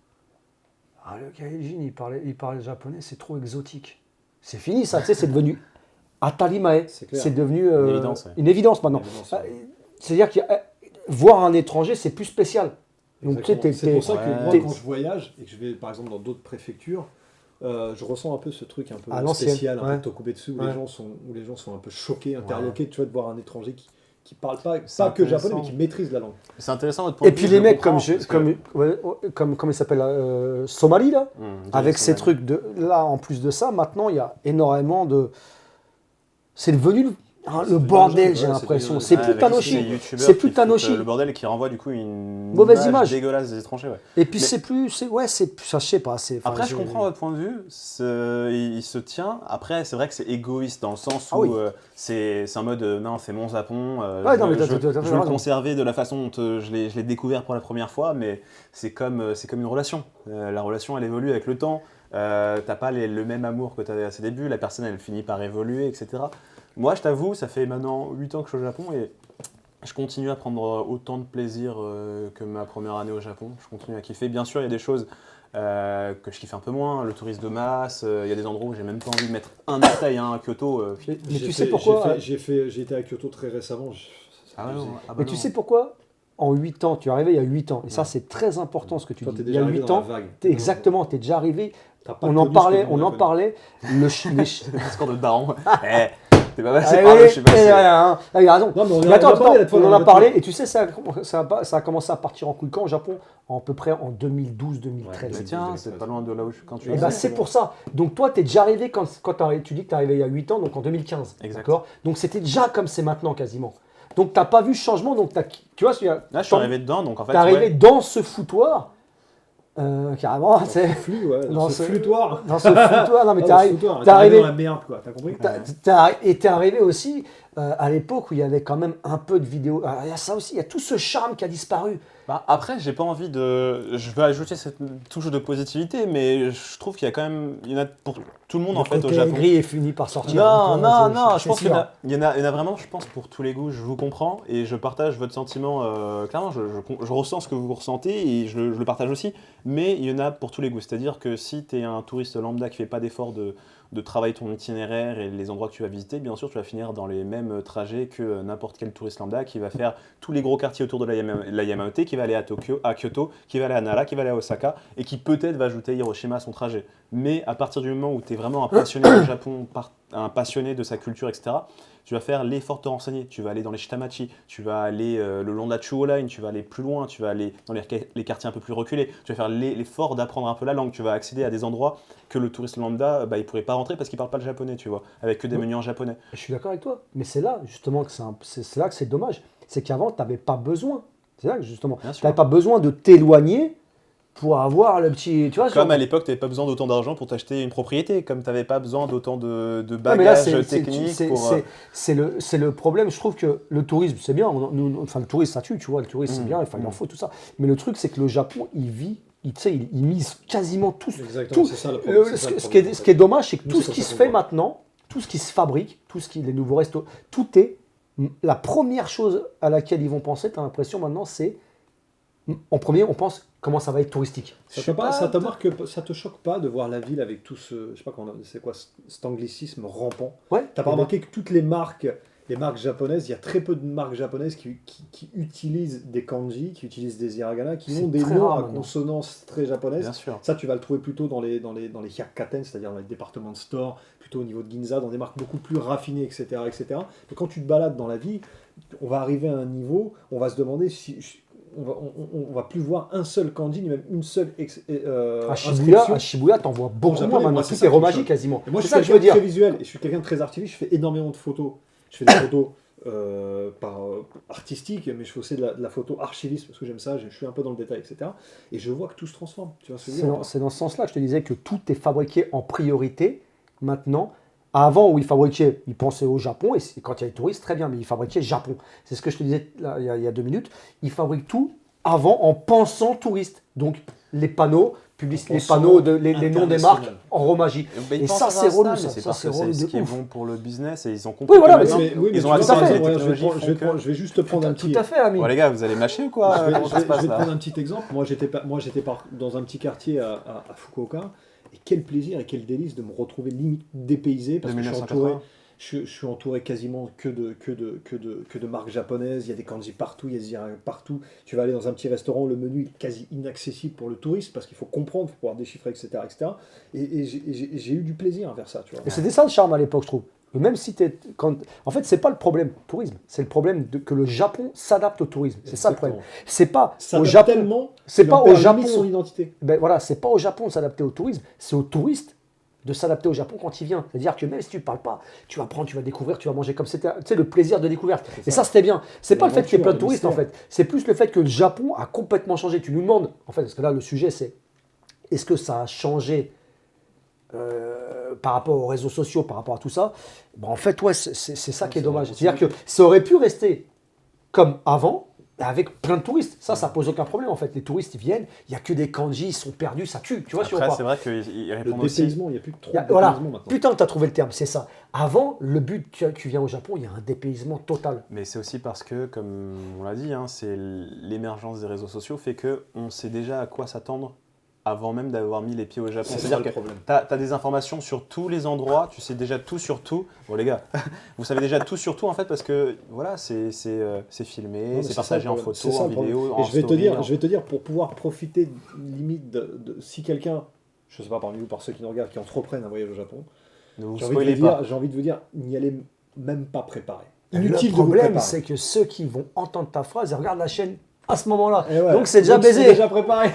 le gaijin, il parlait japonais, c'est trop exotique. C'est fini, ça, tu sais, c'est devenu atarimae. C'est clair. C'est devenu Une évidence, ouais. une évidence maintenant. Évidence, ouais. C'est-à-dire que voir un étranger, c'est plus spécial. Donc, tu sais, Exactement. C'est pour ça que Ouais. moi, t'es- quand je voyage et que je vais par exemple dans d'autres préfectures, je ressens un peu ce truc un peu À l'ancienne, spécial, un ouais. peu Tokubetsu, où Ouais. les gens sont un peu choqués, interloqués, tu vois, de voir un étranger qui parle pas C'est que japonais, intéressant. mais qui maîtrise la langue. C'est intéressant votre point Et de puis vue, les je mecs comprends, parce que- comme il s'appelle, Somali, là, avec ces Somali. trucs là, en plus de ça, maintenant il y a énormément de. C'est devenu le bordel, devenu j'ai un jeu, l'impression. ouais, C'est Ouais, plus avec ces Tanoshi. youtubeurs C'est plus qui foutent, Tanoshi. le bordel qui renvoie du coup une Mauvaise image. dégueulasse des étrangers. Ouais. Et puis Mais- c'est plus. Ça, je sais pas. Après, je comprends votre point de vue. Il se tient. Après, c'est vrai que c'est égoïste dans le sens où Ah oui. c'est un mode non, c'est mon Japon. Ouais, non, mais je t'as tout à fait veux le raison. conserver de la façon dont je l'ai découvert pour la première fois, mais c'est comme une relation. La relation, elle évolue avec le temps. T'as pas le même amour que tu avais à ses débuts. La personne, elle finit par évoluer, etc. Moi, je t'avoue, ça fait maintenant 8 ans que je suis au Japon et je continue à prendre autant de plaisir que ma première année au Japon. Je continue à kiffer. Bien sûr, il y a des choses que je kiffe un peu moins. Le tourisme de masse, il y a des endroits où j'ai même pas envie de mettre un orteil à Kyoto. Mais tu sais pourquoi. J'ai été à Kyoto très récemment. Ah ouais, non, ah bah Mais non. tu sais pourquoi en 8 ans, tu es arrivé il y a 8 ans. Et ça, c'est très important ce que tu Toi, dis. t'es Il y déjà a arrivé 8 dans la ans, vague. exactement, tu es déjà arrivé. T'as pas On en connu ce que parlait, nous, on a en connu. parlait. Discours de daron. T'es pas Ah, passé oui, par là, oui, je suis passé. il a raison. Non, mais on Mais en a attends, parlé la fois, on on en en a a parlé, parlé. et tu sais, ça a commencé à partir en couille quand au Japon? À peu près en 2012-2013. Mais tiens, c'est pas loin de là où quand tu Et es. bah, c'est pour ça. Donc toi, tu es déjà arrivé quand tu dis que tu es arrivé il y a 8 ans, donc en 2015. Exact. D'accord. Donc c'était déjà comme c'est maintenant quasiment. Donc tu n'as pas vu ce changement, donc tu vois, Là, je suis arrivé dedans, donc en fait. tu es arrivé ouais. dans ce foutoir, carrément, tu sais. Flux, ouais, Dans dans ce ce- flûtoir. Dans ce foutoir, non mais Ah, t'es dans ce arrivé, foutoir, t'es t'es arrivé arrivé- dans la merde, quoi. T'as compris? et t'es arrivé aussi à l'époque où il y avait quand même un peu de vidéos. Alors, il y a ça aussi, il y a tout ce charme qui a disparu. Bah, après, j'ai pas envie de. Je veux ajouter cette touche de positivité, mais je trouve qu'il y a quand même. Il y en a pour tout le monde en Le fait au côté Japon. gris est fini par sortir. Non, un peu, non, je c'est pense qu'il y en sûr. a, il y en a vraiment, je pense, pour tous les goûts. Je vous comprends et je partage votre sentiment. Clairement, je ressens ce que vous ressentez et je le partage aussi. Mais il y en a pour tous les goûts. C'est-à-dire que si tu es un touriste lambda qui fait pas d'effort de travailler ton itinéraire et les endroits que tu vas visiter, bien sûr, tu vas finir dans les mêmes trajets que n'importe quel touriste lambda qui va faire tous les gros quartiers autour de la Yamaote, qui va aller à Tokyo, à Kyoto, qui va aller à Nara, qui va aller à Osaka et qui peut-être va ajouter Hiroshima à son trajet. Mais à partir du moment où tu es vraiment un passionné du Japon, un passionné de sa culture, etc., tu vas faire l'effort de te renseigner. Tu vas aller dans les Shitamachi, tu vas aller le long de la Chuo Line, tu vas aller plus loin, tu vas aller dans les quartiers un peu plus reculés, tu vas faire l'effort d'apprendre un peu la langue, tu vas accéder à des endroits que le touriste lambda, il pourrait pas rentrer parce qu'il parle pas le japonais, tu vois, avec que des menus en japonais. Je suis d'accord avec toi, mais c'est là justement que c'est là que c'est dommage. C'est qu'avant, tu n'avais pas besoin. C'est là que justement, Bien tu sûr. n'avais pas besoin de t'éloigner pour avoir le petit. Tu vois, Comme genre- à l'époque, tu n'avais pas besoin d'autant d'argent pour t'acheter une propriété, comme tu n'avais pas besoin d'autant de Ouais, mais là, bagages techniques pour... c'est le problème. Je trouve que le tourisme, c'est bien. Enfin, le tourisme, ça tue, tu vois. Le tourisme, c'est bien, enfin, il en faut tout ça. Mais le truc, c'est que le Japon, il vit, tu sais, il mise quasiment tout. Exactement, tout- c'est ça le problème. le- c'est ça le ce qui est, problème, ce qui est dommage, c'est que Nous, tout c'est ce comme qui ça se qu'on fait voit. maintenant, tout ce qui se fabrique, les nouveaux restos, tout est. La première chose à laquelle ils vont penser, tu as l'impression maintenant, c'est. En premier, on pense comment ça va être touristique. Ça te choque pas de voir la ville avec tout ce, je sais pas comment, c'est quoi cet anglicisme rampant. Ouais. T'as pas remarqué que toutes les marques japonaises, il y a très peu de marques japonaises qui utilisent des kanji, qui utilisent des hiragana, qui C'est ont des très noms rare à maintenant. consonance très japonaises. Bien sûr. Ça, tu vas le trouver plutôt dans les hyakkaten, c'est-à-dire dans les départements de store, plutôt au niveau de Ginza, dans des marques beaucoup plus raffinées, etc., etc. Mais quand tu te balades dans la vie, on va arriver à un niveau, on va se demander si on va plus voir un seul kanji, ni même une seule inscription. À Shibuya, t'en vois beaucoup japonais, moins moi, maintenant. c'est Tout ça est qui me remagie choque. quasiment. Et moi, je C'est suis ça que je veux quelqu'un de dire. très visuel et je suis quelqu'un de très artistique. Je fais énormément de photos. Je fais des photos artistiques, mais je fais aussi de la photo archiviste parce que j'aime ça. Je suis un peu dans le détail, etc. Et je vois que tout se transforme. Tu vois ce que je veux dire C'est dans ce sens-là que je te disais que tout est fabriqué en priorité maintenant. Avant, où ils fabriquaient, ils pensaient au Japon, et quand il y a les touristes, très bien, mais ils fabriquaient Japon. C'est ce que je te disais là, il y a 2 minutes. Ils fabriquent tout avant en pensant touriste. Donc, les panneaux, les pensant panneaux, les noms des marques international. en romagie. Ils Et pensent ça, à c'est relou, mais ça. c'est Ça, parce c'est que relou c'est ce de qui est ouf. bon pour le business et ils ont compris Oui, voilà, que mais maintenant, c'est- oui, mais ils tu ont vois, accès tout à à fait. des ouais, technologies. je vais juste te prendre un Tout petit... à fait, ami. Bon les gars, vous allez mâcher ou quoi? Je vais, Comment je ça vais- se passe je vais te là prendre un petit exemple. Moi, j'étais dans un petit quartier à Fukuoka. Et quel plaisir et quel délice de me retrouver limite dépaysé parce De que 1980. je suis entouré quasiment que de marques japonaises. Il y a des kanji partout, il y a des hiragana partout. Tu vas aller dans un petit restaurant, le menu est quasi inaccessible pour le touriste parce qu'il faut comprendre, il faut pouvoir déchiffrer, etc. etc. Et j'ai eu du plaisir à faire ça. Tu vois. Et c'était ça le charme à l'époque, je trouve. Et même si en fait, c'est pas le problème tourisme, c'est le problème que le Japon s'adapte au tourisme. C'est ça le problème. C'est pas Ça au adapte Japon. tellement C'est qu'il pas en au perd Japon. limite son identité. Ben voilà, c'est pas au Japon de s'adapter au tourisme, c'est au touriste de s'adapter au Japon quand il vient. C'est-à-dire que même si tu ne parles pas, tu vas prendre, tu vas découvrir, tu vas manger comme c'était. Tu sais, le plaisir de découverte. Et ça, c'était bien. C'est pas le fait qu'il y ait plein de L'aventure, touristes, le en fait. C'est plus le fait que le Japon a complètement changé. Tu nous demandes, en fait, parce que là, le sujet, c'est est-ce que ça a changé par rapport aux réseaux sociaux, par rapport à tout ça? Ben, en fait, ouais, c'est ça qui est dommage. C'est-à-dire que ça aurait pu rester comme avant, avec plein de touristes. Ça pose aucun problème en fait. Les touristes, ils viennent, il n'y a que des kanji, ils sont perdus, ça tue. Tu vois, si on Après, parle. c'est vrai qu'ils Le répondent aussi. dépaysement, il n'y a plus de trop Il y a- de voilà, dépaysement maintenant. putain, tu as trouvé le terme, c'est ça. Avant, le but, tu viens au Japon, il y a un dépaysement total. Mais c'est aussi parce que, comme on l'a dit, c'est l'émergence des réseaux sociaux fait qu'on sait déjà à quoi s'attendre avant même d'avoir mis les pieds au Japon. C'est ça C'est-à-dire le que problème. tu as des informations sur tous les endroits, tu sais déjà tout sur tout. Bon les gars, vous savez déjà tout sur tout en fait parce que voilà, c'est filmé, Non, mais c'est ça partagé le en problème. photo, C'est ça en le problème. vidéo, Et en je vais story, en- te dire, pour pouvoir profiter limite si quelqu'un, je sais pas parmi vous, par ceux qui nous regardent, qui entreprennent un voyage au Japon, Ne vous j'ai envie, de spoilez vous pas. dire, j'ai envie de vous dire, n'y allez même pas préparé. Le Inutile de vous problème, préparer. c'est que ceux qui vont entendre ta phrase, ils regardent la chaîne à ce moment-là. Et ouais. Donc c'est déjà Donc, c'est baisé. déjà préparé.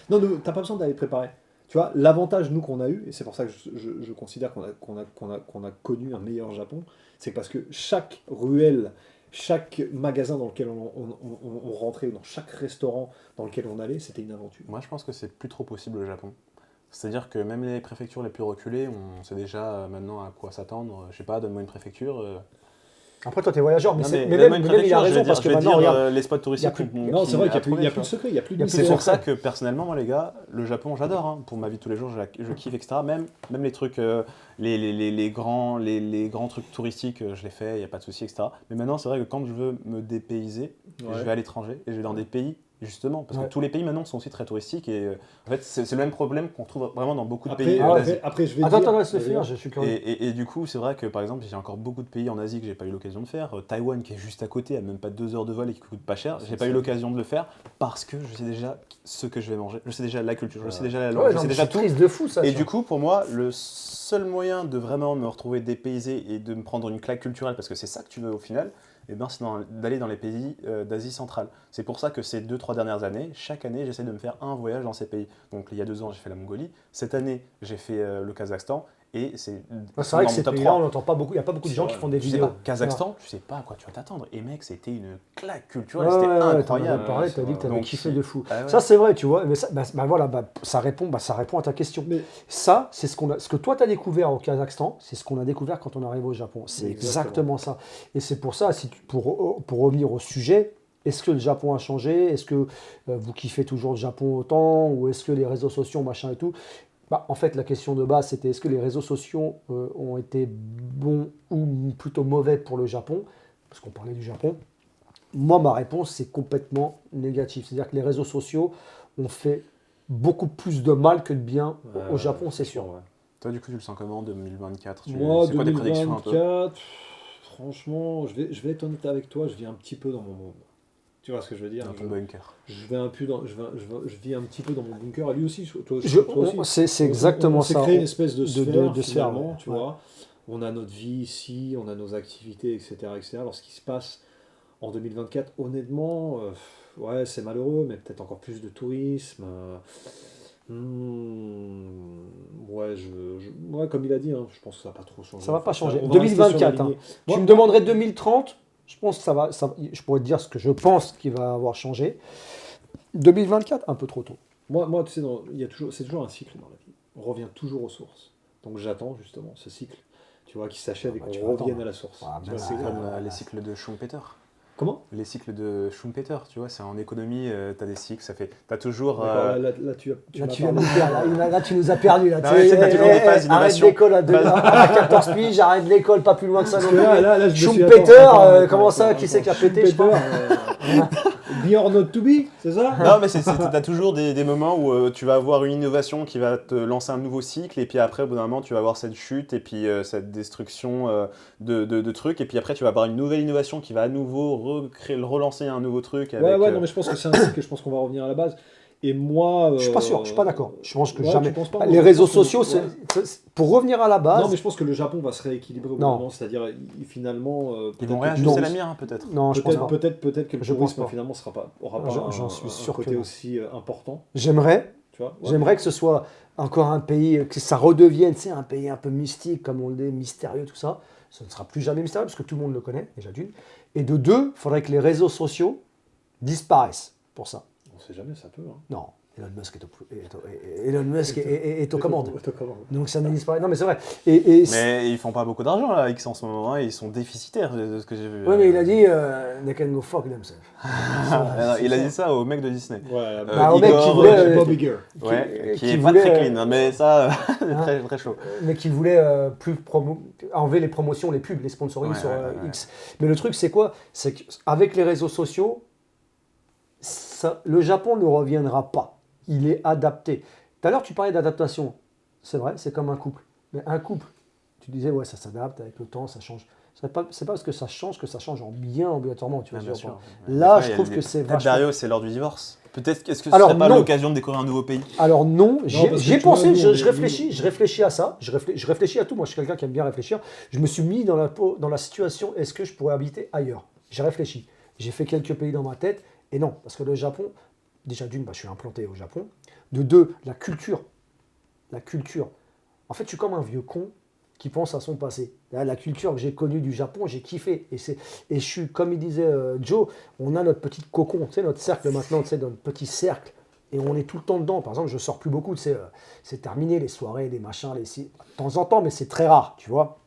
Non, t'as pas besoin d'aller préparer. Tu vois, l'avantage, nous, qu'on a eu, et c'est pour ça que je considère qu'on a connu un meilleur Japon, c'est parce que chaque ruelle, chaque magasin dans lequel on rentrait, ou dans chaque restaurant dans lequel on allait, c'était une aventure. Moi je pense que c'est plus trop possible au Japon. C'est-à-dire que même les préfectures les plus reculées, on sait déjà maintenant à quoi s'attendre. Je sais pas, donne-moi une préfecture. Après, toi, t'es voyageur, mais, Non, mais même même, une il a préfecture, je raison vais dire, parce que je vais maintenant, dire, regarde. les spots touristiques. Non, c'est vrai qu'il n'y a plus de secret, il n'y a plus de Il y a plus C'est de pour mystère. ça que personnellement, moi les gars, le Japon, j'adore. Hein. Pour ma vie de tous les jours, je kiffe, etc. Même les trucs, les grands trucs touristiques, je les fais, il n'y a pas de souci, etc. Mais maintenant, c'est vrai que quand je veux me dépayser, Ouais. je vais à l'étranger et je vais dans des pays, justement, parce Ouais. que tous les pays maintenant sont aussi très touristiques et en fait, c'est le même problème qu'on trouve vraiment dans beaucoup de Après, pays après, d'Asie. après, je vais Attends, dire. attends, laisse le finir, je suis curieux. Et du coup, c'est vrai que par exemple, j'ai encore beaucoup de pays en Asie que j'ai pas eu l'occasion de faire. Taïwan, qui est juste à côté, a même pas 2 heures de vol et qui coûte pas cher. J'ai pas eu l'occasion de le faire parce que je sais déjà ce que je vais manger. Je sais déjà la culture, je sais déjà la langue, Ouais, je non, sais mais déjà c'est tout. triste de fou, ça. Et ça. du coup, pour moi, le seul moyen de vraiment me retrouver dépaysé et de me prendre une claque culturelle, parce que c'est ça que tu veux au final, eh ben, c'est d'aller dans les pays d'Asie centrale. C'est pour ça que ces 2-3 dernières années, chaque année, j'essaie de me faire un voyage dans ces pays. Donc il y a 2 ans, j'ai fait la Mongolie. Cette année, j'ai fait le Kazakhstan. Et c'est C'est vrai que dans ces mon top pays-là, 3. on n'entend pas beaucoup. Il n'y a pas beaucoup de C'est gens vrai. qui font des Tu sais vidéos. pas, Kazakhstan, tu sais pas à quoi tu vas t'attendre. Et mec, c'était une claque culturelle, Ouais, c'était t'en avais incroyable. parlé, Ouais, t'as dit que t'avais Donc, kiffé si- de fou. Ah ouais. Ça, c'est vrai, tu vois. Mais ça, voilà, ça répond à ta question. Mais Ça, c'est ce que toi, tu as découvert au Kazakhstan, c'est ce qu'on a découvert quand on arrive au Japon. C'est Exactement. exactement ça. Et c'est pour ça, pour revenir au sujet, est-ce que le Japon a changé? Est-ce que vous kiffez toujours le Japon autant? Ou est-ce que les réseaux sociaux, machin et tout? Bah, en fait, la question de base, c'était est-ce que les réseaux sociaux ont été bons ou plutôt mauvais pour le Japon? Parce qu'on parlait du Japon. Moi, ma réponse, c'est complètement négatif. C'est-à-dire que les réseaux sociaux ont fait beaucoup plus de mal que de bien au Japon, c'est sûr. Ouais. Toi, du coup, tu le sens comment en 2024 Moi, c'est quoi tes prédictions un peu 2024, franchement, je vais être honnête avec toi, je vis un petit peu dans mon monde. Tu vois ce que je veux dire? dans ton bunker? Je vis un petit peu dans mon bunker. Et lui aussi, toi aussi. Je- toi aussi. c'est exactement on s'est ça. créé une espèce de sphère, de sphère, finalement, ouais. tu Ouais. vois. On a notre vie ici, on a nos activités, etc. etc. Alors, ce qui se passe en 2024, honnêtement, ouais, c'est malheureux, mais peut-être encore plus de tourisme. Ouais, ouais, comme il a dit, hein, je pense que ça va pas trop changer. Ça va pas changer. On va rester sur la 2024, lignée. Tu Moi- me demanderais 2030, je pense que je pourrais te dire ce que je pense qu'il va avoir changé. 2024, un peu trop tôt. Moi, tu sais, c'est toujours un cycle dans la vie. On revient toujours aux sources. Donc j'attends justement ce cycle, tu vois, qui s'achève et bah, qu'on tu vas revienne attendre. à la source. Ah, Tu ben vois, là, c'est Comme grave. les cycles de Schumpeter. Comment? Les cycles de Schumpeter, tu vois, c'est en économie, tu as des cycles, t'as toujours... D'accord, là, tu Là, m'as tu viens parlé. nous perdre. Là, tu nous as perdu. Là, Non, mais tu sais, t'as toujours des phases arrête d'innovation. l'école à 14 piges, arrête l'école pas plus loin que ça. Parce non que plus. là, je me suis dit, Schumpeter, attends, comment attends, ça, attends, qui c'est qui a attends, pété, je crois Be or not to be, c'est ça? Non, mais t'as toujours des moments où tu vas avoir une innovation qui va te lancer un nouveau cycle, et puis après, au bout d'un moment, tu vas avoir cette chute, et puis cette destruction de trucs, et puis après, tu vas avoir une nouvelle innovation qui va à nouveau relancer un nouveau truc. Avec, Ouais, non, mais je pense que c'est un cycle, je pense qu'on va revenir à la base. Et moi. Je suis pas sûr, je suis pas d'accord. Je pense que ouais, jamais. tu penses pas, Les moi, je réseaux pense que- sociaux, ouais. pour revenir à la base. Non, mais je pense que le Japon va se rééquilibrer au bout d'un Non. moment, c'est-à-dire, finalement. Ils peut-être vont que- réajuster non. la mire, hein, peut-être. Non, je pense pas. peut-être que le Je pense tourisme, pas. finalement, aura pas J'en suis un sûr que côté non. aussi important. J'aimerais Tu vois? Ouais. J'aimerais que ce soit encore un pays, que ça redevienne, tu sais, un pays un peu mystique, comme on le dit, mystérieux, tout ça. Ce ne sera plus jamais mystérieux, parce que tout le monde le connaît, déjà d'une. Et de deux, il faudrait que les réseaux sociaux disparaissent pour ça. On sait jamais, ça peut. Hein. Non, Elon Musk est aux commandes. Donc ça ne disparaît. Non, mais c'est vrai. Mais ils font pas beaucoup d'argent, là, X en ce moment, hein, ils sont déficitaires, de ce que j'ai vu. Oui, mais il a dit they can go fuck themselves. Ah, non, il a dit ça au mec de Disney. Ouais, Bah, au mec qui voulait, Bob Iger. Ouais, qui qui est pas voulait, très clean, hein, mais ça, hein. très, très chaud. Mais qui voulait enlever les promotions, les pubs, les sponsorings Ouais, sur ouais. X. Mais le truc, c'est quoi? C'est qu'avec les réseaux sociaux, le Japon ne reviendra pas. Il est adapté. Tout à l'heure, tu parlais d'adaptation. C'est vrai, c'est comme un couple. Mais un couple, tu disais, ouais, ça s'adapte avec le temps, ça change. C'est pas parce que ça change en bien obligatoirement. Tu vois, Bien ce que je veux sûr. dire. Là, Des fois, je il y a trouve des- que c'est Peut-être, vachement. Dario, c'est l'heure du divorce. Peut-être, est-ce que ce Alors, serait pas non. l'occasion de découvrir un nouveau pays? Alors non, j'y parce que ai tu vois, pensé, nous, je réfléchis à ça, je réfléchis à tout, moi je suis quelqu'un qui aime bien réfléchir, je me suis mis dans la situation, est-ce que je pourrais habiter ailleurs? J'ai réfléchi, j'ai fait quelques pays dans ma tête, et non, parce que le Japon, déjà d'une, je suis implanté au Japon, de deux, la culture, en fait je suis comme un vieux con qui pense à son passé. La culture que j'ai connue du Japon, j'ai kiffé. Et je suis, comme il disait Joe, on a notre petit cocon, tu sais, notre cercle maintenant, tu sais, notre petit cercle. Et on est tout le temps dedans. Par exemple, je sors plus beaucoup, tu sais, c'est terminé, les soirées, les machins, de temps en temps, mais c'est très rare, tu vois.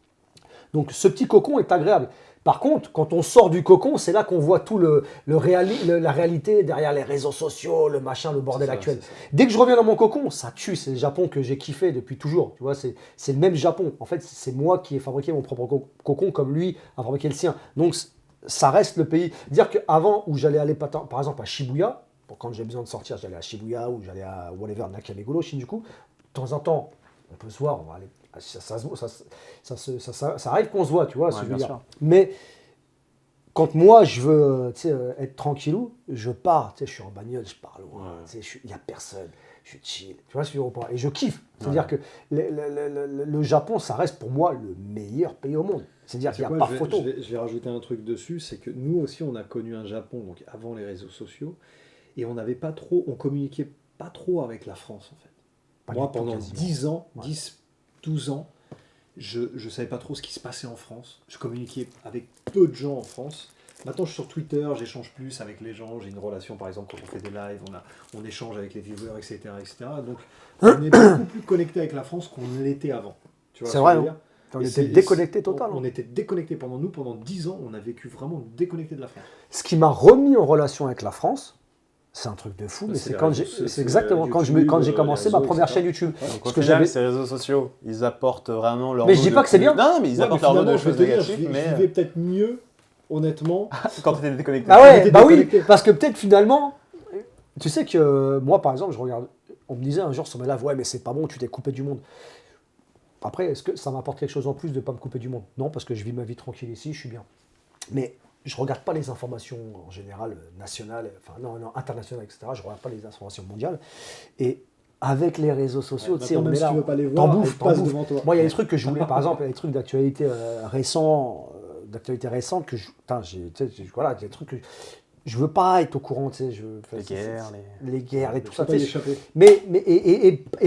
Donc ce petit cocon est agréable. Par contre, quand on sort du cocon, c'est là qu'on voit tout la réalité derrière les réseaux sociaux, le machin, le bordel actuel. C'est ça. Dès que je reviens dans mon cocon, ça tue. C'est le Japon que j'ai kiffé depuis toujours. Tu vois, c'est le même Japon. En fait, c'est moi qui ai fabriqué mon propre cocon comme lui a fabriqué le sien. Donc, ça reste le pays. Dire qu'avant, où j'allais aller, par exemple, à Shibuya, quand j'ai besoin de sortir, j'allais à Shibuya ou j'allais à whatever, Nakameguro, Shinjuku, de temps en temps, on peut se voir, on va aller. Ça arrive qu'on se voit, tu vois, ce que je veux bien dire. sûr. Mais quand moi, je veux être tranquillou, je pars, je suis en bagnole, je pars loin, il n'y a personne, je suis chill, tu vois ce que je veux dire. Et je kiffe. C'est-à-dire que le Japon, ça reste pour moi le meilleur pays au monde. C'est-à-dire qu'il n'y a pas photo. Je vais rajouter un truc dessus, c'est que nous aussi, on a connu un Japon, donc avant les réseaux sociaux, et on communiquait pas trop avec la France, en fait. Moi, pendant 10 ans, 10, 12 ans, je ne savais pas trop ce qui se passait en France. Je communiquais avec peu de gens en France. Maintenant, je suis sur Twitter, j'échange plus avec les gens. J'ai une relation, par exemple, quand on fait des lives, on échange avec les viewers, etc., etc. Donc, on est beaucoup plus connecté avec la France qu'on l'était avant. C'est vrai, hein. On était déconnecté total. On était déconnecté pendant 10 ans, on a vécu vraiment déconnecté de la France. Ce qui m'a remis en relation avec la France, c'est un truc de fou, mais c'est exactement quand j'ai commencé ma première chaîne YouTube. Donc, au final, ces réseaux sociaux, ils apportent vraiment leur. Mais je dis pas que c'est bien. Non, mais ils apportent leur lot de choses négatives. Mais je vivais peut-être mieux, honnêtement. Quand tu étais déconnecté. Ah ouais, bah oui, parce que peut-être finalement, tu sais que moi, par exemple, je regarde. On me disait un jour sur mes lives, ouais, mais c'est pas bon, tu t'es coupé du monde. Après, est-ce que ça m'apporte quelque chose en plus de ne pas me couper du monde? Non, parce que je vis ma vie tranquille ici, je suis bien. Mais je ne regarde pas les informations en général nationales, enfin non, internationales, etc. Je ne regarde pas les informations mondiales. Et avec les réseaux sociaux, tu sais, on est là, si tu veux pas les voir, t'en bouffes. devant toi. Moi, il y a des trucs que je voulais, par exemple, il y a des trucs d'actualité récente que voilà, des trucs que je veux pas être au courant, tu sais, les guerres, tout ça. Mais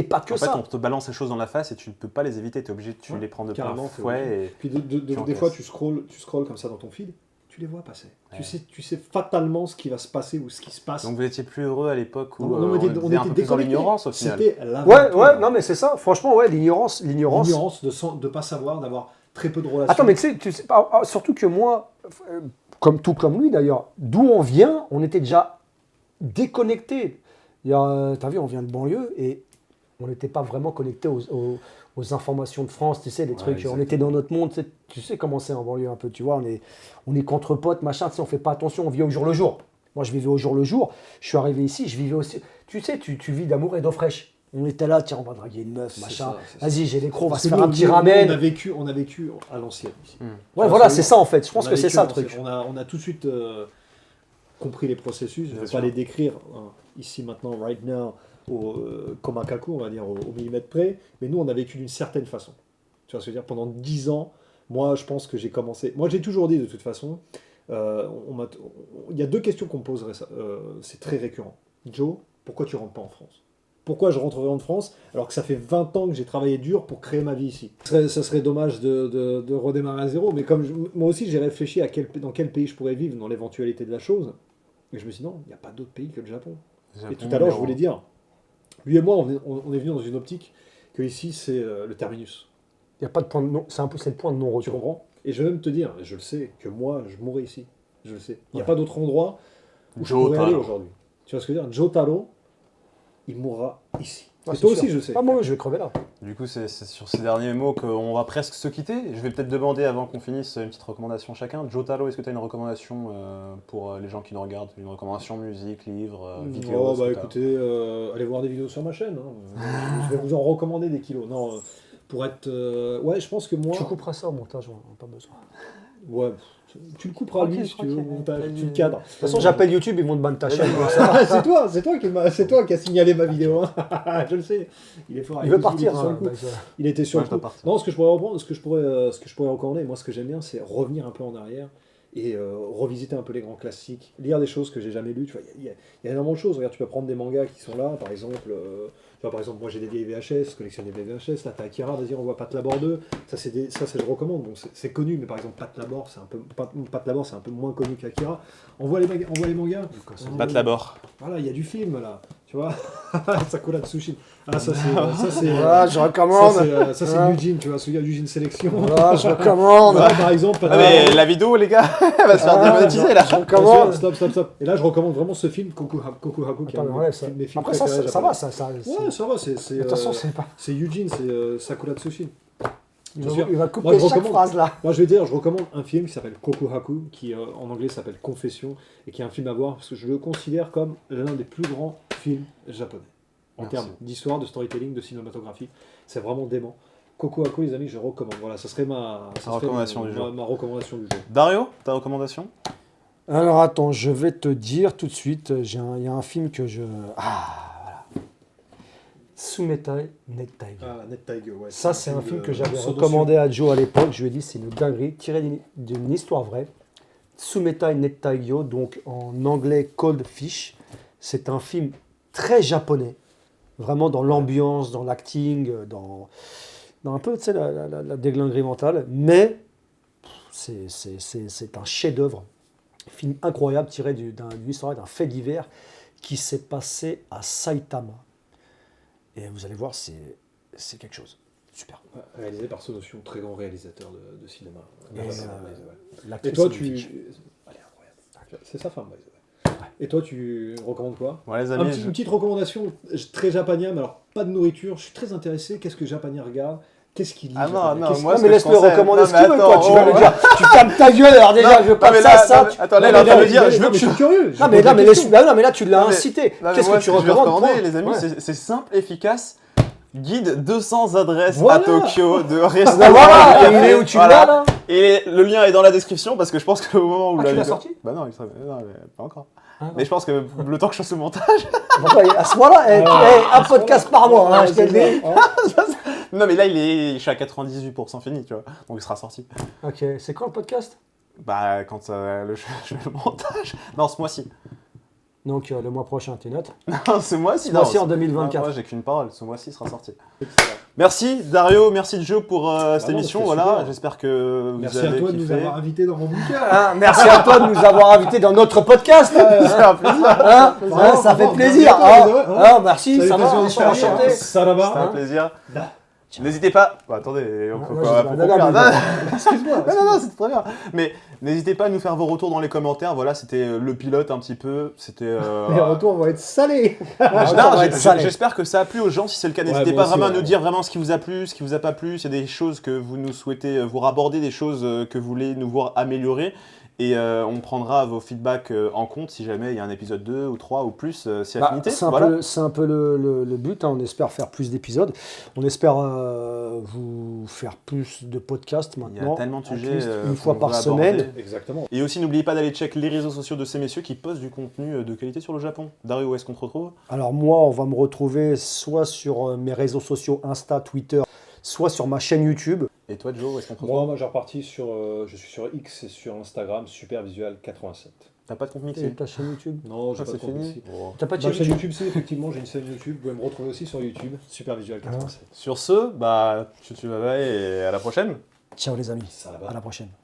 pas que ça. En fait, on te balance les choses dans la face et tu ne peux pas les éviter, tu es obligé de les prendre de plein fouet. Et puis des fois, tu scrolles comme ça dans ton feed, tu les vois passer. Ouais. Tu sais fatalement ce qui va se passer ou ce qui se passe. Donc vous étiez plus heureux à l'époque où on était un peu plus dans l'ignorance au final. Ouais, non mais c'est ça. Franchement, ouais, l'ignorance. L'ignorance de pas savoir, d'avoir très peu de relations. Attends, mais tu sais, surtout que moi, tout comme lui d'ailleurs, d'où on vient, on était déjà déconnecté. T'as vu, on vient de banlieue et on n'était pas vraiment connecté aux informations de France, tu sais, des trucs. On était dans notre monde, tu sais comment c'est en banlieue un peu, tu vois, on est contre potes, machin, tu sais, on fait pas attention, on vit au jour le jour. Moi, je vivais au jour le jour. Je suis arrivé ici, je vivais aussi. Tu sais, tu vis d'amour et d'eau fraîche. On était là, tiens, on va draguer une meuf, machin. Vas-y, j'ai les crocs, on va se faire un petit ramen. On a vécu à l'ancienne ici. Ouais, voilà, c'est ça en fait. Je pense que c'est ça le truc. On a tout de suite compris les processus. Je ne vais pas les décrire ici, maintenant, right now, comme un kaku, on va dire, au millimètre près. Mais nous, on a vécu d'une certaine façon. Tu vois ce que je veux dire? Pendant 10 ans, moi, je pense que j'ai commencé. Moi, j'ai toujours dit, de toute façon, il y a deux questions qu'on me poserait, c'est très récurrent. Joe, pourquoi tu rentres pas en France? Pourquoi je rentrerai en France alors que ça fait 20 ans que j'ai travaillé dur pour créer ma vie ici? Ça serait dommage de redémarrer à zéro, mais comme moi aussi j'ai réfléchi à dans quel pays je pourrais vivre dans l'éventualité de la chose, et je me suis dit non, il n'y a pas d'autre pays que le Japon. Et tout à l'heure je voulais dire, lui et moi on est venus dans une optique que ici c'est le terminus. Il n'y a pas de point de non, c'est le point de non-retour. Tu comprends? Et je vais même te dire, je le sais, que moi je mourrai ici. Je le sais. Il n'y a pas d'autre endroit où je pourrais aller aujourd'hui. Tu vois ce que je veux dire? Jotaro, il mourra ici. Ouais, et toi sûr. aussi, je sais. Ah, moi, je vais crever là. Du coup, c'est sur ces derniers mots qu'on va presque se quitter. Je vais peut-être demander, avant qu'on finisse, une petite recommandation chacun. Jotaro, est-ce que tu as une recommandation pour les gens qui nous regardent? Une recommandation musique, livre, vidéo? Écoutez, allez voir des vidéos sur ma chaîne. Je vais vous en recommander des kilos. Non, pour être... ouais, je pense que moi... Tu couperas ça au montage, pas besoin. Ouais, tu le couperas lui si tu veux, au montage, tu le cadres. De toute façon, j'appelle YouTube, ils vont te banner ta chaîne. c'est toi qui as signalé ma vidéo. Hein. Je le sais. Il est fort. Il veut partir. Il était sur le coup. Non, ce que je pourrais reprendre, ce que je pourrais recommander, moi ce que j'aime bien, c'est revenir un peu en arrière et revisiter un peu les grands classiques, lire des choses que j'ai jamais lues. Tu vois, il y a énormément de choses. Regarde, tu peux prendre des mangas qui sont là, par exemple. Moi j'ai des vieilles VHS, collectionne des vieilles VHS. Là, t'as Akira, vas-y, on voit Pat Labor 2. Ça, je recommande. Bon, c'est connu, mais par exemple, Pat Labor, c'est un peu moins connu qu'Akira. On voit les mangas. Pat Labor. Voilà, il y a du film là. Tu vois Sakura Tsushin. Ah, ça c'est. Voilà, je recommande. Ça c'est Hein. Eugene, tu vois, celui Eugene Sélection. Voilà, je recommande. Voilà, par exemple. Ah, mais la vidéo, les gars, elle va se faire démonétiser là. Je recommande. Stop. Et là, je recommande vraiment ce film, Kokuhaku, qui est Attends, un ouais, de mes films Après, ça préférés va, japonais. Ouais, ça va, c'est. De toute façon, c'est pas. C'est Eugene, c'est Sakura Tsushin. Il sûr. va Moi, couper je chaque recommande. phrase là. Moi, je vais dire, je recommande un film qui s'appelle Kokuhaku, qui en anglais s'appelle Confession, et qui est un film à voir parce que je le considère comme l'un des plus grands films japonais. En Merci. termes d'histoire, de storytelling, de cinématographie. C'est vraiment dément. Kokuhaku, les amis, je recommande. Voilà, ça serait ma recommandation du jour. ma recommandation du jour. Dario, ta recommandation? Alors attends, je vais te dire tout de suite. Il y a un film que je. Voilà. Sumetai Net Tiger. Ah, Net Tiger, ouais. Ça, c'est un film que j'avais Sonosu. recommandé à Joe à l'époque. Je lui ai dit, c'est une dinguerie, tiré d'une histoire vraie. Sumetai Net Taigyo, donc en anglais Cold Fish. C'est un film très japonais, vraiment dans l'ambiance, dans l'acting, dans un peu, tu sais, la déglinguerie mentale. Mais c'est un chef-d'œuvre. Film incroyable, tiré d'une histoire, d'un fait divers qui s'est passé à Saitama. Et vous allez voir, c'est quelque chose. Super. Ouais, réalisé par Sonosu, très grand réalisateur de cinéma. Et, Ouais. l'actrice Et toi, est tu. magnifique. Elle est incroyable. C'est sa femme, by the way. Et toi, tu recommandes quoi? Ouais, les amis, Une petite recommandation très japanien, mais alors pas de nourriture. Je suis très intéressé. Qu'est-ce que Japonien regarde? Qu'est-ce qu'il lit? Ah non, Japonien non, Qu'est-ce- moi, Non, ce mais que je laisse-le conseille- recommander non, ce mais qu'il veut, quoi. attends, Tu vas oh, lui dire, tu fermes ta gueule, alors déjà, je veux pas mais de là, ça, non, tu- mais attends, là, Non, il est en mais train de là, me dire, mais je veux non, que mais tu. je suis curieux. Non, mais non, mais là, tu l'as Non, mais- incité. Non, mais Qu'est-ce moi, que tu ce je vais recommandes recommander, point. les amis, Ouais. c'est simple, efficace. Guide 200 adresses Voilà. à Tokyo de Ah, restaurants. bah voilà, de et il cafés, est où tu voilà. l'as là? Et le lien est dans la description parce que je pense qu'au moment où Ah, la tu l'as vidéo- sorti Bah non, non, mais pas encore. Ah, Mais je pense que le temps que je fasse le montage. Pourquoi, à ce moment-là, un podcast par mois, hein, je te le dis. Non, mais là, je suis à 98% fini, tu vois. Donc il sera sorti. Ok, c'est quand le podcast? Bah, quand je fais le montage. Non, ce mois-ci. Donc le mois prochain, tu notes. Non, ce mois-ci, Ce non. mois-ci en 2024. Moi, j'ai qu'une parole. Ce mois-ci sera sorti. Merci Dario, merci Joe pour cette non, émission. c'était Voilà, super. j'espère que vous Merci avez à toi de nous kiffé. avoir invités dans mon bouquin. Hein, merci à toi de nous avoir invités dans notre podcast. C'est un plaisir. Hein, Bravo, ça fait bravo, plaisir. bravo, Hein. bravo. Hein, merci, ça va, Salutations on s'est d'Israël. enchanté. Saraba. C'était un plaisir. N'hésitez pas. Bah, attendez, on peut moi, pas. j'ai dit, faut non, conclure. non, Non, Excuse-moi. non, c'est très bien. Mais n'hésitez pas à nous faire vos retours dans les commentaires. Voilà, c'était le pilote un petit peu. C'était. Les retours vont être salés. Non, on va être salé. j'espère que ça a plu aux gens. Si c'est le cas, Ouais, n'hésitez moi pas aussi, vraiment à ouais. nous dire vraiment ce qui vous a plu, ce qui vous a pas plu. C'est des choses que vous nous souhaitez vous raborder, des choses que vous voulez nous voir améliorer. Et on prendra vos feedbacks en compte si jamais il y a un épisode 2 ou 3 ou plus, si Bah, affinité. c'est un, Voilà. c'est un peu le but, hein. On espère faire plus d'épisodes, on espère vous faire plus de podcasts Il y a maintenant, tellement de at sujets least une qu'on fois par veut aborder. semaine. Exactement. Et aussi, n'oubliez pas d'aller check les réseaux sociaux de ces messieurs qui postent du contenu de qualité sur le Japon. Dario, où est-ce qu'on te retrouve? Alors moi, on va me retrouver soit sur mes réseaux sociaux Insta, Twitter, soit sur ma chaîne YouTube. Et toi, Joe, où est-ce qu'on te retrouve? Moi, j'ai reparti sur. Je suis sur X et sur Instagram, Supervisual87. T'as pas de compte Et mixé? ta chaîne YouTube. Non, j'ai Ah, pas c'est de compte fini. ici. Bon. T'as pas de Ma chaîne chaîne YouTube. YouTube, c'est effectivement, j'ai une chaîne YouTube. Vous pouvez me retrouver aussi sur YouTube, Supervisual87. Sur ce, bah, tu vas et à la prochaine. Ciao les amis, Ça va. à la prochaine.